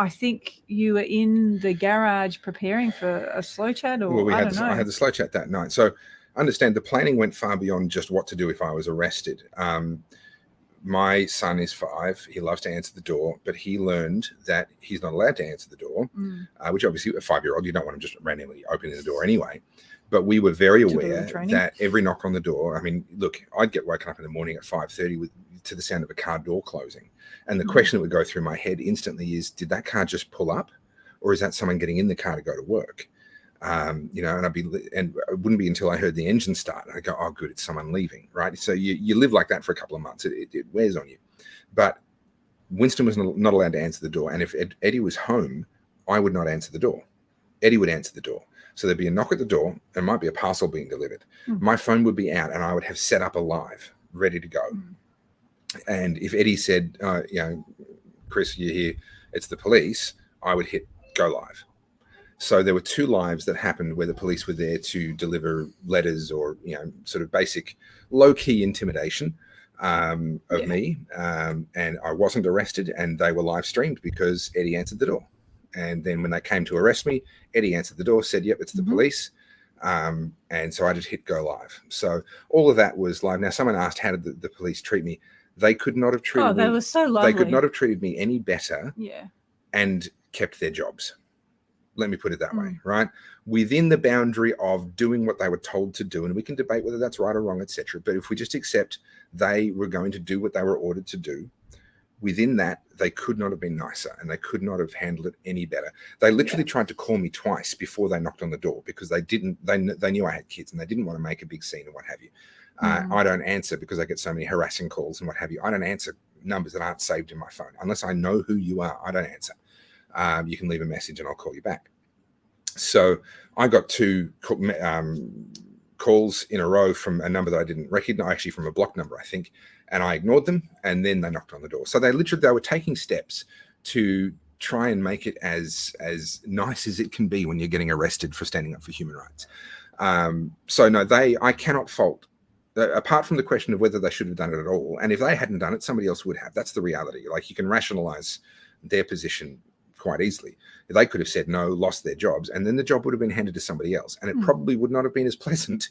think you were in the garage preparing for a slow chat, or well, I don't know. I had the slow chat that night. So understand, the planning went far beyond just what to do if I was arrested. My son is 5. He loves to answer the door, but he learned that he's not allowed to answer the door, which obviously a 5-year-old, you don't want to just randomly opening the door anyway. But we were very aware that every knock on the door, I mean, look, I'd get woken up in the morning at 5:30 to the sound of a car door closing. And the question that would go through my head instantly is, did that car just pull up, or is that someone getting in the car to go to work? You know, and it wouldn't be until I heard the engine start, and I go, oh, good, it's someone leaving, right? So you live like that for a couple of months. It wears on you. But Winston was not allowed to answer the door. And if Eddie was home, I would not answer the door. Eddie would answer the door. So there'd be a knock at the door. There might be a parcel being delivered. My phone would be out, and I would have set up a live, ready to go. And if Eddie said, you know, Chris, you're here, it's the police, I would hit go live. So there were 2 lives that happened where the police were there to deliver letters or, you know, sort of basic low-key intimidation of me. And I wasn't arrested, and they were live streamed because Eddie answered the door. And then when they came to arrest me, Eddie answered the door, said, yep, it's the police. And so I just hit go live. So all of that was live. Now, someone asked, how did the police treat me? They could not have treated me. They were so lovely. They could not have treated me any better and kept their jobs. Let me put it that way, right? Within the boundary of doing what they were told to do, and we can debate whether that's right or wrong, etc. But if we just accept they were going to do what they were ordered to do, within that, they could not have been nicer, and they could not have handled it any better. They literally tried to call me twice before they knocked on the door because they knew I had kids, and they didn't want to make a big scene and what have you. I don't answer because I get so many harassing calls and what have you. I don't answer numbers that aren't saved in my phone. Unless I know who you are, I don't answer. You can leave a message and I'll call you back. So I got 2 calls in a row from a number that I didn't recognize, actually from a blocked number, I think, and I ignored them, and then they knocked on the door. So they were taking steps to try and make it as nice as it can be when you're getting arrested for standing up for human rights. So no, I cannot fault, apart from the question of whether they should have done it at all. And if they hadn't done it, somebody else would have. That's the reality. Like, you can rationalize their position quite easily. They could have said no, lost their jobs, and then the job would have been handed to somebody else, and it probably would not have been as pleasant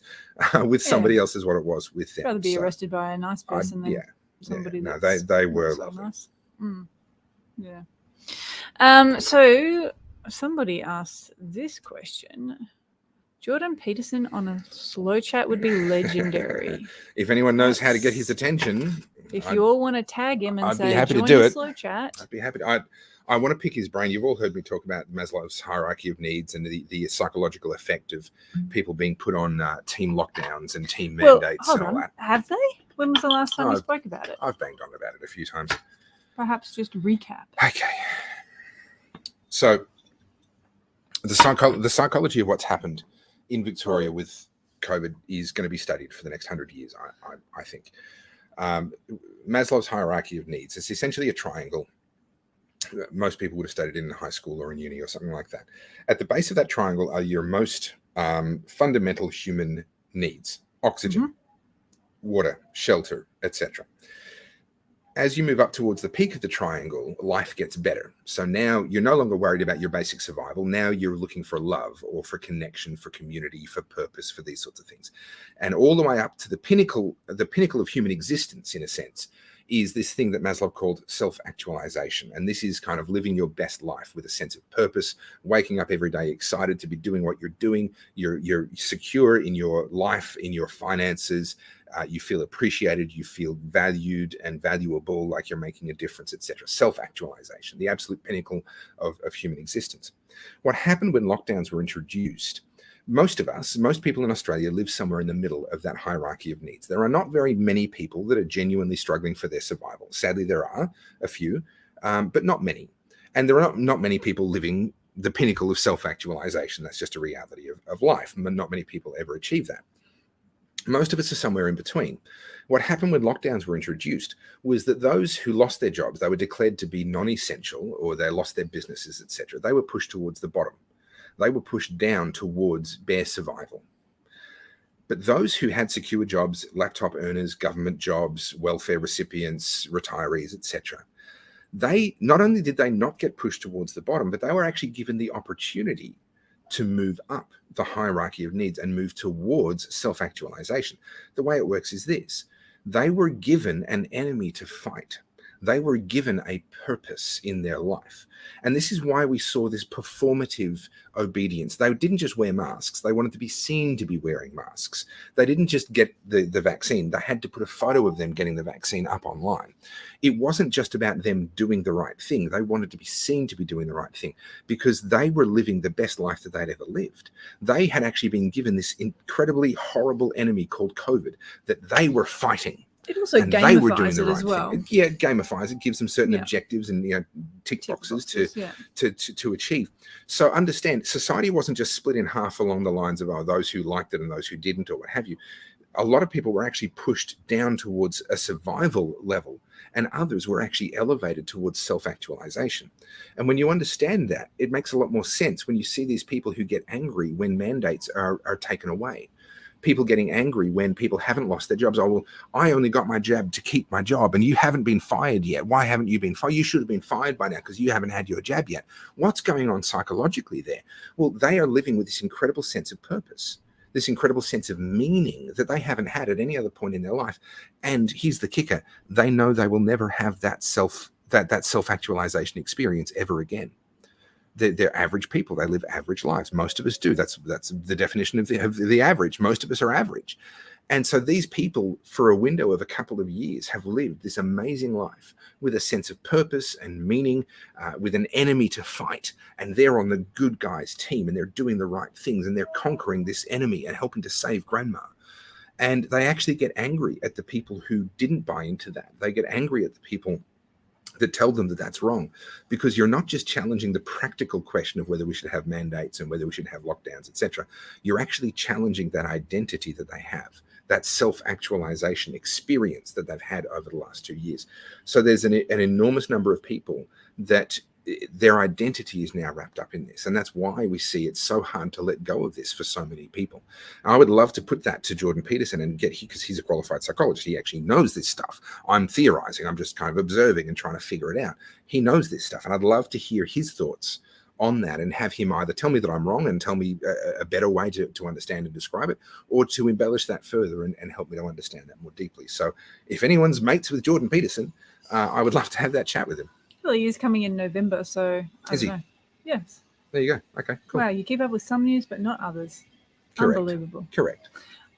with somebody else as what it was with them. Rather be arrested by a nice person than somebody. No, they were lovely. Nice. Yeah. So somebody asked this question. Jordan Peterson on a slow chat would be legendary. If anyone knows how to get his attention, if you all want to tag him and I'd say, be happy join to do the it. slow chat. I'd be happy to. I want to pick his brain. You've all heard me talk about Maslow's hierarchy of needs and the psychological effect of people being put on team lockdowns and team mandates and all that. Have they? When was the last time you spoke about it? I've banged on about it a few times. Perhaps just recap. Okay. So the psychology of what's happened in Victoria with COVID is going to be studied for the next 100 years, I think. Maslow's hierarchy of needs is essentially a triangle. Most people would have studied it in high school or in uni or something like that. At the base of that triangle are your most fundamental human needs: oxygen, water, shelter, etc. As you move up towards the peak of the triangle, life gets better. So now you're no longer worried about your basic survival. Now you're looking for love or for connection, for community, for purpose, for these sorts of things. And all the way up to the pinnacle of human existence, in a sense, is this thing that Maslow called self-actualization. And this is kind of living your best life with a sense of purpose, waking up every day excited to be doing what you're doing. You're secure in your life, in your finances. You feel appreciated, you feel valued and valuable, like you're making a difference, etc. Self-actualization, the absolute pinnacle of human existence. What happened when lockdowns were introduced? Most people in Australia live somewhere in the middle of that hierarchy of needs. There are not very many people that are genuinely struggling for their survival. Sadly, there are a few, but not many. And there are not many people living the pinnacle of self-actualization. That's just a reality of life. Not many people ever achieve that. Most of us are somewhere in between. What happened when lockdowns were introduced was that those who lost their jobs, they were declared to be non-essential, or they lost their businesses, etc. They were pushed towards the bottom. They were pushed down towards bare survival. But those who had secure jobs, laptop earners, government jobs, welfare recipients, retirees, etc., they not only did they not get pushed towards the bottom, but they were actually given the opportunity to move up the hierarchy of needs and move towards self-actualization. The way it works is this: they were given an enemy to fight. They were given a purpose in their life. And this is why we saw this performative obedience. They didn't just wear masks. They wanted to be seen to be wearing masks. They didn't just get the vaccine. They had to put a photo of them getting the vaccine up online. It wasn't just about them doing the right thing. They wanted to be seen to be doing the right thing because they were living the best life that they'd ever lived. They had actually been given this incredibly horrible enemy called COVID that they were fighting. It also and they were doing gamifies the it right as well. thing. Yeah, it gamifies it, gives them certain Yeah. objectives and tick boxes yeah. to achieve. So understand, society wasn't just split in half along the lines of those who liked it and those who didn't, or what have you. A lot of people were actually pushed down towards a survival level, and others were actually elevated towards self-actualization. And when you understand that, it makes a lot more sense when you see these people who get angry when mandates are taken away. People getting angry when people haven't lost their jobs. Oh, well, I only got my jab to keep my job and you haven't been fired yet. Why haven't you been fired? You should have been fired by now because you haven't had your jab yet. What's going on psychologically there? Well, they are living with this incredible sense of purpose, this incredible sense of meaning that they haven't had at any other point in their life. And here's the kicker. They know they will never have that self-actualization experience ever again. They're average people. They live average lives. Most of us do. That's the definition of the average. Most of us are average. And so these people, for a window of a couple of years, have lived this amazing life with a sense of purpose and meaning, with an enemy to fight. And they're on the good guys' team and they're doing the right things and they're conquering this enemy and helping to save grandma. And they actually get angry at the people who didn't buy into that. They get angry at the people that tell them that that's wrong, because you're not just challenging the practical question of whether we should have mandates and whether we should have lockdowns, etc. You're actually challenging that identity that they have, that self-actualization experience that they've had over the last 2 years. So there's an enormous number of people that their identity is now wrapped up in this. And that's why we see it's so hard to let go of this for so many people. I would love to put that to Jordan Peterson and because he's a qualified psychologist. He actually knows this stuff. I'm theorizing. I'm just kind of observing and trying to figure it out. He knows this stuff. And I'd love to hear his thoughts on that and have him either tell me that I'm wrong and tell me a better way to understand and describe it, or to embellish that further and help me to understand that more deeply. So if anyone's mates with Jordan Peterson, I would love to have that chat with him. Well, he is coming in November, so I Is don't he? know. Yes. There you go. Okay, cool. Wow, you keep up with some news, but not others. Correct. Unbelievable. Correct.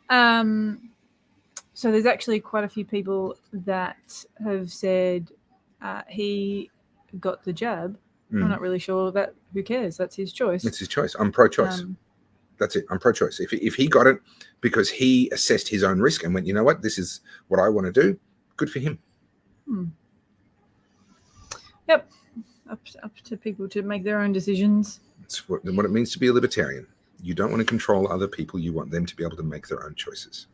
So there's actually quite a few people that have said he got the jab. I'm not really sure that. Who cares? That's his choice. It's his choice. I'm pro-choice. That's it. I'm pro-choice. If he got it because he assessed his own risk and went, you know what, this is what I want to do, good for him. Yep. Up to people to make their own decisions. It's what it means to be a libertarian. You don't want to control other people. You want them to be able to make their own choices.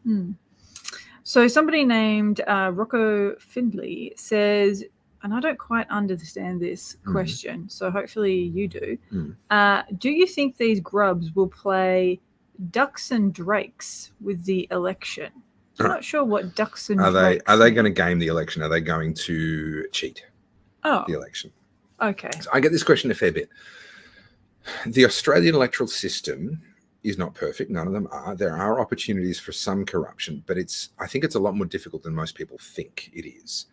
So somebody named Rocco Findley says, and I don't quite understand this question, so hopefully you do. Do you think these grubs will play ducks and drakes with the election? I'm not sure what ducks and drakes are they going to game the election? Are they going to cheat the election? Okay. So I get this question a fair bit. The Australian electoral system is not perfect. None of them are. There are opportunities for some corruption, but I think it's a lot more difficult than most people think it is.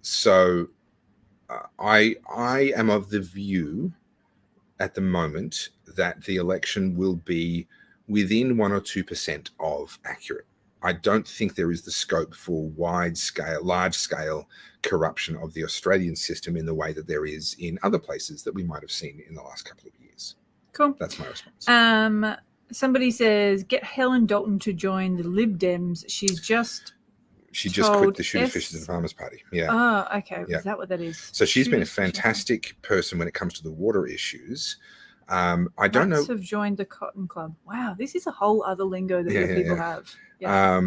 So I am of the view at the moment that the election will be within 1 or 2% of accurate. I don't think there is the scope for large scale corruption of the Australian system in the way that there is in other places that we might have seen in the last couple of years. Cool. That's my response. Somebody says, get Helen Dalton to join the Lib Dems. She just quit the Shooter Fishers and Farmers Party. Yeah. Oh, okay. Yeah. Is that what that is? So she's been a fantastic person when it comes to the water issues. I don't know. Have joined the Cotton Club. Wow, this is a whole other lingo that people have. Yeah.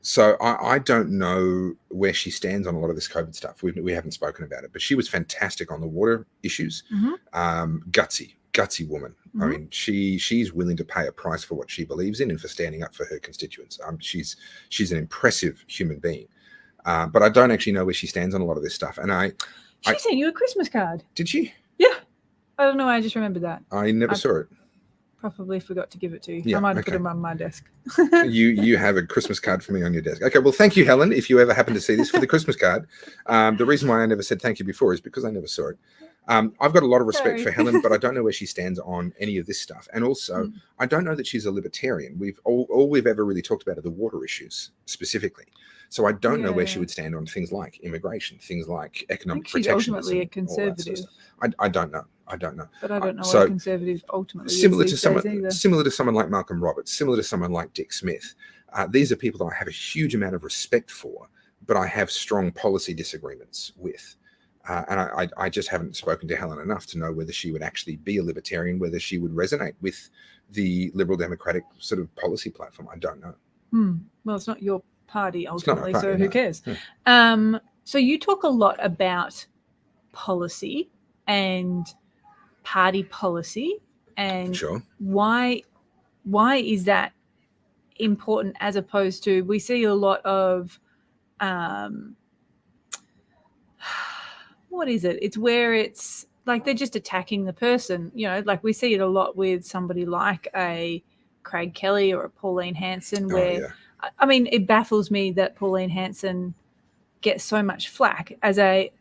So I don't know where she stands on a lot of this COVID stuff. We haven't spoken about it, but she was fantastic on the water issues. Gutsy woman. I mean, she's willing to pay a price for what she believes in and for standing up for her constituents. She's an impressive human being, but I don't actually know where she stands on a lot of this stuff. And she sent you a Christmas card. Did she? Yeah. I don't know. I just remembered that. I never saw it. Probably forgot to give it to you. Yeah, I might have put okay. them on my desk. You have a Christmas card for me on your desk. Okay, well, thank you, Helen, if you ever happen to see this for the Christmas card. The reason why I never said thank you before is because I never saw it. I've got a lot of respect Sorry. for Helen, but I don't know where she stands on any of this stuff. And also, I don't know that she's a libertarian. All we've ever really talked about are the water issues specifically. So I don't know where she would stand on things like immigration, things like I economic think she's protectionism, ultimately a all that sort of conservative. stuff. I don't know. I don't know. But I don't know So, what a conservative ultimately similar is to these days either. similar to someone like Malcolm Roberts, similar to someone like Dick Smith. These are people that I have a huge amount of respect for, but I have strong policy disagreements with. And I just haven't spoken to Helen enough to know whether she would actually be a libertarian, whether she would resonate with the Liberal Democratic sort of policy platform. I don't know. Well, it's not your party not my ultimately, party, so no. who cares? Yeah. So you talk a lot about policy and party policy, and Sure. why is that important, as opposed to, we see a lot of what is it? It's where it's like they're just attacking the person, like we see it a lot with somebody like a Craig Kelly or a Pauline Hanson, where I mean, it baffles me that Pauline Hanson gets so much flack as a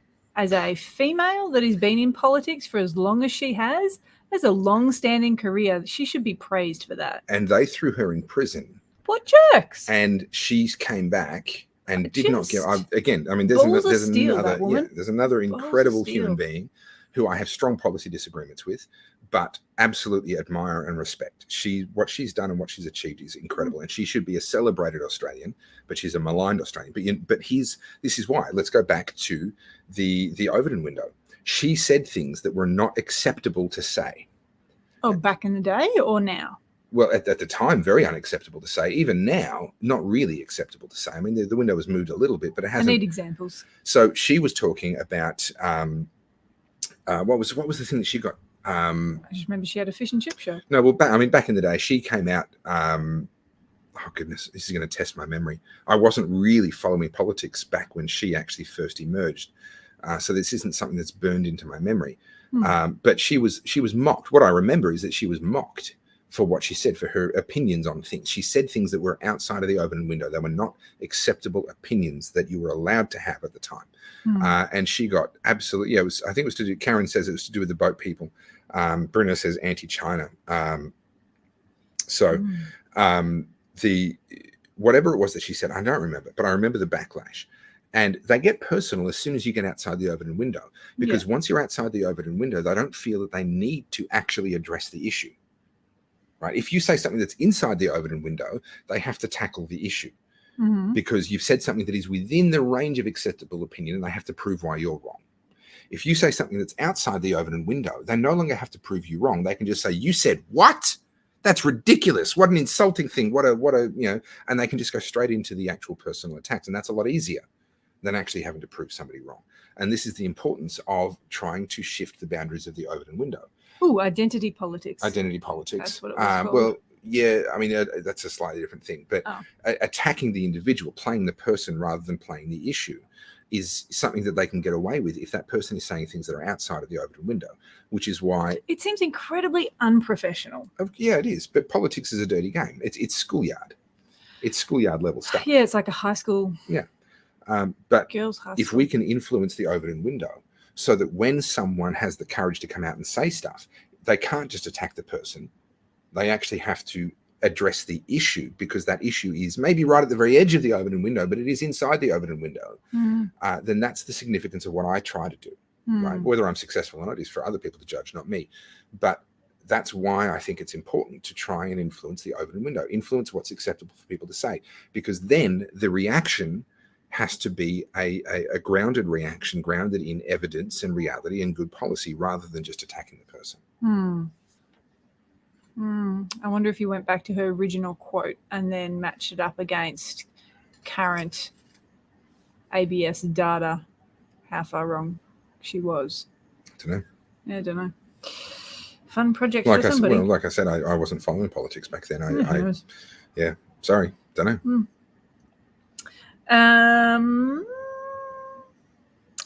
female that has been in politics for as long as she has a long-standing career. She should be praised for that. And they threw her in prison. What jerks? And she came back and did not give. Again, I mean, there's another incredible human being who I have strong policy disagreements with, but absolutely admire and respect. What she's done and what she's achieved is incredible, and she should be a celebrated Australian. But she's a maligned Australian. But this is why. Let's go back to the Overton window. She said things that were not acceptable to say. Oh, back in the day or now? Well, at the time, very unacceptable to say. Even now, not really acceptable to say. I mean, the window was moved a little bit, but it hasn't. I need examples. So she was talking about what was the thing that she got? I just remember she had a fish and chip show. No, well, back in the day, she came out. Oh goodness, this is going to test my memory. I wasn't really following politics back when she actually first emerged, so this isn't something that's burned into my memory. But she was mocked. What I remember is that she was mocked for what she said, for her opinions on things. She said things that were outside of the Overton window. They were not acceptable opinions that you were allowed to have at the time. And she got absolutely, I think it was to do, Karen says it was to do with the boat people. Bruno says anti-China. The whatever it was that she said, I don't remember, but I remember the backlash. And they get personal as soon as you get outside the Overton window, because once you're outside the Overton window, they don't feel that they need to actually address the issue. Right? If you say something that's inside the Overton window, they have to tackle the issue because you've said something that is within the range of acceptable opinion, and they have to prove why you're wrong. If you say something that's outside the Overton window, they no longer have to prove you wrong. They can just say, "You said what? That's ridiculous. What an insulting thing. What a and they can just go straight into the actual personal attacks, and that's a lot easier than actually having to prove somebody wrong. And this is the importance of trying to shift the boundaries of the Overton window. Oh, identity politics. Identity politics. That's what it was called. Well, yeah, I mean, that's a slightly different thing. But attacking the individual, playing the person rather than playing the issue, is something that they can get away with if that person is saying things that are outside of the Overton window, which is why... It seems incredibly unprofessional. Yeah, it is. But politics is a dirty game. It's schoolyard. It's schoolyard level stuff. Yeah, it's like a high school... Yeah. But girls' high if school. we can influence the Overton window so that when someone has the courage to come out and say stuff, they can't just attack the person. They actually have to address the issue, because that issue is maybe right at the very edge of the Overton window, but it is inside the Overton window. Then that's the significance of what I try to do. Right? Whether I'm successful or not is for other people to judge, not me. But that's why I think it's important to try and influence the Overton window, influence what's acceptable for people to say, because then the reaction has to be a grounded reaction, grounded in evidence and reality and good policy, rather than just attacking the person. I wonder if you went back to her original quote and then matched it up against current ABS data, how far wrong she was. I don't know. Yeah, I don't know. Fun project for somebody. Like I said, I wasn't following politics back then. Sorry, don't know.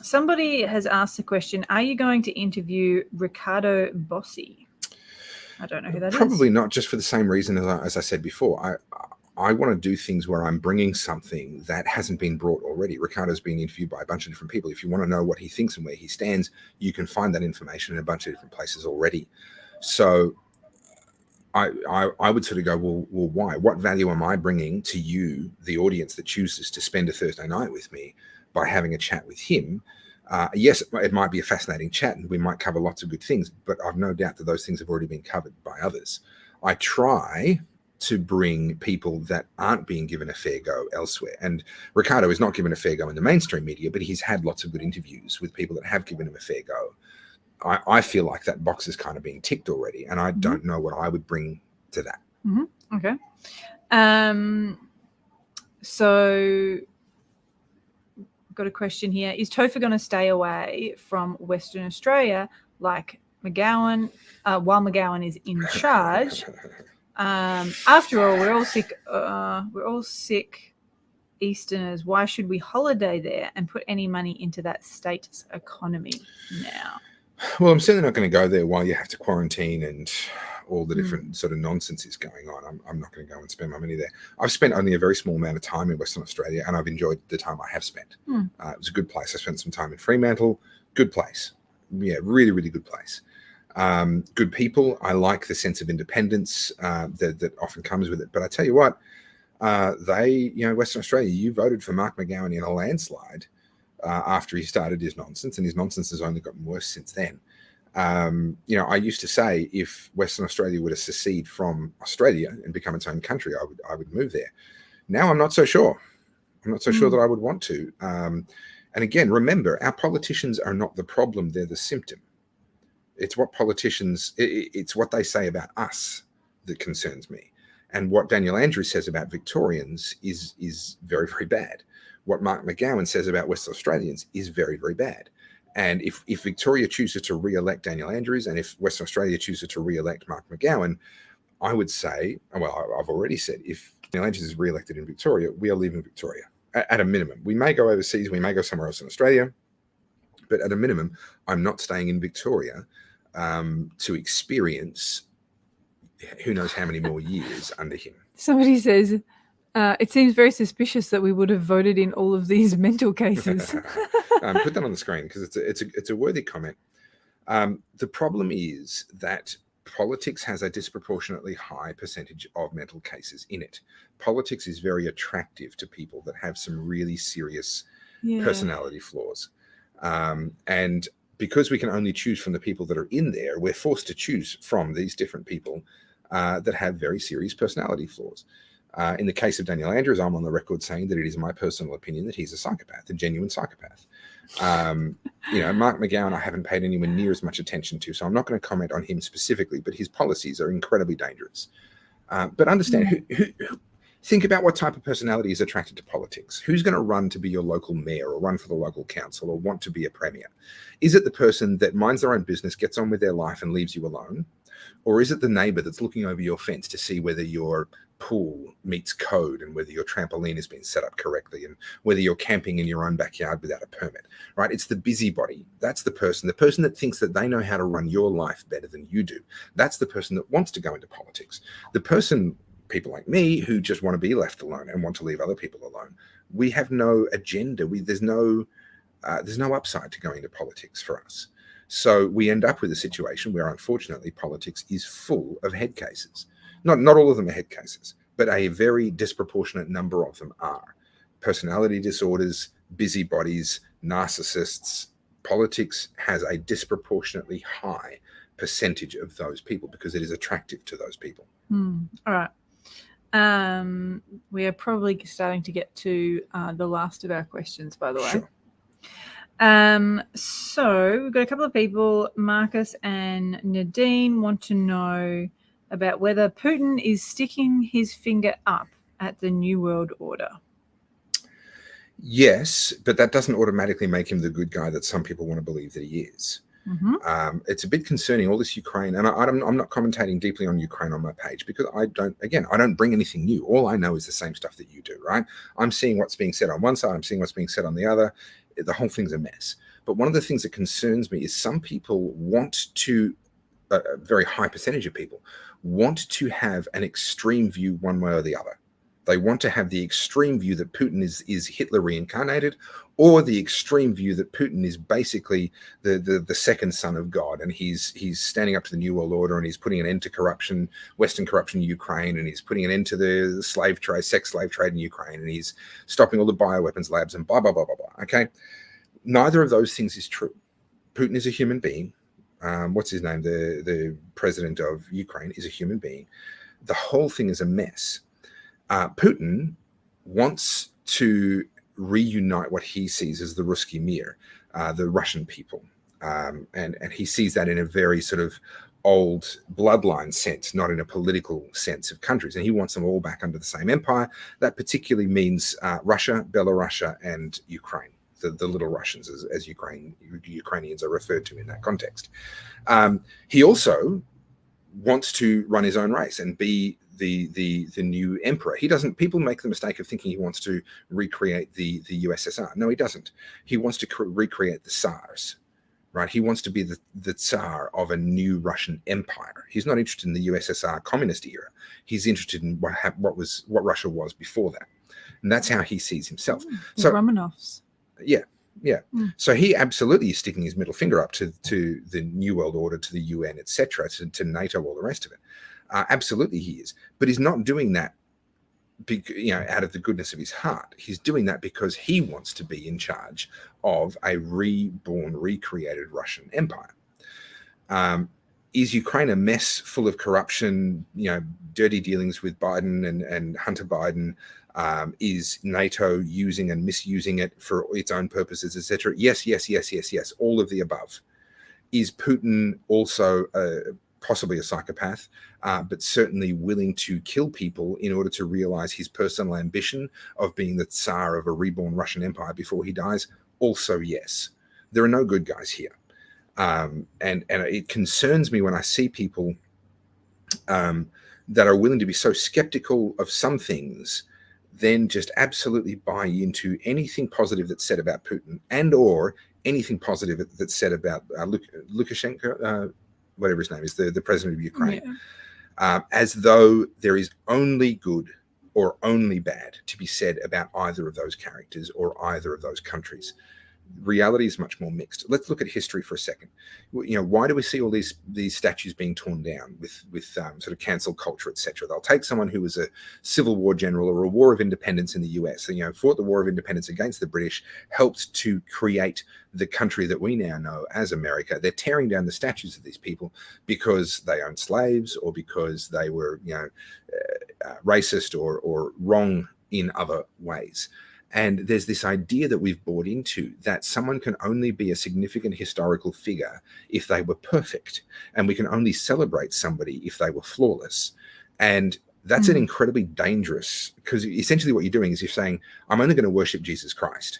Somebody has asked the question, are you going to interview Ricardo Bossi? I don't know who that is. Probably not, just for the same reason as I said before. I want to do things where I'm bringing something that hasn't been brought already. Ricardo's been interviewed by a bunch of different people. If you want to know what he thinks and where he stands, you can find that information in a bunch of different places already. So I would sort of go, well, why? What value am I bringing to you, the audience that chooses to spend a Thursday night with me, by having a chat with him? Yes, it might be a fascinating chat and we might cover lots of good things, but I've no doubt that those things have already been covered by others. I try to bring people that aren't being given a fair go elsewhere. And Ricardo is not given a fair go in the mainstream media, but he's had lots of good interviews with people that have given him a fair go. I feel like that box is kind of being ticked already, and I don't know what I would bring to that. Okay. So I've got a question here. Is Topher going to stay away from Western Australia like McGowan while McGowan is in charge? After all, we're all sick Easterners. Why should we holiday there and put any money into that state's economy now? Well, I'm certainly not going to go there while you have to quarantine and all the different sort of nonsense is going on. I'm not going to go and spend my money there. I've spent only a very small amount of time in Western Australia, and I've enjoyed the time I have spent. It was a good place. I spent some time in Fremantle. Good place. Yeah, really, really good place. Good people. I like the sense of independence that often comes with it. But I tell you what, Western Australia, you voted for Mark McGowan in a landslide after he started his nonsense, and his nonsense has only gotten worse since then. I used to say if Western Australia were to secede from Australia and become its own country, I would move there. Now I'm not so sure. I'm not so sure that I would want to. And again, remember, our politicians are not the problem; they're the symptom. It's what politicians, it's what they say about us that concerns me. And what Daniel Andrews says about Victorians is very, very bad. What Mark McGowan says about West Australians is very, very bad. And if Victoria chooses to re-elect Daniel Andrews, and if Western Australia chooses to re-elect Mark McGowan, I would say, well, I've already said, if Daniel Andrews is re-elected in Victoria, we are leaving Victoria at a minimum. We may go overseas, we may go somewhere else in Australia, but at a minimum, I'm not staying in Victoria to experience who knows how many more years under him. Somebody says, it seems very suspicious that we would have voted in all of these mental cases. Put that on the screen because it's a worthy comment. The problem is that politics has a disproportionately high percentage of mental cases in it. Politics is very attractive to people that have some really serious personality flaws. And because we can only choose from the people that are in there, we're forced to choose from these different people that have very serious personality flaws. In the case of Daniel Andrews, I'm on the record saying that it is my personal opinion that he's a psychopath, a genuine psychopath. Mark McGowan, I haven't paid anywhere near as much attention to, so I'm not going to comment on him specifically, but his policies are incredibly dangerous. But understand, think about what type of personality is attracted to politics. Who's going to run to be your local mayor or run for the local council or want to be a premier? Is it the person that minds their own business, gets on with their life and leaves you alone? Or is it the neighbor that's looking over your fence to see whether your pool meets code and whether your trampoline has been set up correctly and whether you're camping in your own backyard without a permit, right? It's the busybody. That's the person that thinks that they know how to run your life better than you do. That's the person that wants to go into politics. The person, people like me, who just want to be left alone and want to leave other people alone. We have no agenda. There's no upside to going into politics for us. So we end up with a situation where, unfortunately, politics is full of head cases. Not all of them are head cases, but a very disproportionate number of them are. Personality disorders, busybodies, narcissists. Politics has a disproportionately high percentage of those people because it is attractive to those people. All right. We are probably starting to get to the last of our questions, by the way. Sure. So we've got a couple of people, Marcus and Nadine, want to know about whether Putin is sticking his finger up at the New World Order. Yes, but that doesn't automatically make him the good guy that some people want to believe that he is. It's a bit concerning, all this Ukraine, and I'm not commentating deeply on Ukraine on my page because I don't bring anything new. All I know is the same stuff that you do, right? I'm seeing what's being said on one side, I'm seeing what's being said on the other. The whole thing's a mess. But one of the things that concerns me is some people want to a very high percentage of people, want to have an extreme view one way or the other. They want to have the extreme view that Putin is Hitler reincarnated, or the extreme view that Putin is basically the second son of God, and he's standing up to the New World Order, and he's putting an end to corruption, Western corruption in Ukraine, and he's putting an end to the slave trade, sex slave trade in Ukraine, and he's stopping all the bioweapons labs and blah, blah, blah, blah, blah. Okay? Neither of those things is true. Putin is a human being. What's his name? The president of Ukraine is a human being. The whole thing is a mess. Putin wants to reunite what he sees as the Ruski Mir, the Russian people. And he sees that in a very sort of old bloodline sense, not in a political sense of countries. And he wants them all back under the same empire. That particularly means Russia, Belarus, and Ukraine, the little Russians, as Ukrainians are referred to in that context. He also wants to run his own race and be the new emperor. He doesn't. People make the mistake of thinking he wants to recreate the USSR. No, he doesn't. He wants to recreate the Tsars, right? He wants to be the Tsar of a new Russian empire. He's not interested in the USSR communist era. He's interested in what Russia was before that, and that's how he sees himself. The So Romanovs. yeah. So he absolutely is sticking his middle finger up to the New World Order, to the UN, etc., to NATO, all the rest of it. Absolutely he is. But he's not doing that out of the goodness of his heart. He's doing that because he wants to be in charge of a reborn, recreated Russian empire. Is Ukraine a mess full of corruption, dirty dealings with Biden and Hunter Biden? Is NATO using and misusing it for its own purposes, etc.? Yes. All of the above. Is Putin also possibly a psychopath, but certainly willing to kill people in order to realize his personal ambition of being the Tsar of a reborn Russian empire before he dies? Also, yes. There are no good guys here. And it concerns me when I see people that are willing to be so skeptical of some things, then just absolutely buy into anything positive that's said about Putin and or anything positive that's said about Lukashenko, whatever his name is, the president of Ukraine, as though there is only good or only bad to be said about either of those characters or either of those countries. Reality is much more mixed. Let's look at history for a second. Why do we see all these statues being torn down with sort of cancel culture, etc.? They'll take someone who was a Civil War general or a War of Independence in the US, fought the War of Independence against the British, helped to create the country that we now know as America. They're tearing down the statues of these people because they owned slaves or because they were, racist or wrong in other ways. And there's this idea that we've bought into that someone can only be a significant historical figure if they were perfect. And we can only celebrate somebody if they were flawless. And that's an incredibly dangerous, because essentially what you're doing is you're saying, I'm only going to worship Jesus Christ.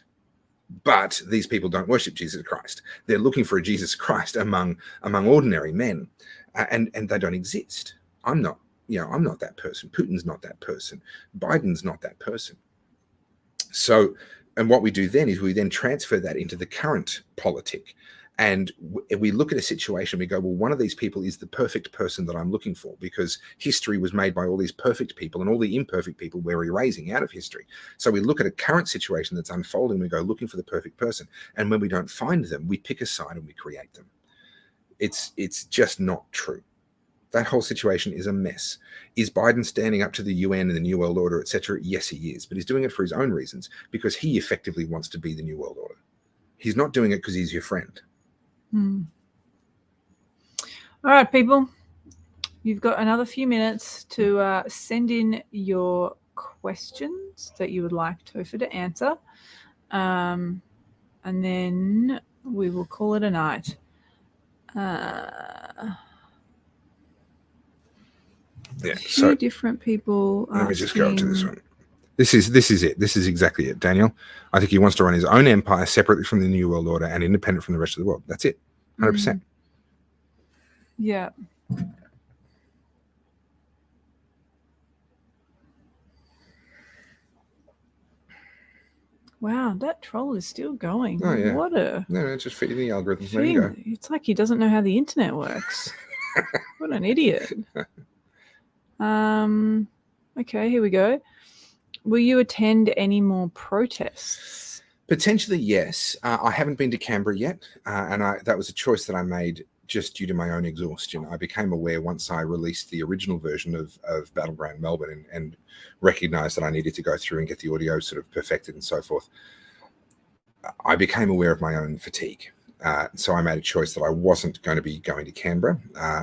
But these people don't worship Jesus Christ. They're looking for a Jesus Christ among ordinary men. And they don't exist. I'm not that person. Putin's not that person. Biden's not that person. So, and what we do then is we then transfer that into the current politic. And we look at a situation, we go, well, one of these people is the perfect person that I'm looking for, because history was made by all these perfect people, and all the imperfect people we're erasing out of history. So we look at a current situation that's unfolding, we go looking for the perfect person. And when we don't find them, we pick a side and we create them. It's just not true. That whole situation is a mess. Is Biden standing up to the UN and the New World Order, etc.? Yes, he is. But he's doing it for his own reasons, because he effectively wants to be the New World Order. He's not doing it because he's your friend. All right, people. You've got another few minutes to send in your questions that you would like Topher to answer. And then we will call it a night. Yeah, so different people. Let me just go up to this one. This is it. This is exactly it, Daniel. I think he wants to run his own empire separately from the New World Order and independent from the rest of the world. That's it. 100%. Yeah. Wow, that troll is still going. Oh, yeah. What a... No, it's just feeding the algorithm. There you go. It's like he doesn't know how the internet works. What an idiot. Okay, here we go. Will you attend any more protests? Potentially, yes. I haven't been to Canberra yet, and that was a choice that I made just due to my own exhaustion. I became aware once I released the original version of Battleground Melbourne and recognized that I needed to go through and get the audio sort of perfected and so forth. I became aware of my own fatigue. So I made a choice that I wasn't going to be going to Canberra,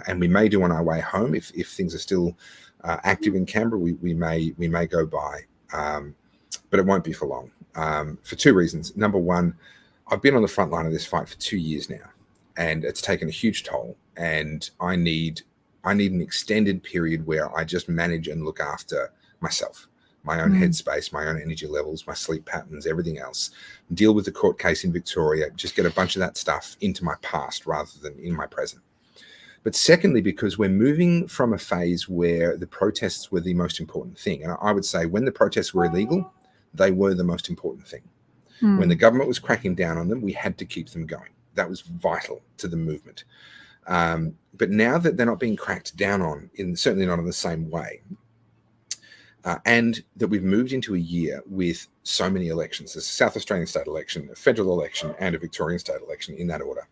and we may do on our way home if things are still active in Canberra. We may go by, but it won't be for long. For two reasons. Number one, I've been on the front line of this fight for 2 years now, and it's taken a huge toll. And I need an extended period where I just manage and look after myself, my own headspace, my own energy levels, my sleep patterns, everything else. Deal with the court case in Victoria, just get a bunch of that stuff into my past rather than in my present. But secondly, because we're moving from a phase where the protests were the most important thing. And I would say when the protests were illegal, they were the most important thing. When the government was cracking down on them, we had to keep them going. That was vital to the movement. But now that they're not being cracked down on, certainly not in the same way, and that we've moved into a year with so many elections, there's a South Australian state election, a federal election, and a Victorian state election in that order,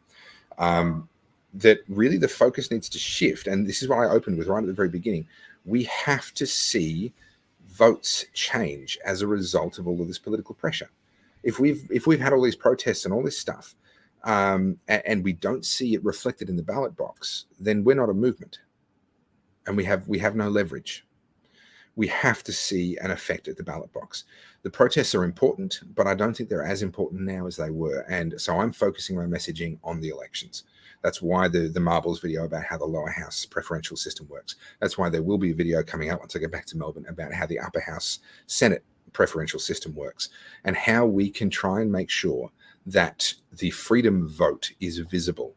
that really the focus needs to shift. And this is what I opened with right at the very beginning. We have to see votes change as a result of all of this political pressure. If we've had all these protests and all this stuff, and we don't see it reflected in the ballot box, then we're not a movement, and we have no leverage. We have to see an effect at the ballot box. The protests are important, but I don't think they're as important now as they were. And so I'm focusing my messaging on the elections. That's why the Marbles video about how the lower house preferential system works. That's why there will be a video coming out once I get back to Melbourne about how the upper house Senate preferential system works and how we can try and make sure that the freedom vote is visible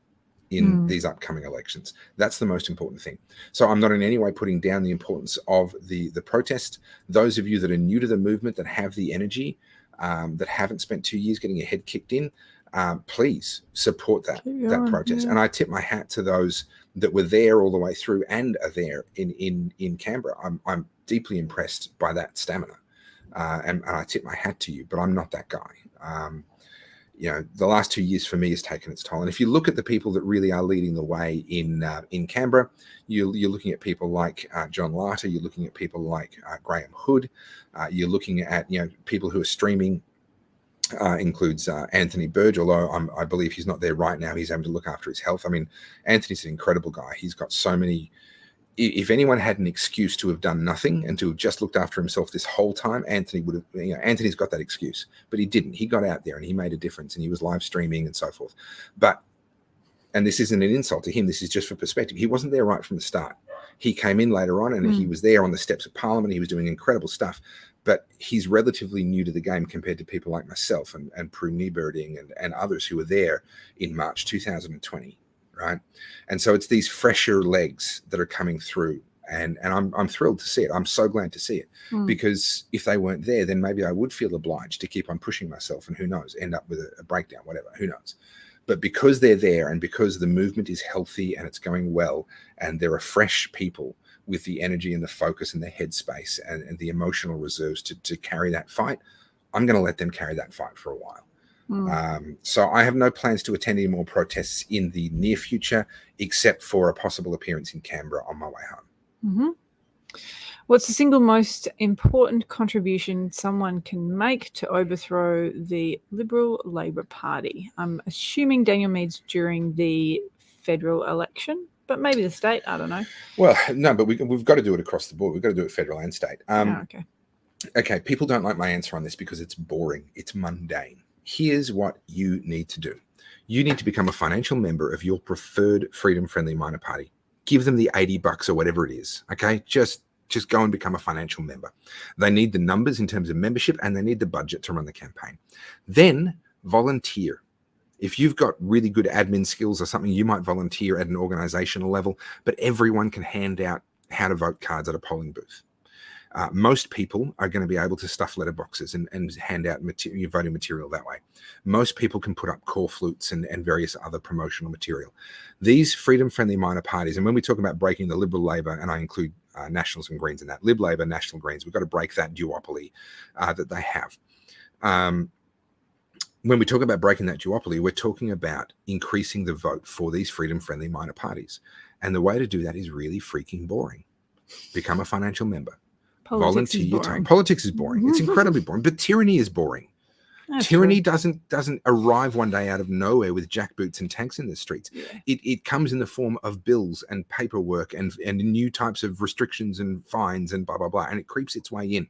in these upcoming elections. That's the most important thing. So I'm not in any way putting down the importance of the protest. Those of you that are new to the movement, that have the energy, that haven't spent 2 years getting your head kicked in, please support that protest. And I tip my hat to those that were there all the way through and are there in Canberra. I'm deeply impressed by that stamina, and I tip my hat to you. But I'm not that guy. The last 2 years for me has taken its toll. And if you look at the people that really are leading the way in Canberra, you're looking at people like John Larter, you're looking at people like Graham Hood, you're looking at people who are streaming. Includes Anthony Burge, although I believe he's not there right now. He's having to look after his health. I mean, Anthony's an incredible guy. He's got so many. If anyone had an excuse to have done nothing and to have just looked after himself this whole time, Anthony would have. Anthony's got that excuse, but he didn't. He got out there and he made a difference, and he was live streaming and so forth. And this isn't an insult to him. This is just for perspective. He wasn't there right from the start. He came in later on, and he was there on the steps of Parliament. He was doing incredible stuff. But he's relatively new to the game compared to people like myself and Prue Nieberding and others who were there in March 2020, right? And so it's these fresher legs that are coming through, and I'm thrilled to see it. I'm so glad to see it, because if they weren't there, then maybe I would feel obliged to keep on pushing myself, and who knows, end up with a breakdown, whatever, who knows. But because they're there, and because the movement is healthy and it's going well, and there are fresh people with the energy and the focus and the headspace and the emotional reserves to carry that fight, I'm going to let them carry that fight for a while. So I have no plans to attend any more protests in the near future, except for a possible appearance in Canberra on my way home. What's the single most important contribution someone can make to overthrow the Liberal Labor Party? I'm assuming Daniel Mead's during the federal election, but maybe the state, I don't know. Well, no, but we've got to do it across the board. We've got to do it federal and state. Okay, people don't like my answer on this because it's boring. It's mundane. Here's what you need to do. You need to become a financial member of your preferred freedom-friendly minor party. Give them the $80 or whatever it is, okay? Just go and become a financial member. They need the numbers in terms of membership, and they need the budget to run the campaign. Then volunteer. If you've got really good admin skills or something, you might volunteer at an organizational level, but everyone can hand out how to vote cards at a polling booth. Most people are going to be able to stuff letterboxes and hand out voting material that way. Most people can put up call flutes and various other promotional material. These freedom-friendly minor parties, and when we talk about breaking the Liberal Labor, and I include Nationals and Greens in that, Lib Labor, National Greens, we've got to break that duopoly that they have. When we talk about breaking that duopoly, we're talking about increasing the vote for these freedom-friendly minor parties. And the way to do that is really freaking boring. Become a financial member. Volunteer your time. Politics is boring. It's incredibly boring. But tyranny is boring. That's tyranny true. doesn't arrive one day out of nowhere with jackboots and tanks in the streets. Yeah. It comes in the form of bills and paperwork and new types of restrictions and fines and blah, blah, blah. And it creeps its way in.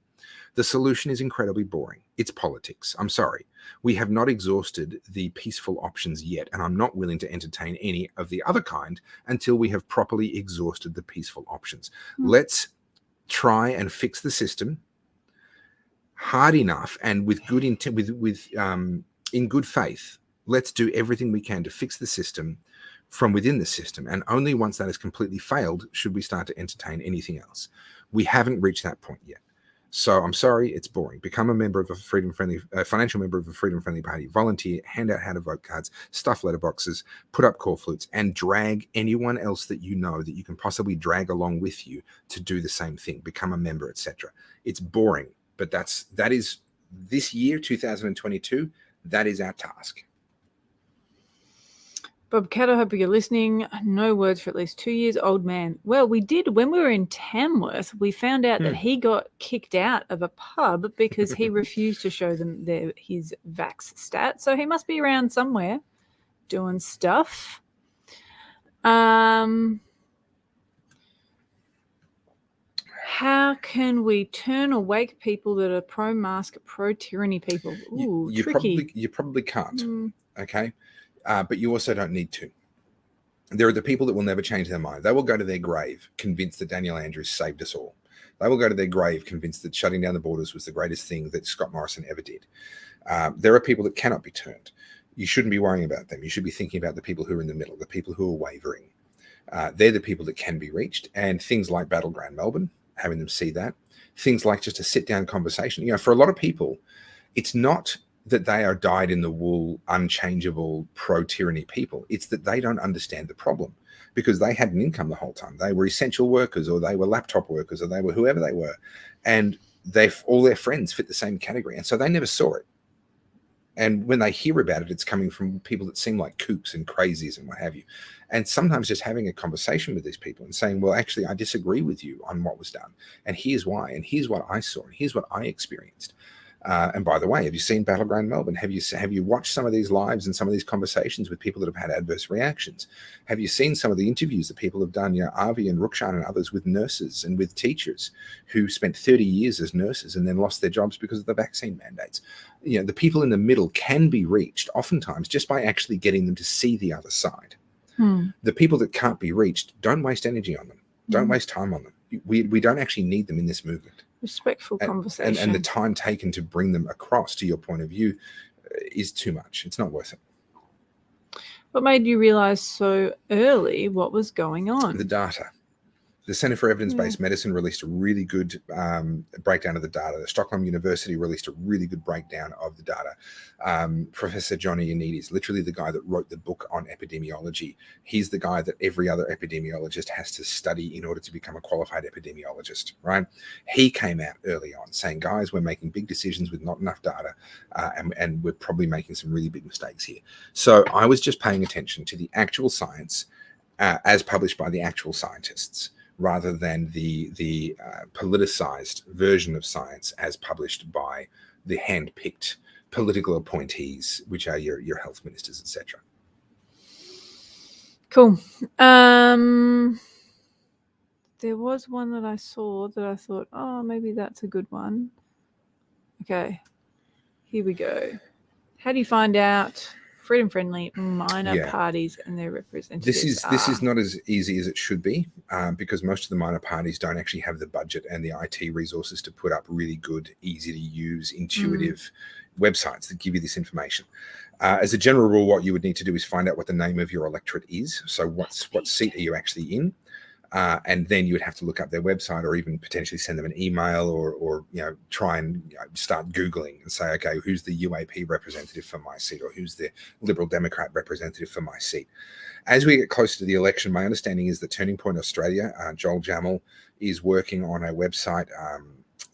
The solution is incredibly boring. It's politics. I'm sorry. We have not exhausted the peaceful options yet, and I'm not willing to entertain any of the other kind until we have properly exhausted the peaceful options. Let's try and fix the system hard enough and with good intent, in good faith. Let's do everything we can to fix the system from within the system, and only once that has completely failed should we start to entertain anything else. We haven't reached that point yet. So I'm sorry, it's boring. Become a member of a freedom-friendly, financial member of a freedom-friendly party. Volunteer, hand out how to vote cards, stuff letterboxes, put up call flutes, and drag anyone else that you know that you can possibly drag along with you to do the same thing. Become a member, etc. It's boring, but that is this year, 2022. That is our task. Bob Cat, I hope you're listening. No words for at least 2 years. Old man. Well, we did. When we were in Tamworth, we found out that he got kicked out of a pub because he refused to show them his vax stats. So he must be around somewhere doing stuff. How can we turn awake people that are pro-mask, pro-tyranny people? Ooh, tricky. You probably can't. Okay. But you also don't need to. There are the people that will never change their mind. They will go to their grave convinced that Daniel Andrews saved us all. They will go to their grave convinced that shutting down the borders was the greatest thing that Scott Morrison ever did. There are people that cannot be turned. You shouldn't be worrying about them. You should be thinking about the people who are in the middle, the people who are wavering. They're the people that can be reached. And things like Battleground Melbourne, having them see that. Things like just a sit-down conversation. You know, for a lot of people, it's not that they are dyed-in-the-wool, unchangeable, pro-tyranny people. It's that they don't understand the problem because they had an income the whole time. They were essential workers, or they were laptop workers, or they were whoever they were. And all their friends fit the same category. And so they never saw it. And when they hear about it, it's coming from people that seem like kooks and crazies and what have you. And sometimes just having a conversation with these people and saying, well, actually, I disagree with you on what was done. And here's why. And here's what I saw. And here's what I experienced. And by the way, have you seen Battleground Melbourne? Have you watched some of these lives and some of these conversations with people that have had adverse reactions? Have you seen some of the interviews that people have done, you know, Avi and Rukshan and others, with nurses and with teachers who spent 30 years as nurses and then lost their jobs because of the vaccine mandates? You know, the people in the middle can be reached oftentimes just by actually getting them to see the other side. The people that can't be reached, don't waste energy on them. Don't waste time on them. We don't actually need them in this movement. Respectful conversation. And the time taken to bring them across to your point of view is too much. It's not worth it. What made you realize so early what was going on? The data. The Centre for Evidence-Based Medicine released a really good breakdown of the data. The Stockholm University released a really good breakdown of the data. Professor Johnny Ioannidis, literally the guy that wrote the book on epidemiology. He's the guy that every other epidemiologist has to study in order to become a qualified epidemiologist, right? He came out early on saying, guys, we're making big decisions with not enough data, and we're probably making some really big mistakes here. So I was just paying attention to the actual science as published by the actual scientists, rather than the politicized version of science as published by the hand-picked political appointees, which are your health ministers, etc. Cool. There was one that I saw that I thought, oh, maybe that's a good one. Okay, here we go. How do you find out freedom-friendly minor parties and their representatives? This is not as easy as it should be, because most of the minor parties don't actually have the budget and the IT resources to put up really good, easy-to-use, intuitive websites that give you this information. As a general rule, what you would need to do is find out what the name of your electorate is. So what seat are you actually in? And then you would have to look up their website, or even potentially send them an email, or try and start Googling and say, okay, who's the UAP representative for my seat, or who's the Liberal Democrat representative for my seat. As we get closer to the election, my understanding is that Turning Point Australia, Joel Jammel, is working on a website,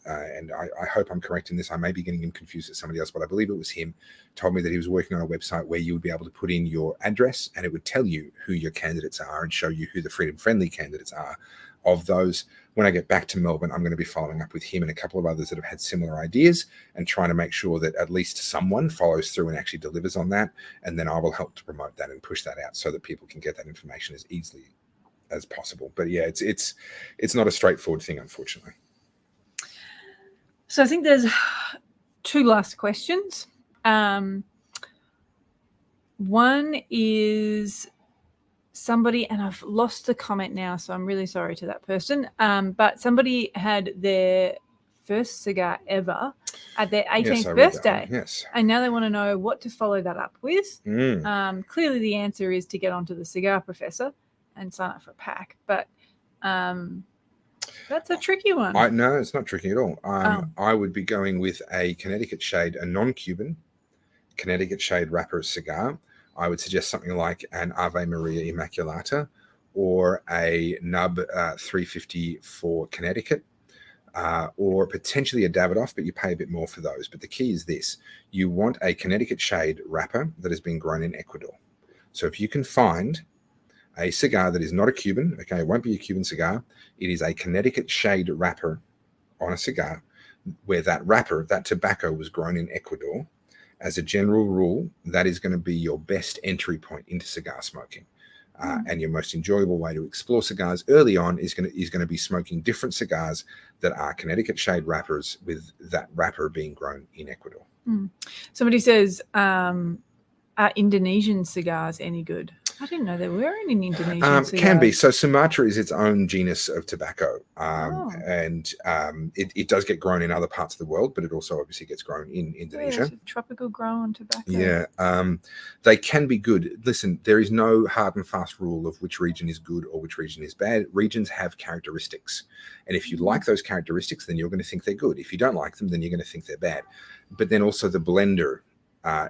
and I hope I'm correct in this. I may be getting him confused with somebody else, but I believe it was him, told me that he was working on a website where you would be able to put in your address, and it would tell you who your candidates are and show you who the freedom-friendly candidates are of those. When I get back to Melbourne, I'm going to be following up with him and a couple of others that have had similar ideas, and trying to make sure that at least someone follows through and actually delivers on that. And then I will help to promote that and push that out so that people can get that information as easily as possible. But yeah, it's not a straightforward thing, unfortunately. So I think there's 2 last questions. One is somebody, and I've lost the comment now, so I'm really sorry to that person. But somebody had their first cigar ever at their 18th birthday. Yes. And now they want to know what to follow that up with. Clearly the answer is to get onto the Cigar Professor and sign up for a pack. But that's a tricky one. No, it's not tricky at all. I would be going with a Connecticut shade, a non-Cuban Connecticut shade wrapper cigar. I would suggest something like an Ave Maria Immaculata, or a Nub 350 for Connecticut, or potentially a Davidoff, but you pay a bit more for those. But the key is this: you want a Connecticut shade wrapper that has been grown in Ecuador. So if you can find a cigar that is not a Cuban, okay, it won't be a Cuban cigar, it is a Connecticut shade wrapper on a cigar, where that wrapper, that tobacco, was grown in Ecuador. As a general rule, that is going to be your best entry point into cigar smoking. And your most enjoyable way to explore cigars early on is going to be smoking different cigars that are Connecticut shade wrappers, with that wrapper being grown in Ecuador. Somebody says, are Indonesian cigars any good? I didn't know there were any Indonesian cigars. Can be. So Sumatra is its own genus of tobacco, and it does get grown in other parts of the world, but it also obviously gets grown in Indonesia. Yeah, it's a tropical grown tobacco. Yeah, they can be good. Listen, there is no hard and fast rule of which region is good or which region is bad. Regions have characteristics, and if you like those characteristics, then you're going to think they're good. If you don't like them, then you're going to think they're bad. But then also the blender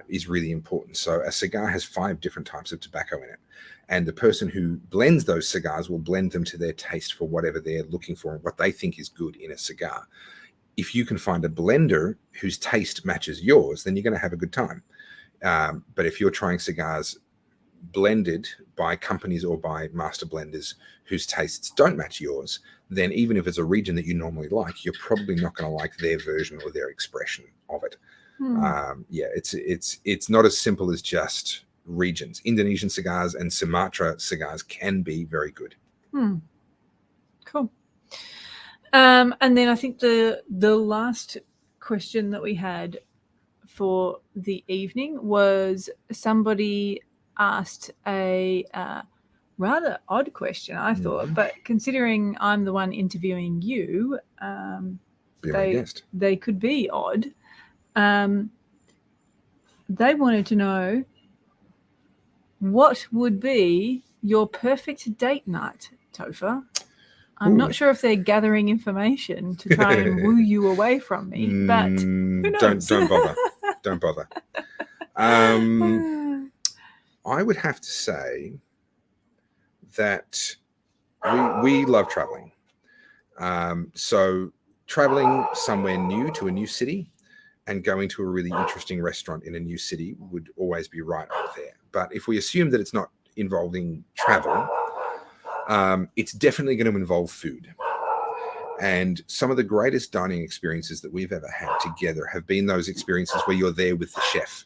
is really important. So a cigar has 5 different types of tobacco in it, and the person who blends those cigars will blend them to their taste for whatever they're looking for and what they think is good in a cigar. If you can find a blender whose taste matches yours, then you're going to have a good time. But if you're trying cigars blended by companies or by master blenders whose tastes don't match yours, then even if it's a region that you normally like, you're probably not going to like their version or their expression of it. It's not as simple as just regions. Indonesian cigars and Sumatra cigars can be very good. Cool. And then I think the last question that we had for the evening was somebody asked a rather odd question, I thought, but considering I'm the one interviewing you, they could be odd. They wanted to know, what would be your perfect date night, Topher? I'm not sure if they're gathering information to try and woo you away from me, but who knows? Don't bother. Don't bother. I would have to say that we love traveling. So traveling somewhere new to a new city and going to a really interesting restaurant in a new city would always be right up there. But if we assume that it's not involving travel, it's definitely going to involve food. And some of the greatest dining experiences that we've ever had together have been those experiences where you're there with the chef.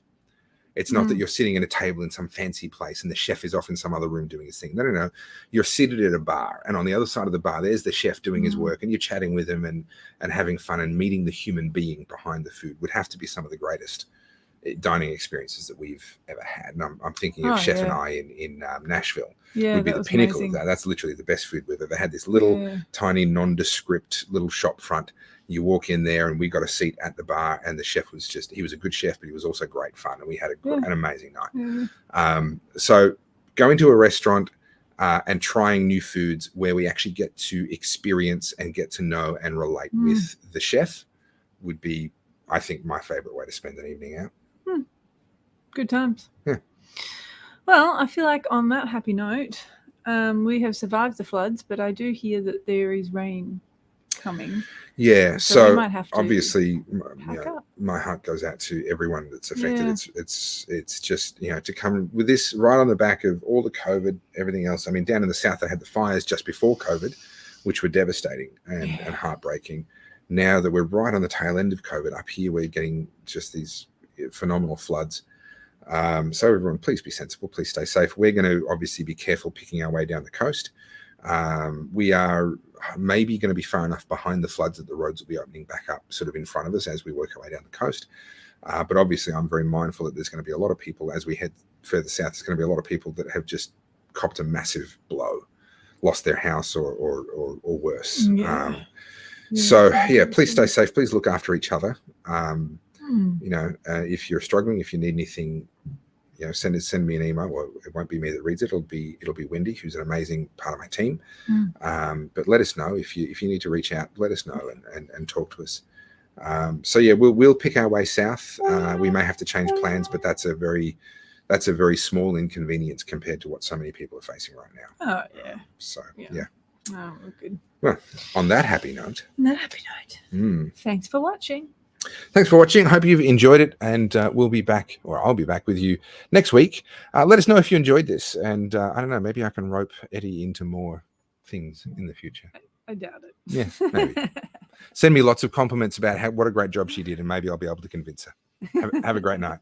It's not that you're sitting at a table in some fancy place and the chef is off in some other room doing his thing. No. You're seated at a bar, and on the other side of the bar, there's the chef doing his work, and you're chatting with him and having fun and meeting the human being behind the food. Would have to be some of the greatest dining experiences that we've ever had. And I'm thinking of Chef and I in Nashville. Yeah, would be the pinnacle amazing. of that. That's literally the best food we've ever had. This little tiny nondescript little shop front. You walk in there, and we got a seat at the bar, and the chef was he was a good chef, but he was also great fun, and we had an amazing night. So going to a restaurant, and trying new foods where we actually get to experience and get to know and relate with the chef would be, I think, my favorite way to spend an evening out. Good times. Yeah. Well, I feel like on that happy note, we have survived the floods, but I do hear that there is rain coming. Yeah, So we so might have to obviously, pack up. my heart goes out to everyone that's affected. Yeah. It's just, to come with this right on the back of all the COVID, everything else. I mean, down in the south, they had the fires just before COVID, which were devastating and heartbreaking. Now that we're right on the tail end of COVID, up here we're getting just these phenomenal floods. So everyone, please be sensible, please stay safe. We're going to obviously be careful picking our way down the coast. We are maybe going to be far enough behind the floods that the roads will be opening back up sort of in front of us as we work our way down the coast. But obviously I'm very mindful that there's going to be a lot of people as we head further south. There's going to be a lot of people that have just copped a massive blow, lost their house or worse. So please stay safe. Please look after each other. If you're struggling, if you need anything, send me an email. Well, it won't be me that reads it. It'll be Wendy, who's an amazing part of my team. But let us know if you need to reach out. Let us know and talk to us. We'll pick our way south. We may have to change plans, but that's a very small inconvenience compared to what so many people are facing right now. Oh yeah. Oh, good. Well, on that happy note. Thanks for watching. Thanks for watching. I hope you've enjoyed it, and we'll be back, or I'll be back with you next week. Let us know if you enjoyed this, and I don't know, maybe I can rope Eddie into more things in the future. I doubt it. Yeah, maybe. Send me lots of compliments about what a great job she did, and maybe I'll be able to convince her. Have a great night.